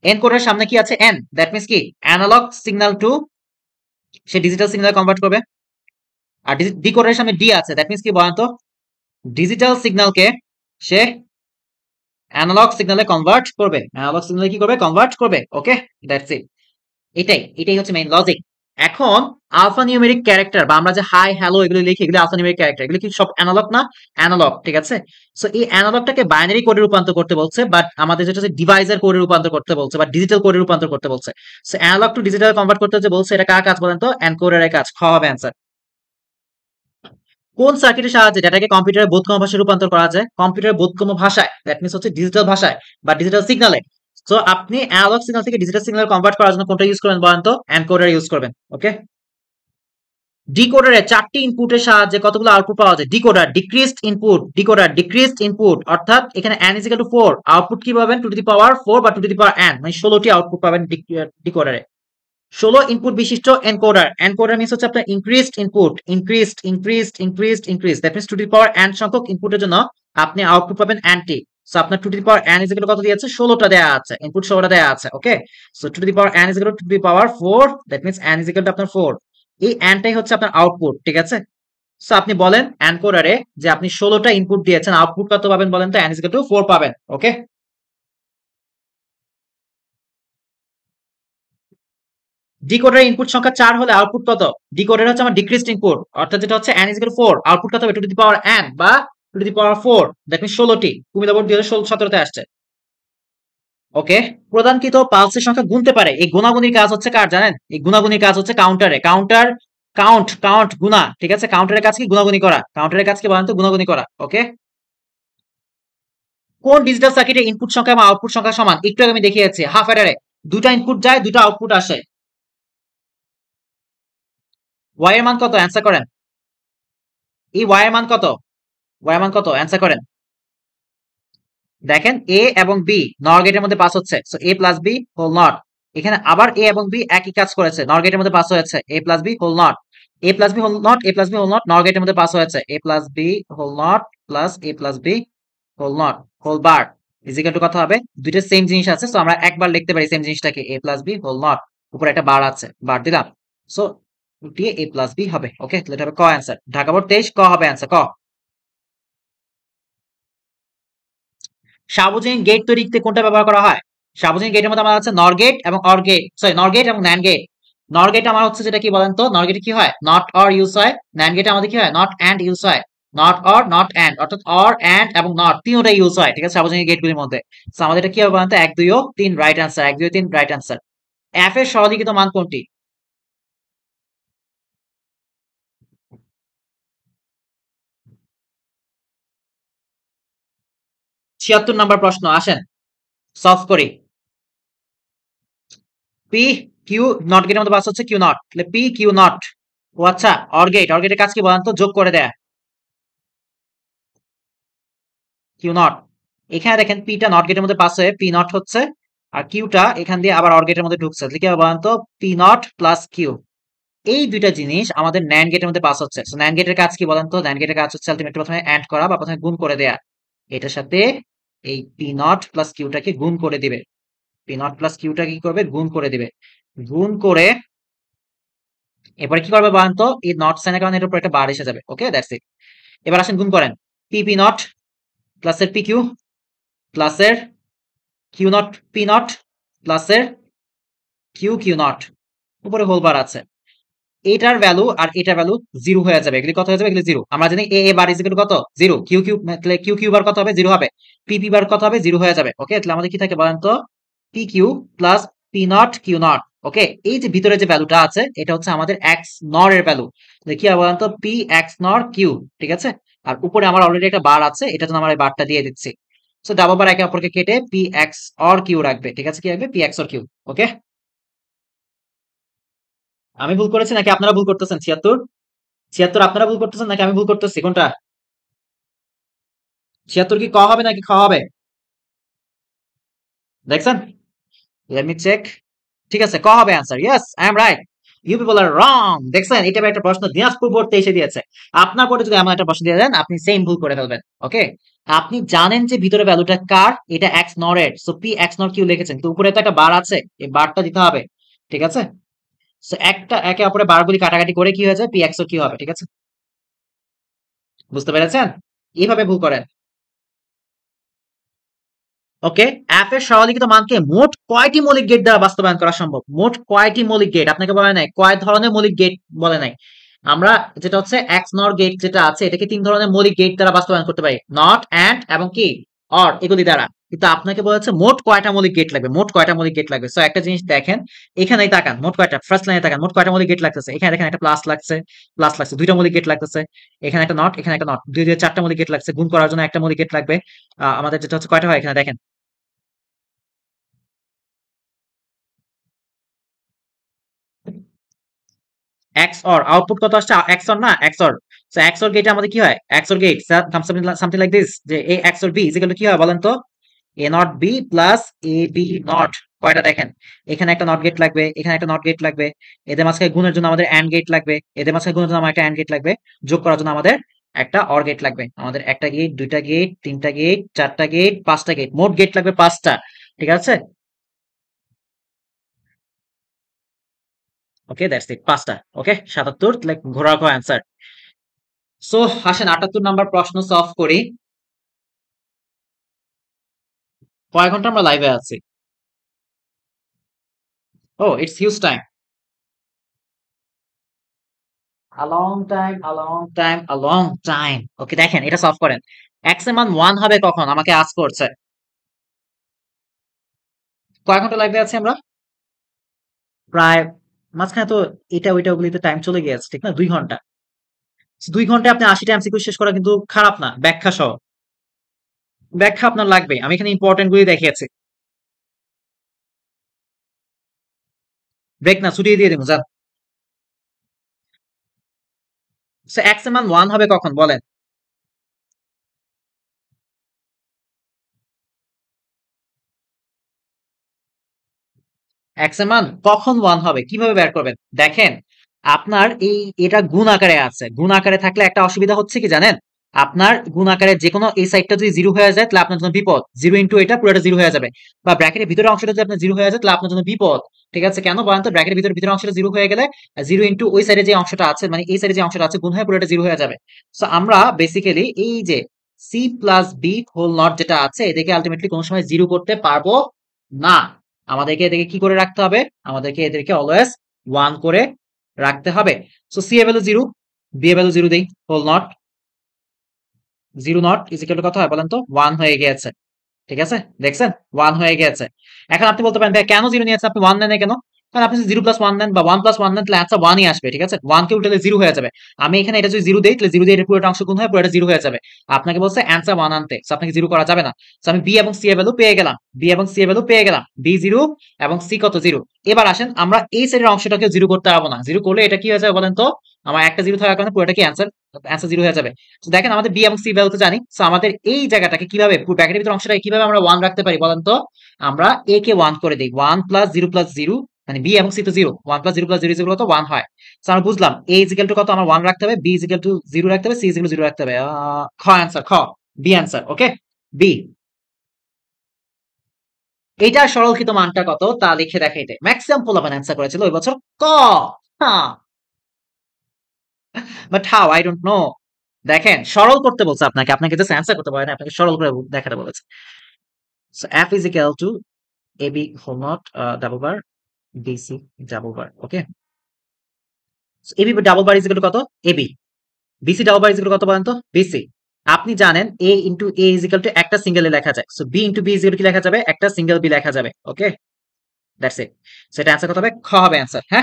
এনকোডার সামনে কি আছে? এন, দ্যাট মিন্স কি? অ্যানালগ সিগন্যাল টু, সে ডিজিটাল সিগন্যাল কনভার্ট করবে। আর ডিকোডারের সামনে ডি আছে, দ্যাট মিন্স কি বলেন তো? ডিজিটাল সিগন্যালকে সে অ্যানালগ সিগন্যালে কনভার্ট করবে, অ্যানালগ সিগন্যালে কি করবে? কনভার্ট করবে। ওকে, দ্যাটস ইট। এটাই হচ্ছে মেইন লজিক। এখন আলফা নিউমেরিক ক্যারেক্টার বা আমরা যে হাই হ্যালো এগুলো লিখি, এগুলো আলফা নিউমেরিক ক্যারেক্টার, এগুলো কি সব অ্যানালগ না? অ্যানালগ, ঠিক আছে? সো এই অ্যানালগটাকে বাইনারি কোডে রূপান্তর করতে বলছে, বাট আমাদের যেটা হচ্ছে ডিভাইসের কোডে রূপান্তর করতে বলছে, বা ডিজিটাল কোডে রূপান্তর করতে বলছে। সো অ্যানালগ টু ডিজিটাল কনভার্ট করতে যে বলছে, এটা কার কাজ বলেন তো? এনকোডারের কাজ, খ হবে অ্যান্সার। কোন সার্কিটের সাহায্যে ডেটাকে কম্পিউটারের বোধগম্য ভাষায় রূপান্তর করা যায়? কম্পিউটারের বোধগম্য ভাষায়, দ্যাট মিন্স হচ্ছে ডিজিটাল ভাষায় বা ডিজিটাল সিগন্যালে। সো আপনি অ্যানালগ সিগন্যাল থেকে ডিজিটাল সিগন্যাল কনভার্ট করার জন্য কোনটা ইউজ করবেন বলেন তো? এনকোডার ইউজ করবেন। ওকে, ডিকোডারে 4টি ইনপুটের সাহায্যে কতগুলো আউটপুট পাওয়া যায়? ডিকোডার ডিক্রিজড ইনপুট অর্থাৎ এখানে n is equal to 4, output কি পাবেন? টু টু দি পাওয়ার 4 বা two to the power n, মানে 16টি আউটপুট পাবেন ডিকোডারে। 16 ইনপুট বিশিষ্ট এনকোডার। এনকোডার মিনস হচ্ছে আপনার increased input, increased, that means two to the power n সংখ্যক ইনপুটের জন্য আপনি আউটপুট পাবেন n টি। সো আপনার two to the power n is equal কত দিয়েছে? 16টা দেয়া আছে, ইনপুট 16টা দেয়া আছে। Okay, so two to the power n is equal to the power 4, that means n is equal to আপনার 4। এই n টাই হচ্ছে আপনার আউটপুট, ঠিক আছে? সো আপনি বলেন এনকোডারে যে আপনি 16টা ইনপুট দিয়েছেন, আউটপুট কত পাবেন বলেন তো? n ইজ ইকুয়াল টু 4 পাবেন। ওকে, ডিকোডারের ইনপুট সংখ্যা 4 হলে আউটপুট কত? ডিকোডার হচ্ছে আমার ডিক্রিজড ইনপুট, অর্থাৎ যেটা হচ্ছে n 4, আউটপুট কত হবে? Two to the power n বা two to the power 4, that means 16টি। কুমিল্লা বোর্ড 2017 তে আসছে। ওকে, প্রদানকৃত পালসের সংখ্যা গুনতে পারে। এই গুণাগুনির কাজ হচ্ছে কার জানেন? এই গুণাগুনির কাজ হচ্ছে কাউন্টারে। কাউন্ট গুণা, ঠিক আছে? কাউন্টারের কাজ কি? গুণাগুনি করা। কাউন্টারের কাজ কি বলেন তো? গুণাগুনি করা। ওকে, কোন ডিজিটাল সার্কিটে ইনপুট সংখ্যা এবং আউটপুট সংখ্যা সমান? একটু আগে আমি দেখিয়েছি, হাফ অ্যাডারে দুটা ইনপুট যায়, দুটা আউটপুট আসে। ওয়াই এর মান কত? অ্যান্সার করেন। এই ওয়াই এর মান কত? ওয়াই এর মান কত? অ্যান্সার করেন। দেখেন এ এবং বি নর গেটের মধ্যে পাস হচ্ছে, so A plus B whole not. এখানে আবার এ এবং বি একই কাজ করেছে, নর গেটের মধ্যে পাস হয়েছে, A plus B whole not. A plus B whole not, A plus B whole not, nor গেটের মধ্যে পাস হয়েছে, A plus B whole not plus A plus B whole not whole bar is equal to কত হবে? দুইটা same জিনিস আছে, so আমরা একবার লিখতে পারি সেম জিনিসটাকে, এ প্লাস বি হোল নট, উপরে একটা বার আছে, বার দিলাম, সো উঠিয়ে এ প্লাস বি হবে। ওকে, তাহলে এটা হবে ক অ্যান্সার। ঢাকা বোর্ড 23 ক হবে অ্যান্সার, ক। সার্বজনীন গেট তৈরিতে কোনটা ব্যবহার করা হয়? সার্বজনীন গেটের মধ্যে আমার আছে নর গেট এবং অর গেট, সরি নর গেট এবং ন্যান্ড গেট। নর গেট আমার হচ্ছে যেটা কি বলেন তো? নর গেটে কি হয়? নট অর ইউজ হয়। ন্যান্ড গেটে আমাদের কি হয়? নট অ্যান্ড ইউজ হয়। নট অর নট অ্যান্ড, অর্থাৎ অর অ্যান্ড এবং নট তিনটা ইউজ হয়, ঠিক আছে, সার্বজনীন গেটগুলির মধ্যে। সো আমাদের এটা কি হবে বলেন তো? 1 2 ও 3 right answer, 1 2 3 right answer. F এর সরলীকৃত মান কোনটি? 76 নম্বর প্রশ্ন, আসেন সলভ করি। পি কিউ নট গেটের মধ্যে পাস হচ্ছে কিউ নট, তাহলে পি কিউ নট। ও আচ্ছা, অর গেট, অর গেটের কাজ কি বলেন তো? যোগ করে দেয়া, কিউ নট। এখানে দেখেন পিটা নট গেটের মধ্যে পাস হয়ে পি নট হচ্ছে, আর কিউটা এখান দিয়ে আবার অর গেটের মধ্যে ঢুকছে, তাহলে কি হবে বলেন তো? P not plus Q. এই দুইটা জিনিস আমাদের ন্যান্ড গেটের মধ্যে পাস হচ্ছে। সো ন্যান্ড গেটের কাজ কি বলেন তো? ন্যান্ড গেটের কাজ হচ্ছে আলটিমেটলি প্রথমে অ্যাড করা বা প্রথমে গুণ করে দেয়া। এটার সাথে এই পি নট প্লাস কিউটাকে গুণ করে দিবে, পি নট প্লাস কিউটা কি করবে? গুণ করে দিবে। গুণ করে এবারে কি করবে বলেন তো? এই নট সাইনের কারণে এটার উপর একটা বার এসে যাবে। ওকে, দ্যাটস ইট। এবার আসেন গুণ করেন। পি পি নট প্লাসের পি কিউ প্লাসের কিউ নট পি নট প্লাসের কিউ কিউ নট, উপরে হোল বার আছে। এটার ভ্যালু আর এটার ভ্যালু জিরো হয়ে যাবে, এগুলি কত হয়ে যাবে? এগুলি জিরো। আমরা জানি এ এ বার ইজ ইকুয়াল কত? জিরো। কিউ কিউ, তাহলে কিউ কিউ বার কত হবে? জিরো হবে। পি পি বার কত হবে? জিরো হয়ে যাবে। ওকে, তাহলে আমাদের কি থাকে বলেন তো? P Q plus P not Q not. Okay, এই যে ভিতরে যে ভ্যালুটা আছে এটা হচ্ছে আমাদের এক্স নর এর ভ্যালু, কি হবে বলেন তো? পি এক্স নর কিউ, ঠিক আছে। আর উপরে আমার অলরেডি একটা বার আছে, এটার জন্য আমরা এই বারটা দিয়ে দিচ্ছি। সো ডাবল বার একে অপরকে কেটে পি এক্স অর কিউ রাখবে, ঠিক আছে, কি রাখবে? P XOR Q. Okay, আমি ভুল করেছি নাকি আপনারা ভুল করতেছেন? 76 76 আপনারা ভুল করতেছেন নাকি আমি ভুল করতেছি? কোনটা? 76 কি ক হবে নাকি খ হবে? দেখছেন? Let me check. ঠিক আছে, ক হবে answer. Yes, I am right. You people are wrong. দেখছেন, এটা একটা প্রশ্ন দিনাজপুর বোর্ড এসে দিয়েছে। আপনার বোর্ডে যদি এমন একটা প্রশ্ন দিয়ে দেন, আপনি সেম ভুল করে ফেলবেন। ওকে, আপনি জানেন যে ভিতরে ভ্যালুটা কার? এটা এক্স নর এর, সো পি এক্স নর কিউ লিখেছেন, তো উপরে তো একটা বার আছে, এই বারটা দিতে হবে, ঠিক আছে। সো একটা একে অপরে বারগুলি কাটাকাটি করে কি হয়ে যায়? পি এক্স ও কিউ হবে, ঠিক আছে। বুঝতে পেরেছেন? এইভাবে ভুল করেন। ওকে, এফ এর সরলীকৃত মানকে মোট কয়টি মৌলিক গেট দ্বারা বাস্তবায়ন করা সম্ভব? মোট কয়টি মৌলিক গেট আপনাকে বলা নাই, কয় ধরনের মৌলিক গেট বলে নাই। আমরা যেটা হচ্ছে এক্স নর গেট যেটা আছে, এটাকে 3 ধরনের মৌলিক গেট দ্বারা বাস্তবায়ন করতে পারি, নট অ্যান্ড এবং কি অর, এগুলি দ্বারা। কিন্তু আপনাকে বলেছে মোট কয়টা মৌলিক গেট লাগবে, মোট কয়টা মৌলিক গেট লাগবে। সো একটা জিনিস দেখেন, এখানেই তাকান, মোট কয়টা, ফার্স্ট লাইনে তাকান, মোট কয়টা মৌলিক গেট লাগতেছে। এখানে দেখেন একটা প্লাস লাগছে, দুইটা মৌলিক গেট লাগতেছে। এখানে একটা নট, এখানে একটা নট, দুই দুই চারটা মৌলিক গেট লাগছে। গুণ করার জন্য একটা মৌলিক গেট লাগবে। আমাদের যেটা হচ্ছে কয়টা হয় এখানে দেখেন। XOR আউটপুট কত আসছে XOR না XOR। সো XOR গেটে আমাদের কি হয় XOR gate something like this যে A XOR B is equal to কি হয় বলেন তো A not B plus A B not. কয়টা দেখেন এখানে একটা নট গেট লাগবে এখানে একটা নট গেট লাগবে এদের মাঝখানে গুণের জন্য আমাদের AND গেট লাগবে এদের মাঝখানে গুণের জন্য আমার একটা AND গেট লাগবে যোগ করার জন্য আমাদের একটা OR গেট লাগবে আমাদের একটা গেট দুইটা গেট তিনটা গেট চারটা গেট পাঁচটা গেট মোট গেট লাগবে পাঁচটা। ঠিক আছে ওকে দ্যাটস ইট পাঁচটা ওকে 77 লাইক ঘোরা ঘোরা অ্যান্সার। সো আসেন 78 নাম্বার প্রশ্ন সলভ করি। কয় ঘন্টা আমরা লাইভে আছি? Oh it's huge time a long time a long time a long time okay দেখেন এটা সলভ করেন x এর মান 1 হবে কখন আমাকে আস্ক করছে। কয় ঘন্টা লাইভে আছি আমরা? প্রায় মাঝখানে তো এটা ওইটা ওগুলিতে টাইম চলে গিয়েছে ঠিক না 2 ঘন্টা। 2 ঘন্টায় আপনি 80টা এমসিকিউ শেষ করা কিন্তু খারাপ না ব্যাখ্যা সহ। ব্যাখ্যা আপনার লাগবে আমি এখানে ইম্পর্টেন্ট গুলি দেখিয়েছি। ব্রেক না ছুটিয়ে দিয়ে দিব যান। সো x এর মান 1 হবে কখন বলেন? x এর মান কখন 1 হবে কিভাবে বের করবেন দেখেন আপনার এই এটা গুণ আকারে আছে গুণ আকারে থাকলে একটা অসুবিধা হচ্ছে কি জানেন আপনার গুণ আকারে যে কোনো এই সাইডটা যদি জিরো হয়ে যায় তাহলে আপনার জন্য বিপদ জিরো ইন্টু এটা পুরোটা জিরো হয়ে যাবে বা ব্র্যাকেটের ভিতরে অংশটা যদি আপনার জিরো হয়ে যায় তাহলে আপনার জন্য বিপদ। ঠিক আছে কেন বলেন তো ব্র্যাকেটের ভিতরে অংশটা জিরো হয়ে গেলে জিরো ইন্টু ওই সাইডে যে অংশটা আছে মানে এই সাইডে যে অংশটা আছে গুণ হয়ে পুরোটা জিরো হয়ে যাবে। সো আমরা বেসিক্যালি এই যে C plus B whole not যেটা আছে এদেরকে আলটিমেটলি কোনো সময় জিরো করতে পারবো না। আমাদেরকে এদেরকে কি করে রাখতে হবে আমাদেরকে এদেরকে অলওয়েজ 1 করে রাখতে হবে। সো সি এর ভ্যালু 0 বি এর ভ্যালু 0 দেই whole not 0 not is equal to কত হয় বলেন তো 1 হয়ে গিয়েছে। ঠিক আছে দেখছেন 1 হয়ে গিয়েছে। এখন আপনি বলতে পারেন ভাই কেন 0 নিয়েছেন আপনি 1 নেন কেন? কারণ আপনি যদি 0 প্লাস 1 নেন বা 1 প্লাস 1 নেন তাহলে অ্যান্সার 1 ই আসবে। ঠিক আছে 1 কে উল্টালে 0 হয়ে যাবে। আমি এখানে এটা যদি 0 দেই তাহলে 0 দিয়ে এটা পুরোটা অংশ গুণ হয় পুরোটা 0 হয়ে যাবে। আপনাকে বলছে অ্যান্সার 1 আনতে সো আপনাকে 0 করা যাবে না। সো আমি বি এবং সি এর ভ্যালু পেয়ে গেলাম বি এবং সি এর ভ্যালু পেয়ে গেলাম বি 0 এবং সি কত 0। এবার আসেন আমরা এই সাইডের অংশটাকে 0 করতে পারবো না 0 করলে এটা কি হয়ে যাবে বলেন তো আমার একটা 0 থাকার কারণে পুরোটা কি অ্যান্সার অ্যান্সার 0 হয়ে যাবে। তো দেখেন আমাদের বি এবং সি ভ্যালু তো জানি সো আমাদের এই জায়গাটাকে কিভাবে পুরো ব্র্যাকেটের ভিতর অংশটাকে কিভাবে আমরা 1 রাখতে পারি বলেন তো আমরা a কে 1 করে দেই 1 প্লাস 0 প্লাস 0 মানে b এবং c তো 0 1 প্লাস 0 প্লাস 0 যেগুলো তো 1 হয়। সো আমরা বুঝলাম a ইজ ইকুয়াল টু কত আমার 1 রাখতে হবে b ইজ ইকুয়াল টু 0 রাখতে হবে c ইজ ইকুয়াল টু 0 রাখতে হবে খ অ্যানসার খ বি অ্যানসার ওকে বি। এইটার সরলকৃত মানটা কত তা লিখে দেখাইতে ম্যাক্সিমাম পোলাপান অ্যানসার করেছিল ওই বছর ক হ্যাঁ but how I don't know. দেখেন সরল করতে বলছে আপনাকে আপনাকে জাস্ট অ্যানসার করতে বলে না আপনাকে সরল করে দেখাতে বলেছে। So f is equal to ab whole not double bar bc double bar okay AB double bar is equal to কত AB BC double bar is equal to কত বলেন তো বিসি। আপনি জানেন a into a is equal to একটা সিঙ্গেলে লেখা যায় so b into b is equal to কি লেখা যাবে একটা সিঙ্গেল বি লেখা যাবে ওকে দ্যাটস ইট। সো এটা অ্যানসার কত হবে খ হবে অ্যানসার হ্যাঁ।